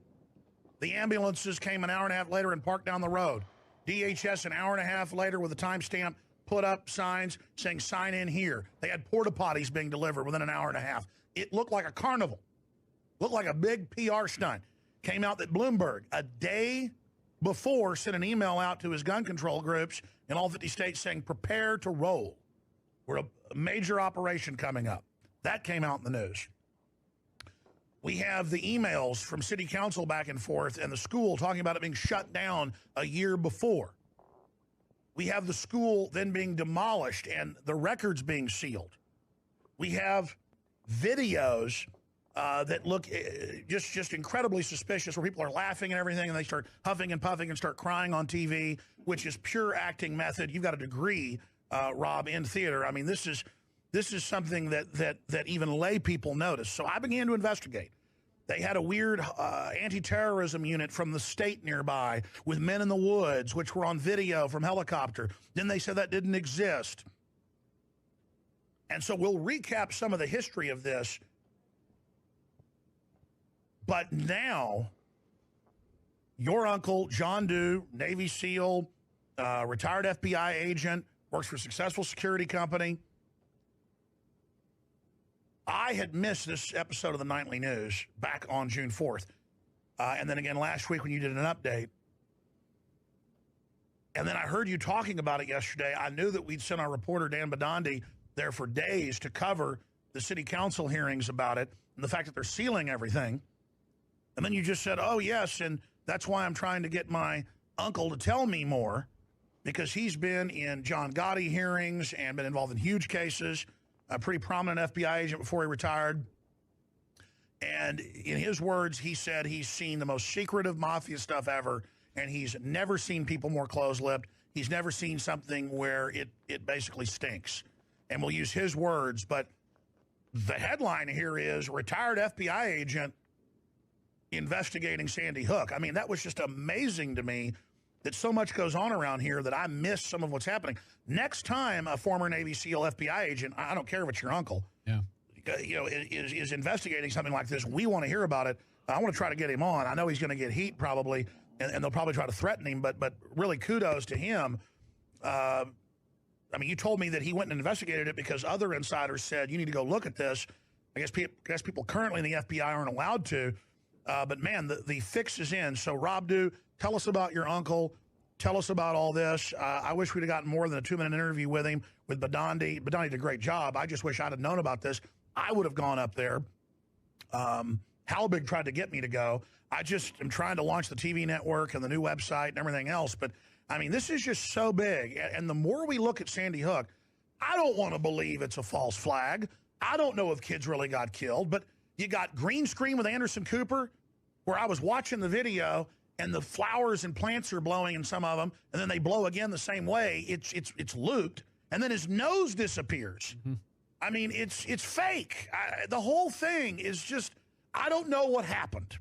The ambulances came an hour and a half later and parked down the road. DHS an hour and a half later with a timestamp put up signs saying sign in here. They had porta potties being delivered within an hour and a half. It looked like a carnival. Looked like a big PR stunt. Came out that Bloomberg, a day before, sent an email out to his gun control groups in all 50 states saying, prepare to roll. We're a major operation coming up. That came out in the news. We have the emails from city council back and forth and the school talking about it being shut down a year before. We have the school then being demolished and the records being sealed. We have videos that look just incredibly suspicious, where people are laughing and everything, and they start huffing and puffing and start crying on TV, which is pure acting method. You've got a degree, Rob, in theater. I mean, this is something that even lay people notice. So I began to investigate. They had a weird anti-terrorism unit from the state nearby with men in the woods, which were on video from helicopter. Then they said that didn't exist. And so we'll recap some of the history of this. But now, your uncle, John Doe, Navy SEAL, retired FBI agent, works for a successful security company. I had missed this episode of the Nightly News back on June 4th. And then again last week when you did an update. And then I heard you talking about it yesterday. I knew that we'd sent our reporter, Dan Badandi, there for days to cover the city council hearings about it and the fact that they're sealing everything. And then you just said, oh, yes, and that's why I'm trying to get my uncle to tell me more, because he's been in John Gotti hearings and been involved in huge cases, a pretty prominent FBI agent before he retired. And in his words, he said he's seen the most secretive mafia stuff ever, and he's never seen people more close-lipped. He's never seen something where it basically stinks. And we'll use his words, but the headline here is retired FBI agent investigating Sandy Hook. I mean, that was just amazing to me that so much goes on around here that I miss some of what's happening. Next time a former Navy SEAL FBI agent, I don't care if it's your uncle, is investigating something like this, we want to hear about it. I want to try to get him on. I know he's going to get heat probably, and they'll probably try to threaten him, but really kudos to him. I mean, you told me that he went and investigated it because other insiders said, you need to go look at this. I guess people currently in the FBI aren't allowed to. But man, the fix is in. So Rob Doe, tell us about your uncle. Tell us about all this. I wish we'd have gotten more than a 2-minute interview with him, with Badandi. Badandi did a great job. I just wish I'd have known about this. I would have gone up there. Halbig tried to get me to go. I just am trying to launch the TV network and the new website and everything else. But, I mean, this is just so big. And the more we look at Sandy Hook, I don't want to believe it's a false flag. I don't know if kids really got killed. But you got green screen with Anderson Cooper, where I was watching the video and the flowers and plants are blowing in some of them, and then they blow again the same way. It's looped. and then his nose disappears. I mean, it's fake. The whole thing is just, I don't know what happened.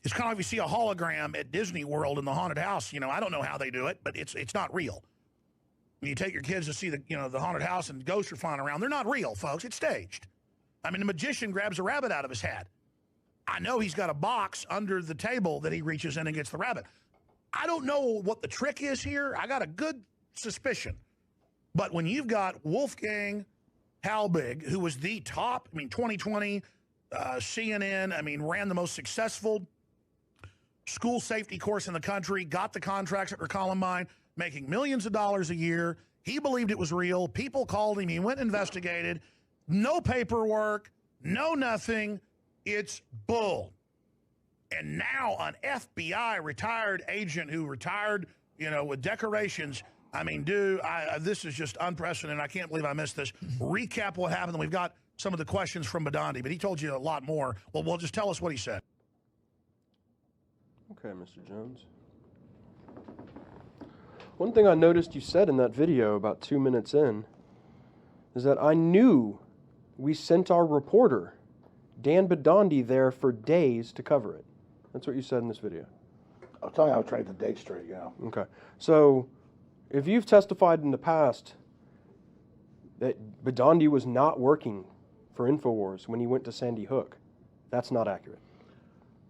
It's kind of like you see a hologram at Disney World in the haunted house. You know, I don't know how they do it, but it's not real. When you take your kids to see the haunted house and ghosts are flying around, they're not real, folks. It's staged. I mean, the magician grabs a rabbit out of his hat. I know he's got a box under the table that he reaches in and gets the rabbit. I don't know what the trick is here. I got a good suspicion. But when you've got Wolfgang Halbig, who was the top, 2020, CNN, ran the most successful school safety course in the country, got the contracts at Columbine, making millions of dollars a year. He believed it was real. People called him. He went and investigated. No paperwork, no nothing. It's bull. And now an FBI retired agent who retired, with decorations. This is just unprecedented. I can't believe I missed this. Recap what happened. We've got some of the questions from Badandi, but he told you a lot more. Well, just tell us what he said. Okay, Mr. Jones. One thing I noticed you said in that video about 2 minutes in is that I knew we sent our reporter, Dan Badandi, there for days to cover it. That's what you said in this video. I'll tell you, I was trying to get the date straight, Okay. So, if you've testified in the past that Badandi was not working for InfoWars when he went to Sandy Hook, that's not accurate.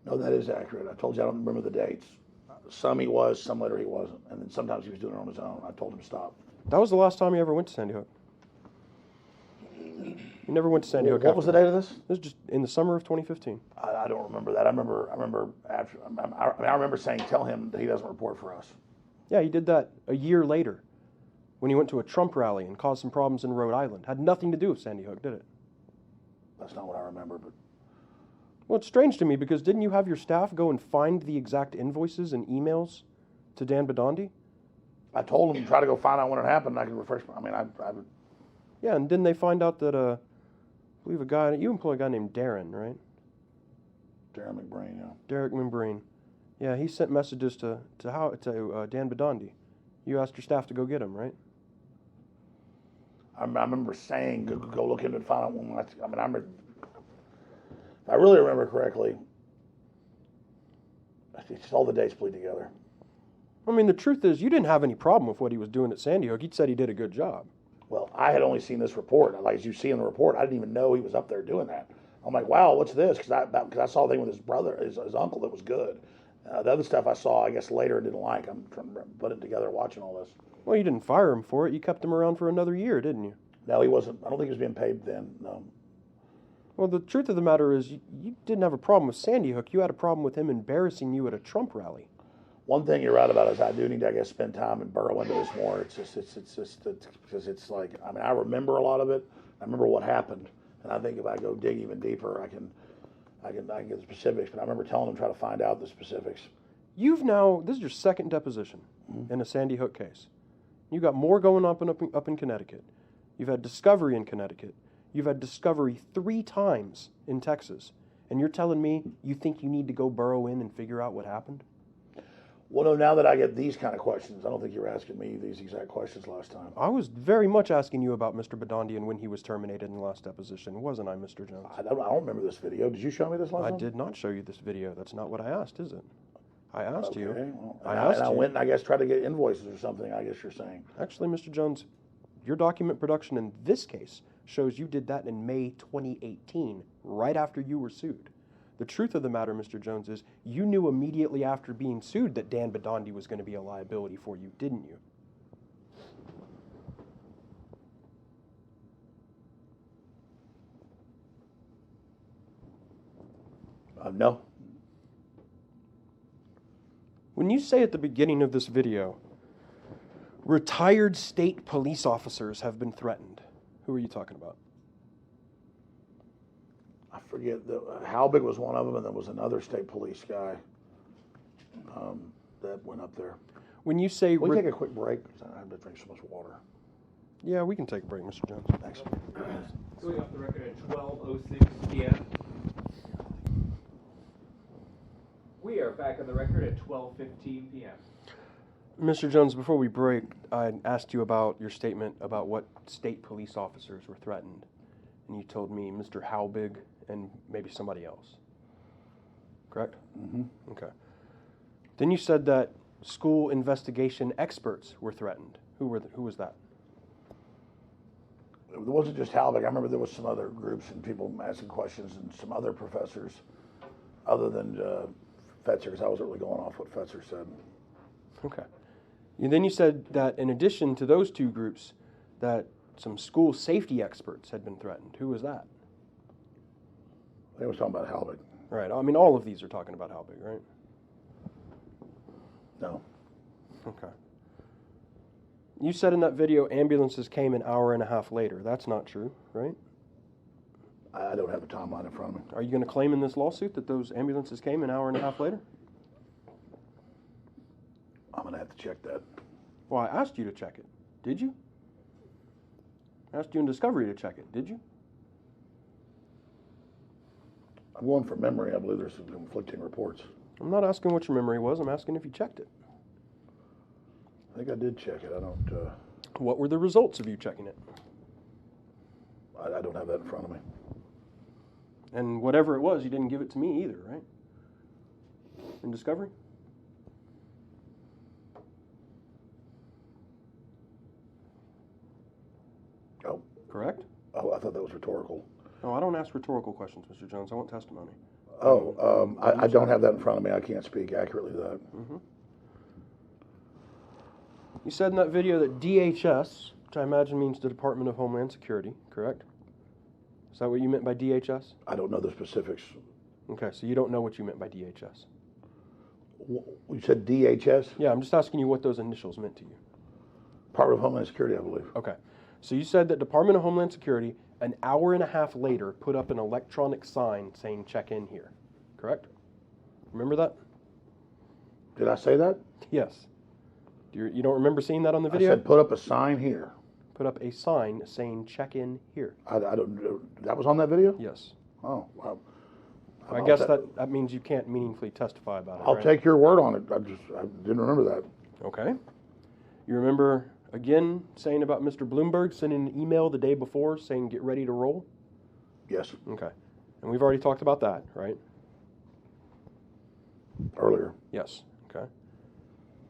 No, that is accurate. I told you I don't remember the dates. Some he was, some later he wasn't. And then sometimes he was doing it on his own. I told him to stop. That was the last time you ever went to Sandy Hook. You never went to Sandy Hook. What was the date of this? It was just in the summer of 2015. I don't remember that. I remember saying, tell him that he doesn't report for us. Yeah, he did that a year later when he went to a Trump rally and caused some problems in Rhode Island. Had nothing to do with Sandy Hook, did it? That's not what I remember, but... Well, it's strange to me because didn't you have your staff go and find the exact invoices and emails to Dan Badandi? I told him to try to go find out when it happened. I can refresh. Yeah, and didn't they find out that I believe you employ a guy named Darren, right? Darren McBrain, yeah. Derek McBrain. Yeah, he sent messages to Dan Badandi. You asked your staff to go get him, right? I remember saying go look into it and find out when. If I really remember correctly, all the dates bleed together. The truth is, you didn't have any problem with what he was doing at Sandy Hook. He said he did a good job. Well, I had only seen this report. Like as you see in the report, I didn't even know he was up there doing that. I'm like, wow, what's this? Because I saw a thing with his brother, his uncle, that was good. The other stuff I saw, I guess, later and didn't like. I'm trying to put it together watching all this. Well, you didn't fire him for it. You kept him around for another year, didn't you? No, he wasn't. I don't think he was being paid then, no. Well, the truth of the matter is you didn't have a problem with Sandy Hook. You had a problem with him embarrassing you at a Trump rally. One thing you're right about is I do need to, I guess, spend time and burrow into this more. It's just because it's like, I remember a lot of it. I remember what happened. And I think if I go dig even deeper, I can get the specifics. But I remember telling him, try to find out the specifics. This is your second deposition in a Sandy Hook case. You've got more going up in Connecticut. You've had discovery in Connecticut. You've had discovery 3 times in Texas. And you're telling me you think you need to go burrow in and figure out what happened? Well, no, now that I get these kind of questions, I don't think you were asking me these exact questions last time. I was very much asking you about Mr. Badandi and when he was terminated in the last deposition, wasn't I, Mr. Jones? I don't remember this video. Did you show me this last time? I did not show you this video. That's not what I asked, is it? I asked you. Well, I went and I guess tried to get invoices or something, I guess you're saying. Actually, Mr. Jones, your document production in this case shows you did that in May 2018, right after you were sued. The truth of the matter, Mr. Jones, is you knew immediately after being sued that Dan Badandi was going to be a liability for you, didn't you? No. When you say at the beginning of this video, retired state police officers have been threatened, who are you talking about? I forget. Halbig was one of them, and there was another state police guy that went up there. When you say... Will we take a quick break? I have to drink so much water. Yeah, we can take a break, Mr. Jones. Thanks. Going off the record at 12:06 p.m. We are back on the record at 12:15 p.m. Mr. Jones, before we break, I asked you about your statement about what state police officers were threatened, and you told me Mr. Howbig and maybe somebody else. Correct? Mm-hmm. Okay. Then you said that school investigation experts were threatened. Who was that? It wasn't just Halbeck. I remember there was some other groups and people asking questions and some other professors other than Fetzer, because I wasn't really going off what Fetzer said. Okay. And then you said that in addition to those two groups, that some school safety experts had been threatened. Who was that? They was talking about Halbeck. Right. I mean, all of these are talking about Halbeck, right? No. Okay. You said in that video ambulances came an hour and a half later. That's not true, right? I don't have the timeline in front of me. Are you going to claim in this lawsuit that those ambulances came an hour and a half later? I'm going to have to check that. Well, I asked you to check it. Did you? I asked you in discovery to check it. Did you? I'm going from memory. I believe there's some conflicting reports. I'm not asking what your memory was. I'm asking if you checked it. I think I did check it. I don't... What were the results of you checking it? I don't have that in front of me. And whatever it was, you didn't give it to me either, right? In discovery? Oh. Correct? Oh, I thought that was rhetorical. No, I don't ask rhetorical questions, Mr. Jones. I want testimony. Oh, I don't have that in front of me. I can't speak accurately to that. Mm-hmm. You said in that video that DHS, which I imagine means the Department of Homeland Security, correct? Is that what you meant by DHS? I don't know the specifics. Okay, so you don't know what you meant by DHS. You said DHS? Yeah, I'm just asking you what those initials meant to you. Department of Homeland Security, I believe. Okay, so you said that Department of Homeland Security, an hour and a half later, put up an electronic sign saying check in here, correct? Remember that? Did I say that? Yes. You don't remember seeing that on the video? I said put up a sign here. Put up a sign saying check in here. I don't. That was on that video? Yes. Oh, wow. I guess that means you can't meaningfully testify about it. I'll right? take your word on it. I didn't remember that. Okay. You remember again saying about Mr. Bloomberg sending an email the day before saying get ready to roll? Yes. Okay. And we've already talked about that, right? Earlier. Yes. Okay.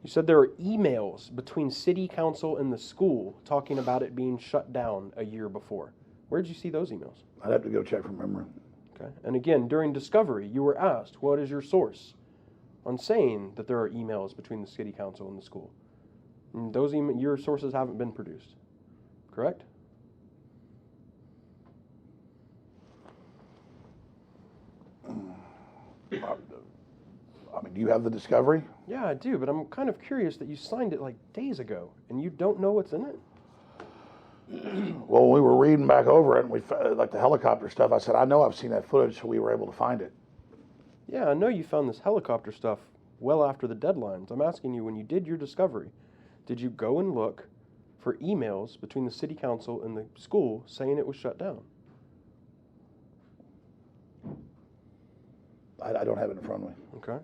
You said there were emails between city council and the school talking about it being shut down a year before. Where did you see those emails? I'd have to go check from memory. Okay. And again, during discovery, you were asked, what is your source on saying that there are emails between the city council and the school? And those your sources haven't been produced, correct? I mean, do you have the discovery? Yeah, I do, but I'm kind of curious that you signed it like days ago and you don't know what's in it. Well, when we were reading back over it, and we like the helicopter stuff, I said, I know I've seen that footage, so we were able to find it. Yeah, I know you found this helicopter stuff well after the deadlines. I'm asking you, when you did your discovery, did you go and look for emails between the city council and the school saying it was shut down? I don't have it in front of me. Okay.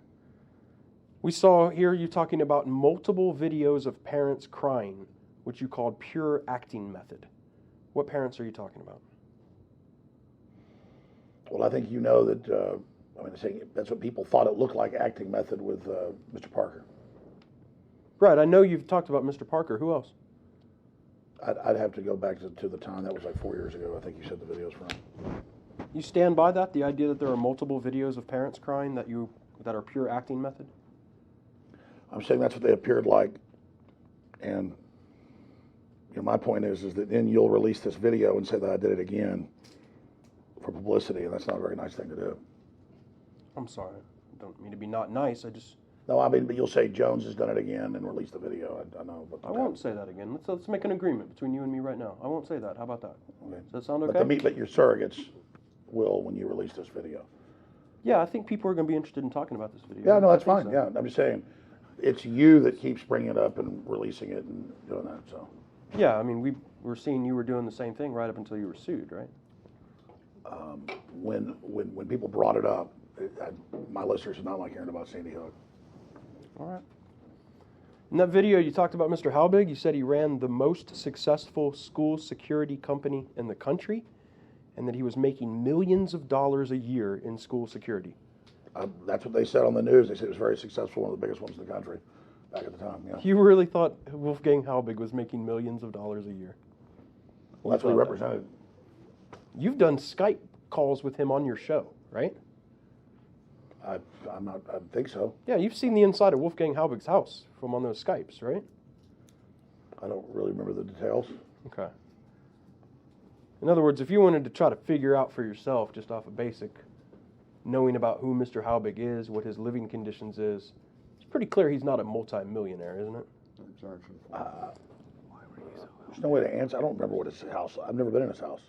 We saw here you talking about multiple videos of parents crying, which you called pure acting method. What parents are you talking about? Well, I think you know that, that's what people thought it looked like, acting method with Mr. Parker. Right, I know you've talked about Mr. Parker. Who else? I'd have to go back to the time. That was like 4 years ago, I think you said the videos from. You stand by that, the idea that there are multiple videos of parents crying that are pure acting method? I'm saying that's what they appeared like. And my point is that then you'll release this video and say that I did it again for publicity, and that's not a very nice thing to do. I'm sorry. I don't mean to be not nice. No, I mean, but you'll say Jones has done it again and release the video. I know. But I won't say that again. Let's make an agreement between you and me right now. I won't say that. How about that? Okay. Does that sound okay? But your surrogates will when you release this video. Yeah, I think people are going to be interested in talking about this video. Yeah, no, that's fine. So. Yeah, I'm just saying, it's you that keeps bringing it up and releasing it and doing that. So. Yeah, I mean, we were seeing you were doing the same thing right up until you were sued, right? When people brought it up, my listeners did not like hearing about Sandy Hook. All right. In that video, you talked about Mr. Halbig. You said he ran the most successful school security company in the country, and that he was making millions of dollars a year in school security. That's what they said on the news. They said it was very successful, one of the biggest ones in the country back at the time. Yeah. You really thought Wolfgang Halbig was making millions of dollars a year? Well, that's what he represented. You've done Skype calls with him on your show, right? I think so. Yeah, you've seen the inside of Wolfgang Halbig's house from on those Skypes, right? I don't really remember the details. Okay. In other words, if you wanted to try to figure out for yourself, just off a basic knowing about who Mr. Halbig is, what his living conditions is, it's pretty clear he's not a multi-millionaire, isn't it? There's no way to answer. I don't remember what his house. I've never been in his house.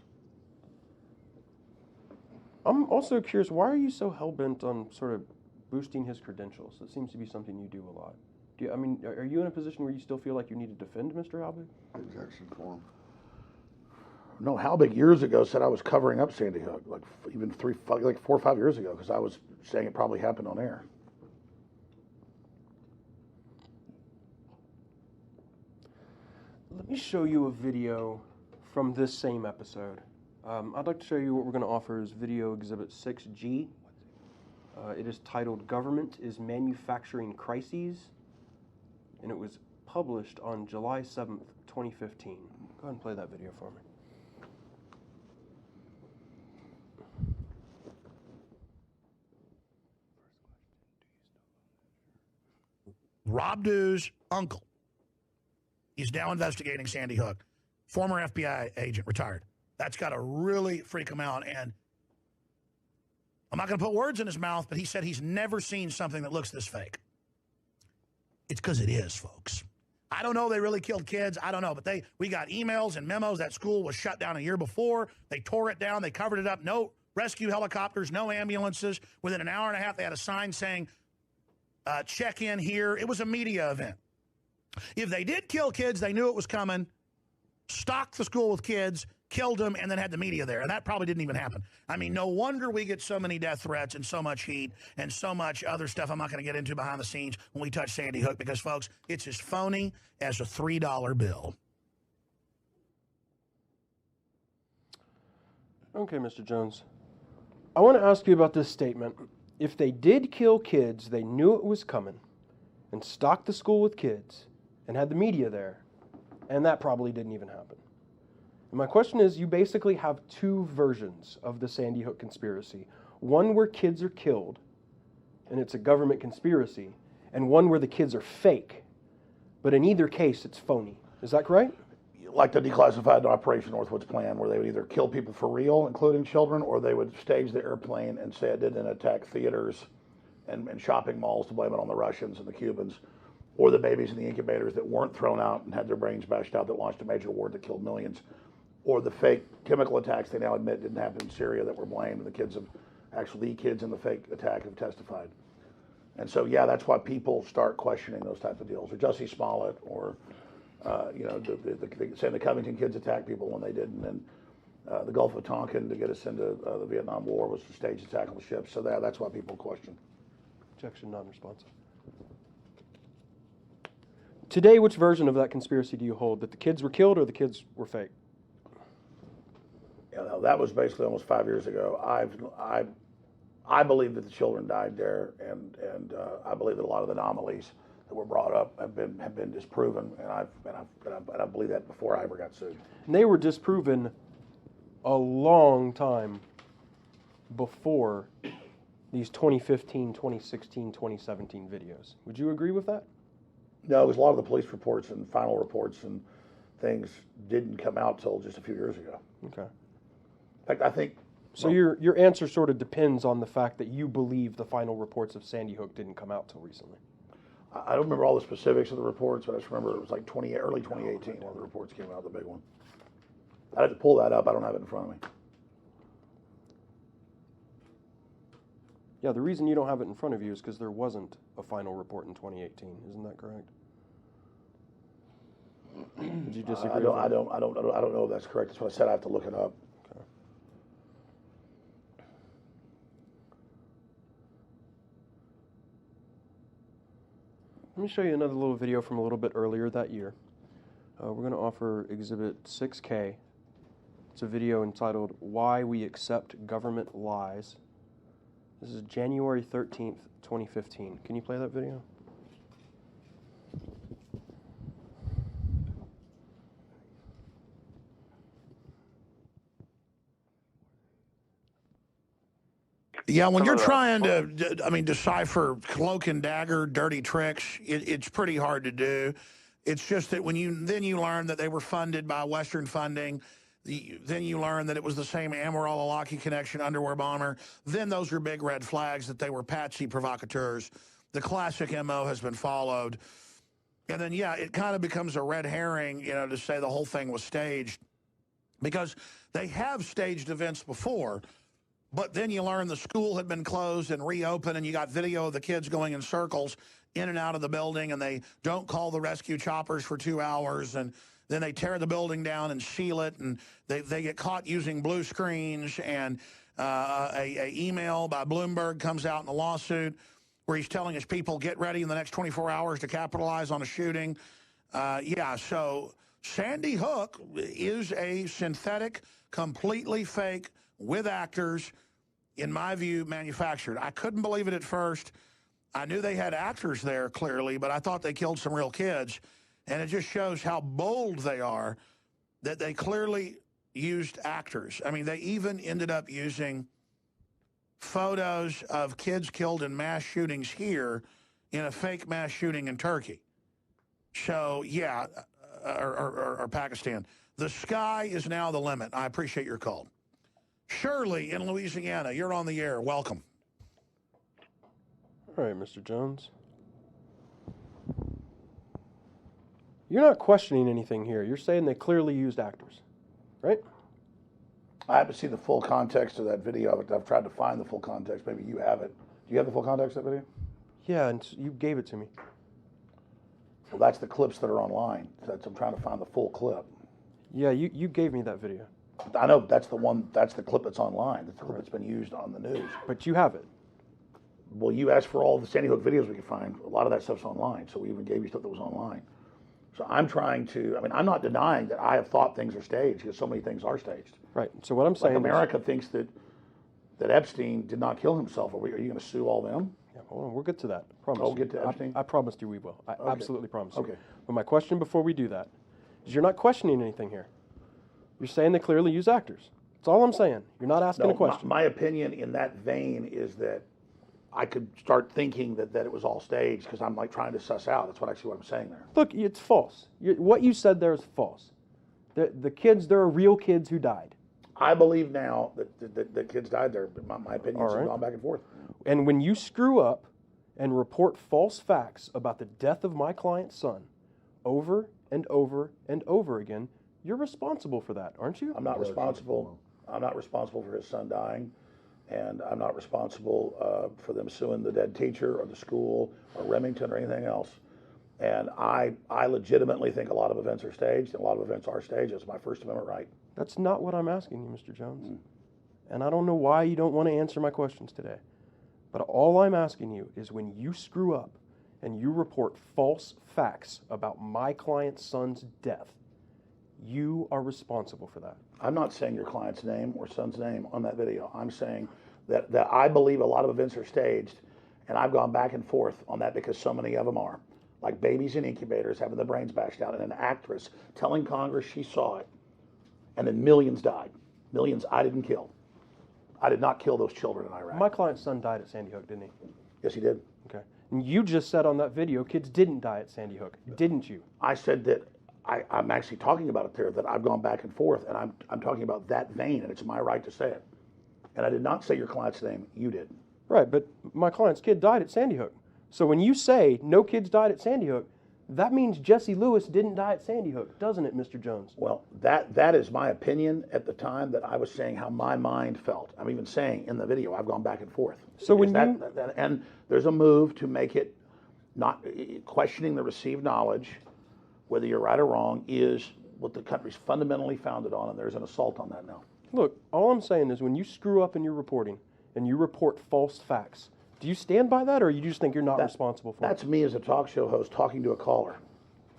I'm also curious, why are you so hell-bent on sort of boosting his credentials? It seems to be something you do a lot. Are you in a position where you still feel like you need to defend Mr. Halbig? Objection form. No, Halbig years ago said I was covering up Sandy Hook, like even 4 or 5 years ago, because I was saying it probably happened on air. Let me show you a video from this same episode. I'd like to show you what we're going to offer as video exhibit 6G. It is titled Government is Manufacturing Crises, and it was published on July 7th, 2015. Go ahead and play that video for me. Rob Dew's uncle. He's now investigating Sandy Hook. Former FBI agent, retired. That's got to really freak him out. And I'm not going to put words in his mouth, but he said he's never seen something that looks this fake. It's because it is, folks. I don't know. They really killed kids. I don't know. But we got emails and memos. That school was shut down a year before. They tore it down. They covered it up. No rescue helicopters, no ambulances. Within an hour and a half, they had a sign saying, check in here. It was a media event. If they did kill kids, they knew it was coming, stocked the school with kids, killed them, and then had the media there. And that probably didn't even happen. I mean, no wonder we get so many death threats and so much heat and so much other stuff I'm not going to get into behind the scenes when we touch Sandy Hook, because, folks, it's as phony as a $3 bill. Okay, Mr. Jones. I want to ask you about this statement. If they did kill kids, they knew it was coming, and stocked the school with kids, and had the media there, and that probably didn't even happen. And my question is, you basically have two versions of the Sandy Hook conspiracy. One where kids are killed, and it's a government conspiracy, and one where the kids are fake. But in either case, it's phony. Is that correct? Like the declassified Operation Northwoods plan, where they would either kill people for real, including children, or they would stage the airplane and say it didn't attack theaters and shopping malls to blame it on the Russians and the Cubans, or the babies in the incubators that weren't thrown out and had their brains bashed out that launched a major war that killed millions, or the fake chemical attacks they now admit didn't happen in Syria that were blamed, and the kids in the fake attack have testified. And so, yeah, that's why people start questioning those type of deals, or Jussie Smollett, or saying the Covington kids attacked people when they didn't, and the Gulf of Tonkin to get us into the Vietnam War was a staged attack on the ships. So that's why people question. Objection, non-responsive. Today, which version of that conspiracy do you hold? That the kids were killed or the kids were fake? Yeah, no, that was basically almost 5 years ago. I believe that the children died there, and I believe that a lot of the anomalies that were brought up have been disproven, and I believe that before I ever got sued. And they were disproven a long time before these 2015, 2016, 2017 videos. Would you agree with that? No, because a lot of the police reports and final reports and things didn't come out till just a few years ago. Okay. In fact, I think... So your answer sort of depends on the fact that you believe the final reports of Sandy Hook didn't come out till recently. I don't remember all the specifics of the reports, but I just remember it was like early 2018 when the reports came out, the big one. I'd have to pull that up. I don't have it in front of me. Yeah, the reason you don't have it in front of you is because there wasn't a final report in 2018. Isn't that correct? Would you disagree? I don't know if that's correct. That's what I said. I have to look it up. Okay. Let me show you another little video from a little bit earlier that year. We're going to offer Exhibit 6K. It's a video entitled Why We Accept Government Lies. This is January 13th, 2015. Can you play that video? Yeah, when you're trying to, decipher cloak and dagger, dirty tricks, it's pretty hard to do. It's just that when you learn that they were funded by Western funding, then you learn that it was the same Amarillo-Alaki connection underwear bomber. Then those are big red flags that they were patsy provocateurs. The classic MO has been followed. And then, yeah, it kind of becomes a red herring, to say the whole thing was staged. Because they have staged events before. But then you learn the school had been closed and reopened, and you got video of the kids going in circles in and out of the building, and they don't call the rescue choppers for 2 hours, and then they tear the building down and seal it, and they get caught using blue screens, and a email by Bloomberg comes out in a lawsuit where he's telling his people, get ready in the next 24 hours to capitalize on a shooting. So Sandy Hook is a synthetic, completely fake, with actors, in my view, manufactured. I couldn't believe it at first. I knew they had actors there, clearly, but I thought they killed some real kids. And it just shows how bold they are that they clearly used actors. I mean, they even ended up using photos of kids killed in mass shootings here in a fake mass shooting in Turkey. So, yeah, or Pakistan. The sky is now the limit. I appreciate your call. Shirley in Louisiana, you're on the air. Welcome. All right, Mr. Jones. You're not questioning anything here. You're saying they clearly used actors, right? I haven't seen the full context of that video. I've tried to find the full context. Maybe you have it. Do you have the full context of that video? Yeah, and you gave it to me. Well, that's the clips that are online. I'm trying to find the full clip. Yeah, you gave me that video. I know that's the one. That's the clip that's online. That's the clip that's been used on the news. But you have it. Well, you asked for all the Sandy Hook videos we could find. A lot of that stuff's online, so we even gave you stuff that was online. So I'm trying to. I mean, I'm not denying that I have thought things are staged because so many things are staged. Right. So what I'm saying, like America thinks that Epstein did not kill himself. Are you going to sue all them? Yeah, hold on. We'll get to that. I promise. Oh, we'll get to Epstein. I promised you we will. I absolutely promise you. Okay. But my question before we do that is, you're not questioning anything here. You're saying they clearly use actors. That's all I'm saying. You're not asking a question. My opinion in that vein is that I could start thinking that it was all staged because I'm like trying to suss out. That's what I'm saying there. Look, it's false. What you said there is false. The kids, there are real kids who died. I believe now that the kids died there, but my opinions have gone back and forth. And when you screw up and report false facts about the death of my client's son over and over and over again, you're responsible for that, aren't you? I'm not responsible. I'm not responsible for his son dying, and I'm not responsible for them suing the dead teacher or the school or Remington or anything else. And I legitimately think a lot of events are staged, and a lot of events are staged. It's my First Amendment right. That's not what I'm asking you, Mr. Jones. And I don't know why you don't want to answer my questions today. But all I'm asking you is, when you screw up and you report false facts about my client's son's death, you are responsible for that. I'm not saying your client's name or son's name on that video. I'm saying that I believe a lot of events are staged, and I've gone back and forth on that because so many of them are. Like babies in incubators having their brains bashed out, and an actress telling Congress she saw it, and then millions died. Millions I didn't kill. I did not kill those children in Iraq. My client's son died at Sandy Hook, didn't he? Yes, he did. Okay. And you just said on that video, kids didn't die at Sandy Hook, didn't you? I said that I'm actually talking about it there, that I've gone back and forth, and I'm talking about that vein, and it's my right to say it. And I did not say your client's name. You did. Right, but my client's kid died at Sandy Hook. So when you say no kids died at Sandy Hook, that means Jesse Lewis didn't die at Sandy Hook, doesn't it, Mr. Jones? Well, that is my opinion at the time, that I was saying how my mind felt. I'm even saying in the video, I've gone back and forth. So when and there's a move to make it not questioning the received knowledge, whether you're right or wrong, is what the country's fundamentally founded on, and there's an assault on that now. Look, all I'm saying is, when you screw up in your reporting and you report false facts Do you stand by that, or you just think you're not responsible for That's it? me as a talk show host talking to a caller.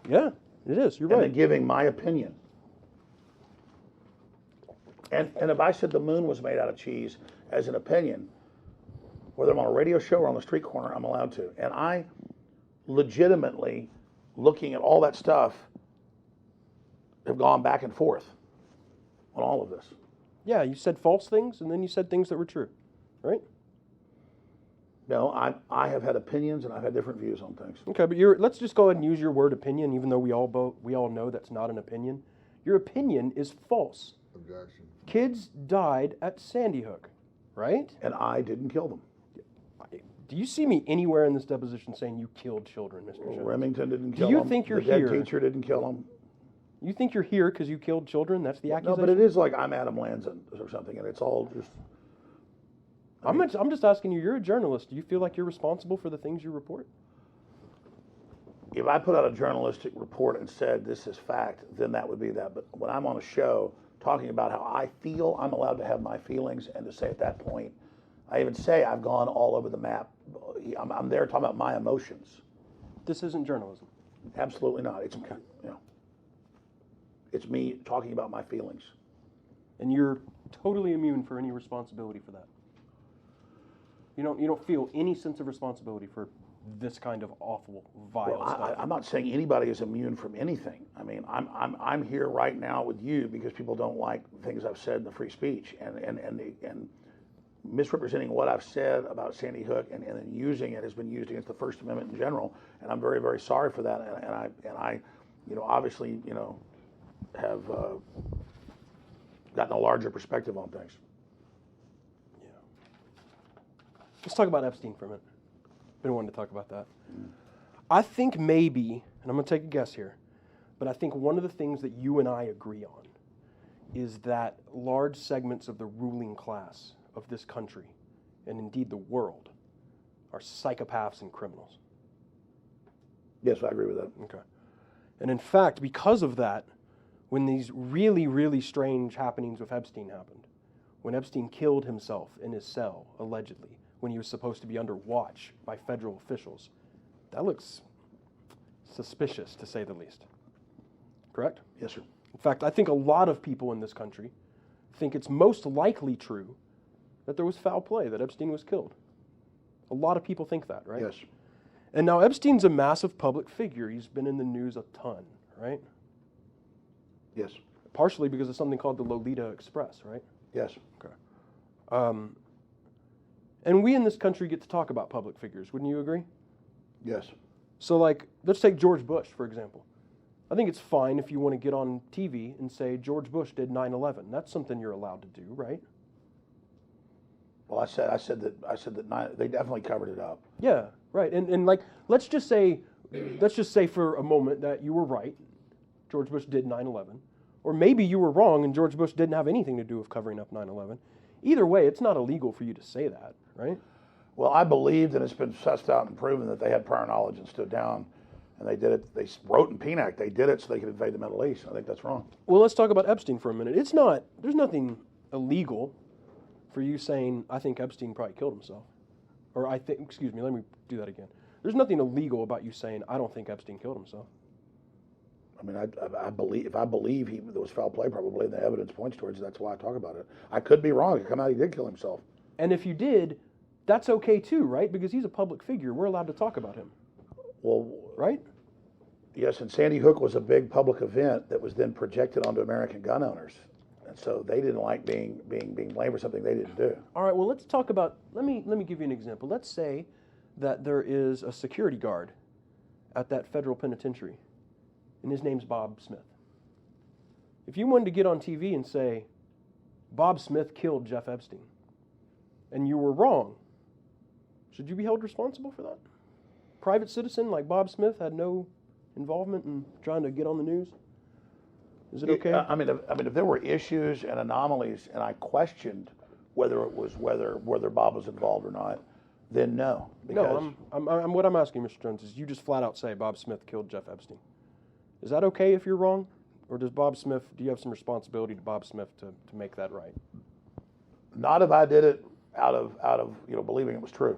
Yeah, it is. You're And right. then giving my opinion. And if I said the moon was made out of cheese as an opinion, whether I'm on a radio show or on the street corner, I'm allowed to. And I legitimately, looking at all that stuff, have gone back and forth on all of this. Yeah, you said false things, and then you said things that were true, right? No, I have had opinions and I've had different views on things. Okay, but let's just go ahead and use your word opinion, even though we all know that's not an opinion. Your opinion is false. Objection. Kids died at Sandy Hook, right? And I didn't kill them. Do you see me anywhere in this deposition saying you killed children, Mr. Jones? Remington didn't kill them. Do them. you think you're the here? dead teacher didn't kill them. You think you're here because you killed children? That's the accusation? No, but it is like I'm Adam Lanza or something, and it's all just... I'm just asking you, you're a journalist. Do you feel like you're responsible for the things you report? If I put out a journalistic report and said this is fact, then that would be that. But when I'm on a show talking about how I feel, I'm allowed to have my feelings and to say at that point, I even say I've gone all over the map. I'm there talking about my emotions. This isn't journalism. Absolutely not. It's it's me talking about my feelings. And you're totally immune for any responsibility for that. You don't feel any sense of responsibility for this kind of awful, vile stuff. I'm not saying anybody is immune from anything. I mean, I'm here right now with you because people don't like things I've said in the free speech and misrepresenting what I've said about Sandy Hook and then using it has been used against the First Amendment in general. And I'm very, very sorry for that. And I obviously, have gotten a larger perspective on things. Yeah. Let's talk about Epstein for a minute. Been wanting to talk about that. I think maybe, and I'm going to take a guess here, but I think one of the things that you and I agree on is that large segments of the ruling class of this country, and indeed the world, are psychopaths and criminals. Yes, I agree with that. Okay. And in fact, because of that, when these really, really strange happenings with Epstein happened, when Epstein killed himself in his cell, allegedly, when he was supposed to be under watch by federal officials, that looks suspicious, to say the least. Correct? Yes, sir. In fact, I think a lot of people in this country think it's most likely true that there was foul play, that Epstein was killed. A lot of people think that, right? Yes. And now Epstein's a massive public figure. He's been in the news a ton, right? Yes. Partially because of something called the Lolita Express, right? Yes. Okay. And we in this country get to talk about public figures. Wouldn't you agree? Yes. So, let's take George Bush, for example. I think it's fine if you want to get on TV and say George Bush did 9/11. That's something you're allowed to do, right? Well, I said that they definitely covered it up. Yeah, right. And let's just say for a moment that you were right. George Bush did 9/11. Or maybe you were wrong and George Bush didn't have anything to do with covering up 9/11. Either way, it's not illegal for you to say that, right? Well, I believed, and it's been sussed out and proven that they had prior knowledge and stood down, and they did it. They wrote in PNAC they did it so they could invade the Middle East. I think that's wrong. Well, let's talk about Epstein for a minute. There's nothing illegal for you saying, I think Epstein probably killed himself. Or let me do that again. There's nothing illegal about you saying, I don't think Epstein killed himself. I mean, I believe there was foul play probably, and the evidence points towards it. That's why I talk about it. I could be wrong. It could come out he did kill himself. And if you did, that's okay too, right? Because he's a public figure. We're allowed to talk about him. Well, right? Yes, and Sandy Hook was a big public event that was then projected onto American gun owners. And so they didn't like being blamed for something they didn't do. All right, well, let's talk about, let me give you an example. Let's say that there is a security guard at that federal penitentiary, and his name's Bob Smith. If you wanted to get on TV and say, Bob Smith killed Jeff Epstein, and you were wrong, should you be held responsible for that? Private citizen like Bob Smith had no involvement in trying to get on the news? Is it okay? I mean, if there were issues and anomalies, and I questioned whether Bob was involved or not, then no. No, what I'm asking, Mr. Jones, is you just flat out say Bob Smith killed Jeff Epstein. Is that okay if you're wrong, or do you have some responsibility to Bob Smith to make that right? Not if I did it out of believing it was true.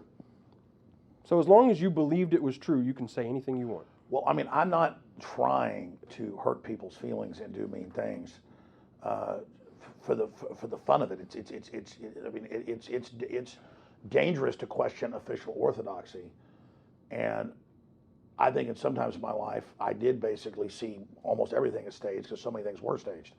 So as long as you believed it was true, you can say anything you want. Well, I mean, I'm not trying to hurt people's feelings and do mean things for the fun of it. It's dangerous to question official orthodoxy, and I think in sometimes in my life I did basically see almost everything as staged because so many things were staged,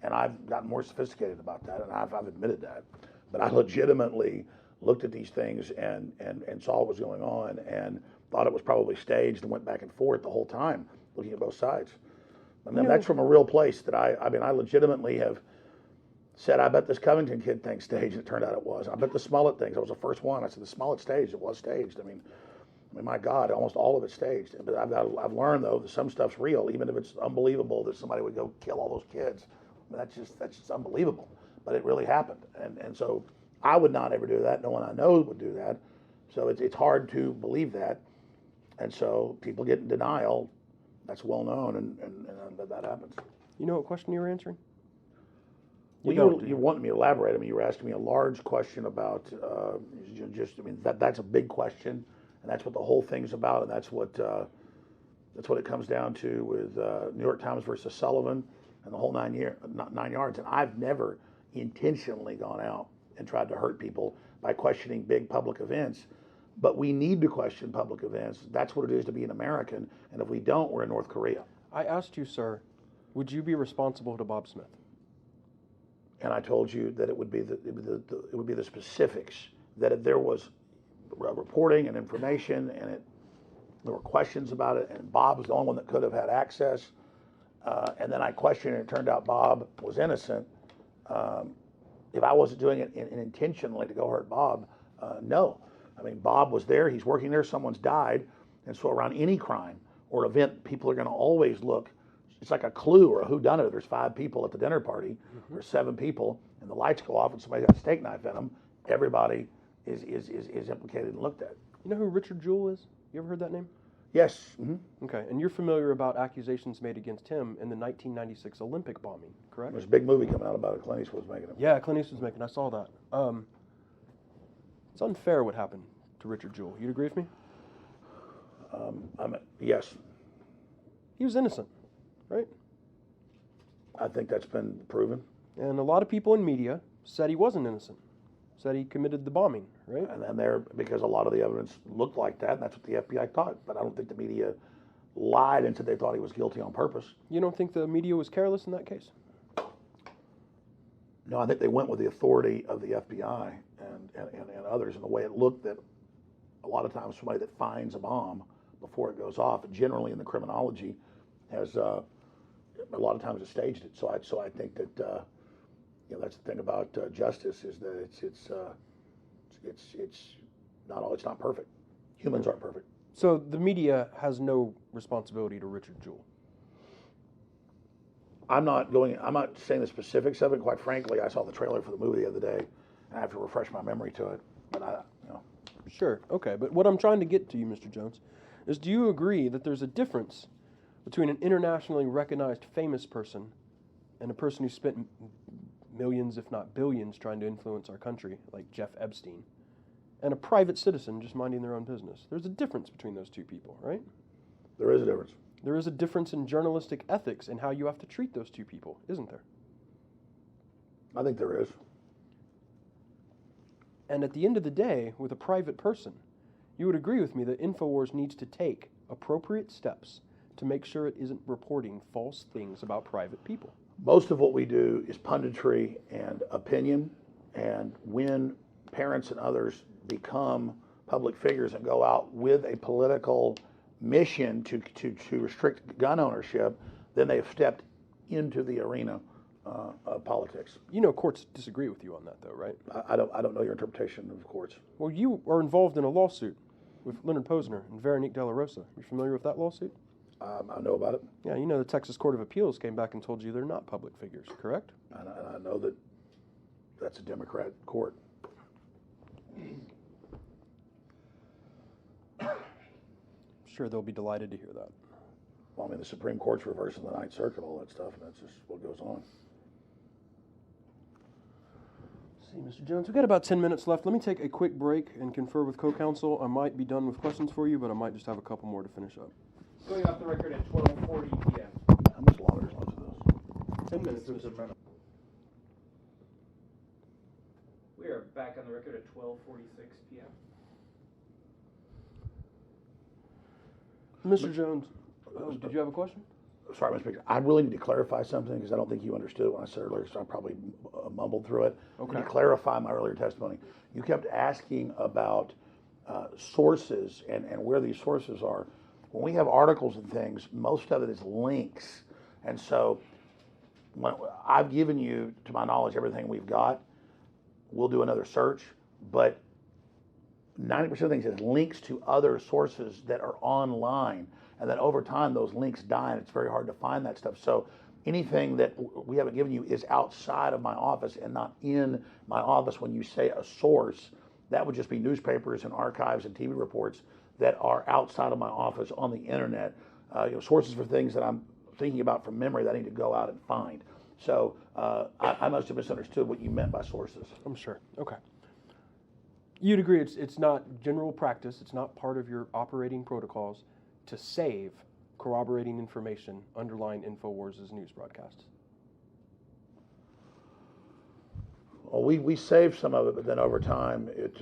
and I've gotten more sophisticated about that, and I've admitted that. But I legitimately looked at these things and saw what was going on and thought it was probably staged and went back and forth the whole time looking at both sides. And then that's from a real place that I mean, I legitimately have said, I bet this Covington kid thing's staged, and it turned out it was. I bet the Smollett things, I was the first one. I said, the Smollett staged, it was staged. I mean, my God, almost all of it's staged. But I've learned, though, that some stuff's real, even if it's unbelievable that somebody would go kill all those kids. I mean, that's just unbelievable. But it really happened. And so I would not ever do that. No one I know would do that. So it's hard to believe that. And so people get in denial. That's well known, and that happens. You know what question you were answering? You wanted me to elaborate. I mean, you were asking me a large question about I mean, that's a big question, and that's what the whole thing's about, and that's what it comes down to with New York Times versus Sullivan and the whole 9 yards. And I've never intentionally gone out and tried to hurt people by questioning big public events. But we need to question public events. That's what it is to be an American. And if we don't, we're in North Korea. I asked you, sir, would you be responsible to Bob Smith? And I told you that it would be the specifics. That if there was reporting and information, and there were questions about it, and Bob was the only one that could have had access, and then I questioned it, and it turned out Bob was innocent. If I wasn't doing it intentionally to go hurt Bob, no. I mean, Bob was there, he's working there, someone's died, and so around any crime or event, people are going to always look. It's like a clue or a whodunit. There's 5 people at the dinner party, there's 7 people, and the lights go off and somebody's got a steak knife in them. Everybody is implicated and looked at. You know who Richard Jewell is? You ever heard that name? Yes. Mm-hmm. Okay, and you're familiar about accusations made against him in the 1996 Olympic bombing, correct? There's a big movie coming out about it. Clint Eastwood was making it. Yeah, Clint Eastwood was making it. I saw that. It's unfair what happened to Richard Jewell. You'd agree with me? Yes. He was innocent, right? I think that's been proven. And a lot of people in media said he wasn't innocent. Said he committed the bombing, right? And because a lot of the evidence looked like that, and that's what the FBI thought. But I don't think the media lied and said they thought he was guilty on purpose. You don't think the media was careless in that case? No, I think they went with the authority of the FBI and others, and the way it looked that a lot of times somebody that finds a bomb before it goes off, generally in the criminology, has a lot of times it's staged it. So I think that that's the thing about justice, is that it's not perfect. Humans aren't perfect. So the media has no responsibility to Richard Jewell. I'm not saying the specifics of it. Quite frankly, I saw the trailer for the movie the other day, and I have to refresh my memory to it. But Sure, okay. But what I'm trying to get to you, Mr. Jones, is do you agree that there's a difference between an internationally recognized famous person and a person who spent millions, if not billions, trying to influence our country, like Jeff Epstein, and a private citizen just minding their own business? There's a difference between those two people, right? There is a difference. There is a difference in journalistic ethics and how you have to treat those two people, isn't there? I think there is. And at the end of the day, with a private person, you would agree with me that InfoWars needs to take appropriate steps to make sure it isn't reporting false things about private people. Most of what we do is punditry and opinion, and when parents and others become public figures and go out with a political mission to restrict gun ownership, then they've stepped into the arena of politics. You know, courts disagree with you on that, though, right? I don't know your interpretation of courts. Well, you are involved in a lawsuit with Leonard Posner and Veronique De La Rosa. You familiar with that lawsuit? I know about it. Yeah, you know the Texas Court of Appeals came back and told you they're not public figures, correct? And I know that that's a Democrat court. Sure, they'll be delighted to hear that. Well, I mean, the Supreme Court's reversing the Ninth Circuit, all that stuff, and that's just what goes on. See, Mr. Jones, we've got about 10 minutes left. Let me take a quick break and confer with co-counsel. I might be done with questions for you, but I might just have a couple more to finish up. Going off the record at 12:40 p.m. How much longer is left of this? 10 minutes, Mr. Jones. We are back on the record at 12:46 p.m. Mr. Jones, did you have a question? Sorry, Mr. Speaker. I really need to clarify something because I don't think you understood what I said earlier, so I probably mumbled through it. Okay. To clarify my earlier testimony, you kept asking about sources and where these sources are. When we have articles and things, most of it is links. And so when I've given you, to my knowledge, everything we've got. We'll do another search, but 90% of things is links to other sources that are online. And then over time, those links die, and it's very hard to find that stuff. So anything that we haven't given you is outside of my office and not in my office. When you say a source, that would just be newspapers and archives and TV reports that are outside of my office on the internet. Sources for things that I'm thinking about from memory that I need to go out and find. So I must have misunderstood what you meant by sources. I'm sure. Okay. You'd agree it's not general practice, it's not part of your operating protocols to save corroborating information underlying InfoWars' news broadcasts? Well, we saved some of it, but then over time it's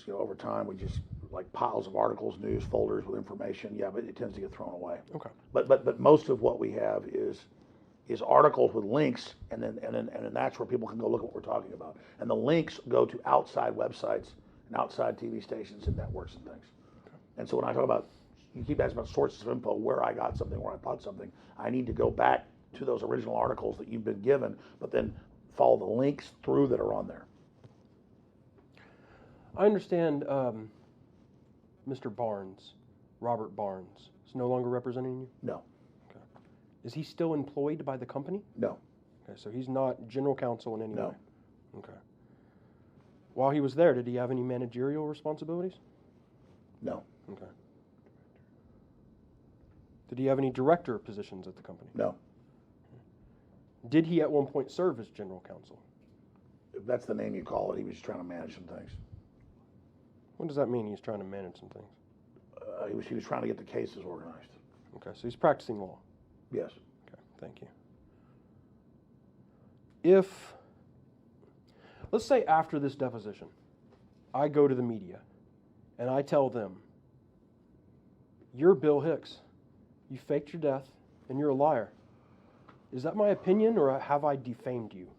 over time we just like piles of articles, news folders with information. Yeah, but it tends to get thrown away. Okay. But most of what we have is articles with links, and then that's where people can go look at what we're talking about. And the links go to outside websites and outside TV stations and networks and things. Okay. And so when I talk about, you keep asking about sources of info, where I got something, where I thought something, I need to go back to those original articles that you've been given, but then follow the links through that are on there. I understand Mr. Barnes, Robert Barnes, is no longer representing you? No. Okay. Is he still employed by the company? No. Okay, so he's not general counsel in any No. way? Okay. While he was there, did he have any managerial responsibilities? No. Okay. Did he have any director positions at the company? No. Did he at one point serve as general counsel? If that's the name you call it, he was just trying to manage some things. What does that mean, he's trying to manage some things? He was trying to get the cases organized. Okay, so he's practicing law? Yes. Okay, thank you. Let's say after this deposition, I go to the media and I tell them, you're Bill Hicks, you faked your death, and you're a liar. Is that my opinion, or have I defamed you?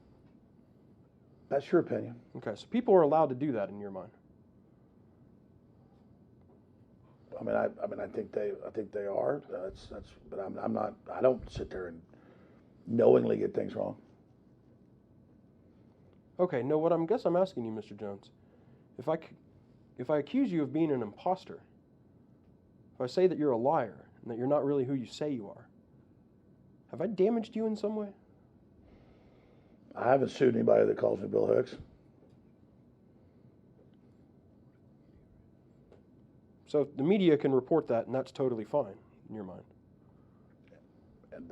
That's your opinion. Okay, so people are allowed to do that in your mind. I think they are. But I'm not. I don't sit there and knowingly get things wrong. Okay, no. What I'm asking you, Mr. Jones, if I accuse you of being an imposter, if I say that you're a liar and that you're not really who you say you are, have I damaged you in some way? I haven't sued anybody that calls me Bill Hicks. So the media can report that, and that's totally fine in your mind. And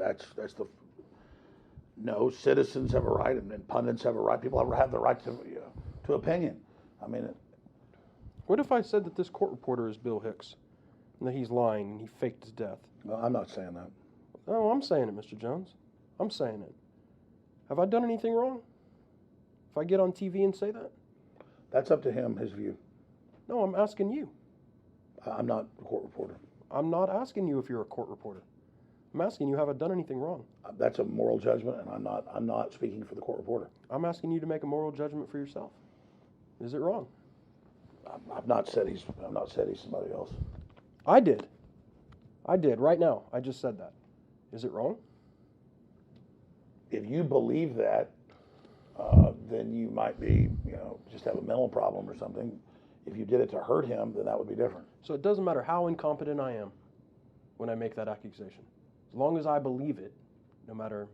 no, citizens have a right, and pundits have a right. People have the right to opinion. I mean, what if I said that this court reporter is Bill Hicks, and that he's lying and he faked his death? Well, I'm not saying that. No, I'm saying it, Mr. Jones. I'm saying it. Have I done anything wrong? If I get on TV and say that? That's up to him, his view. No, I'm asking you. I'm not a court reporter. I'm not asking you if you're a court reporter. I'm asking you, have I done anything wrong? That's a moral judgment, and I'm not speaking for the court reporter. I'm asking you to make a moral judgment for yourself. Is it wrong? I've not said he's somebody else. I did. Right now. I just said that. Is it wrong? If you believe that, then you might be, just have a mental problem or something. If you did it to hurt him, then that would be different. So it doesn't matter how incompetent I am when I make that accusation. As long as I believe it, no matter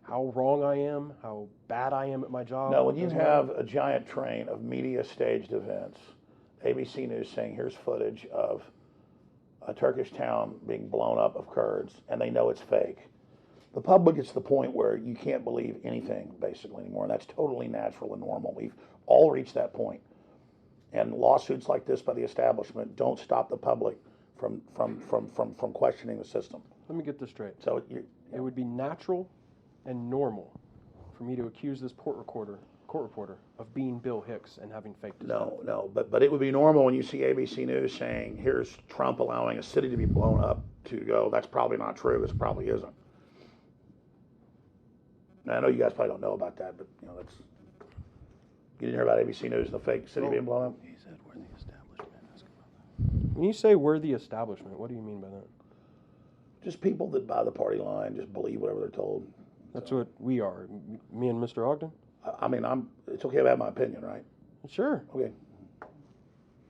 how wrong I am, how bad I am at my job. No, when you have a giant train of media staged events, ABC News saying here's footage of a Turkish town being blown up of Kurds, and they know it's fake. The public gets to the point where you can't believe anything basically anymore, and that's totally natural and normal. We've all reached that point. And lawsuits like this by the establishment don't stop the public from questioning the system. Let me get this straight. So it would be natural and normal for me to accuse this court reporter of being Bill Hicks and having faked his death. No, but it would be normal when you see ABC News saying, here's Trump allowing a city to be blown up, to go, that's probably not true, this probably isn't. Now, I know you guys probably don't know about that, but you know, that's, you didn't hear about ABC News and the fake city being blown up? He said we're the establishment. When you say we're the establishment, what do you mean by that? Just people that buy the party line, just believe whatever they're told. That's what we are. Me and Mr. Ogden? I mean, it's okay to have my opinion, right? Sure. Okay.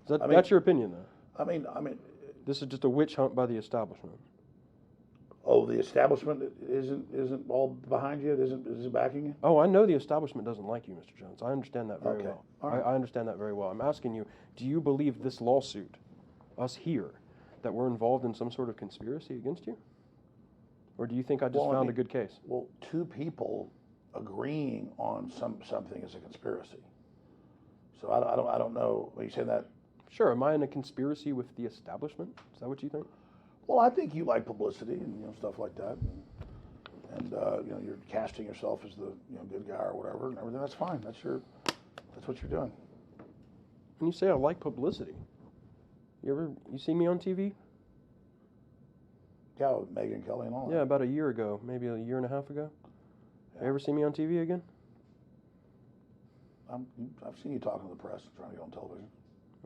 That's your opinion, though? I mean, this is just a witch hunt by the establishment. Oh, the establishment isn't all behind you? It isn't backing you? Oh, I know the establishment doesn't like you, Mr. Jones. I understand that very well. All right. I understand that very well. I'm asking you, do you believe this lawsuit, us here, that we're involved in some sort of conspiracy against you? Or do you think I just found a good case? Well, two people agreeing on something is a conspiracy. So I don't know. Are you saying that? Sure. Am I in a conspiracy with the establishment? Is that what you think? Well, I think you like publicity and stuff like that, and you're casting yourself as the good guy or whatever, and everything. That's fine. That's what you're doing. When you say I like publicity, you see me on TV? Yeah, with Megyn Kelly and all that. Yeah, about a year ago, maybe a year and a half ago. You ever see me on TV again? I've seen you talking to the press and trying to get on television.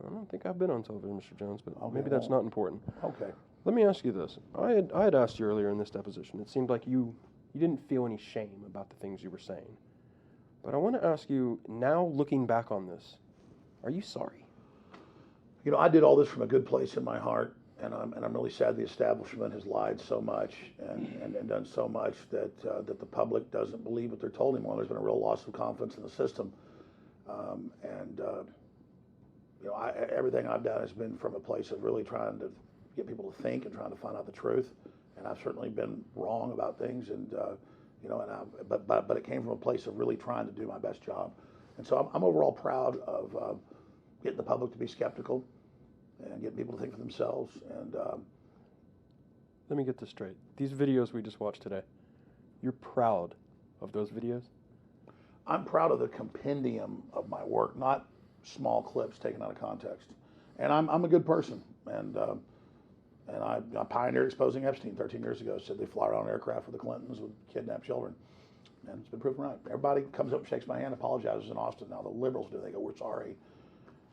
I don't think I've been on television, Mr. Jones, but Okay, maybe that's not important. Okay. Let me ask you this. I had asked you earlier in this deposition. It seemed like you didn't feel any shame about the things you were saying. But I want to ask you, now looking back on this, are you sorry? I did all this from a good place in my heart, and I'm really sad the establishment has lied so much and done so much that the public doesn't believe what they're told anymore. There's been a real loss of confidence in the system, everything I've done has been from a place of really trying to get people to think and trying to find out the truth. And I've certainly been wrong about things, but it came from a place of really trying to do my best job. And so I'm overall proud of getting the public to be skeptical and getting people to think for themselves. And let me get this straight. These videos we just watched today, you're proud of those videos? I'm proud of the compendium of my work, not small clips taken out of context. And I'm a good person, and I pioneered exposing Epstein 13 years ago. Said they fly around an aircraft with the Clintons would kidnap children, and it's been proven right. Everybody comes up and shakes my hand, apologizes in Austin. Now the liberals do. They go, "We're sorry,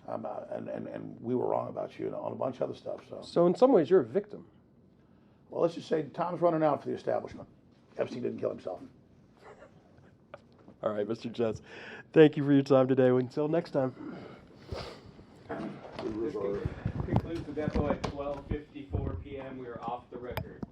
and we were wrong about you," on a bunch of other stuff. So in some ways, you're a victim. Well, let's just say time's running out for the establishment. Epstein didn't kill himself. All right, Mr. Jets, thank you for your time today. Until next time. This concludes the depo at 12:54 p.m. We are off the record.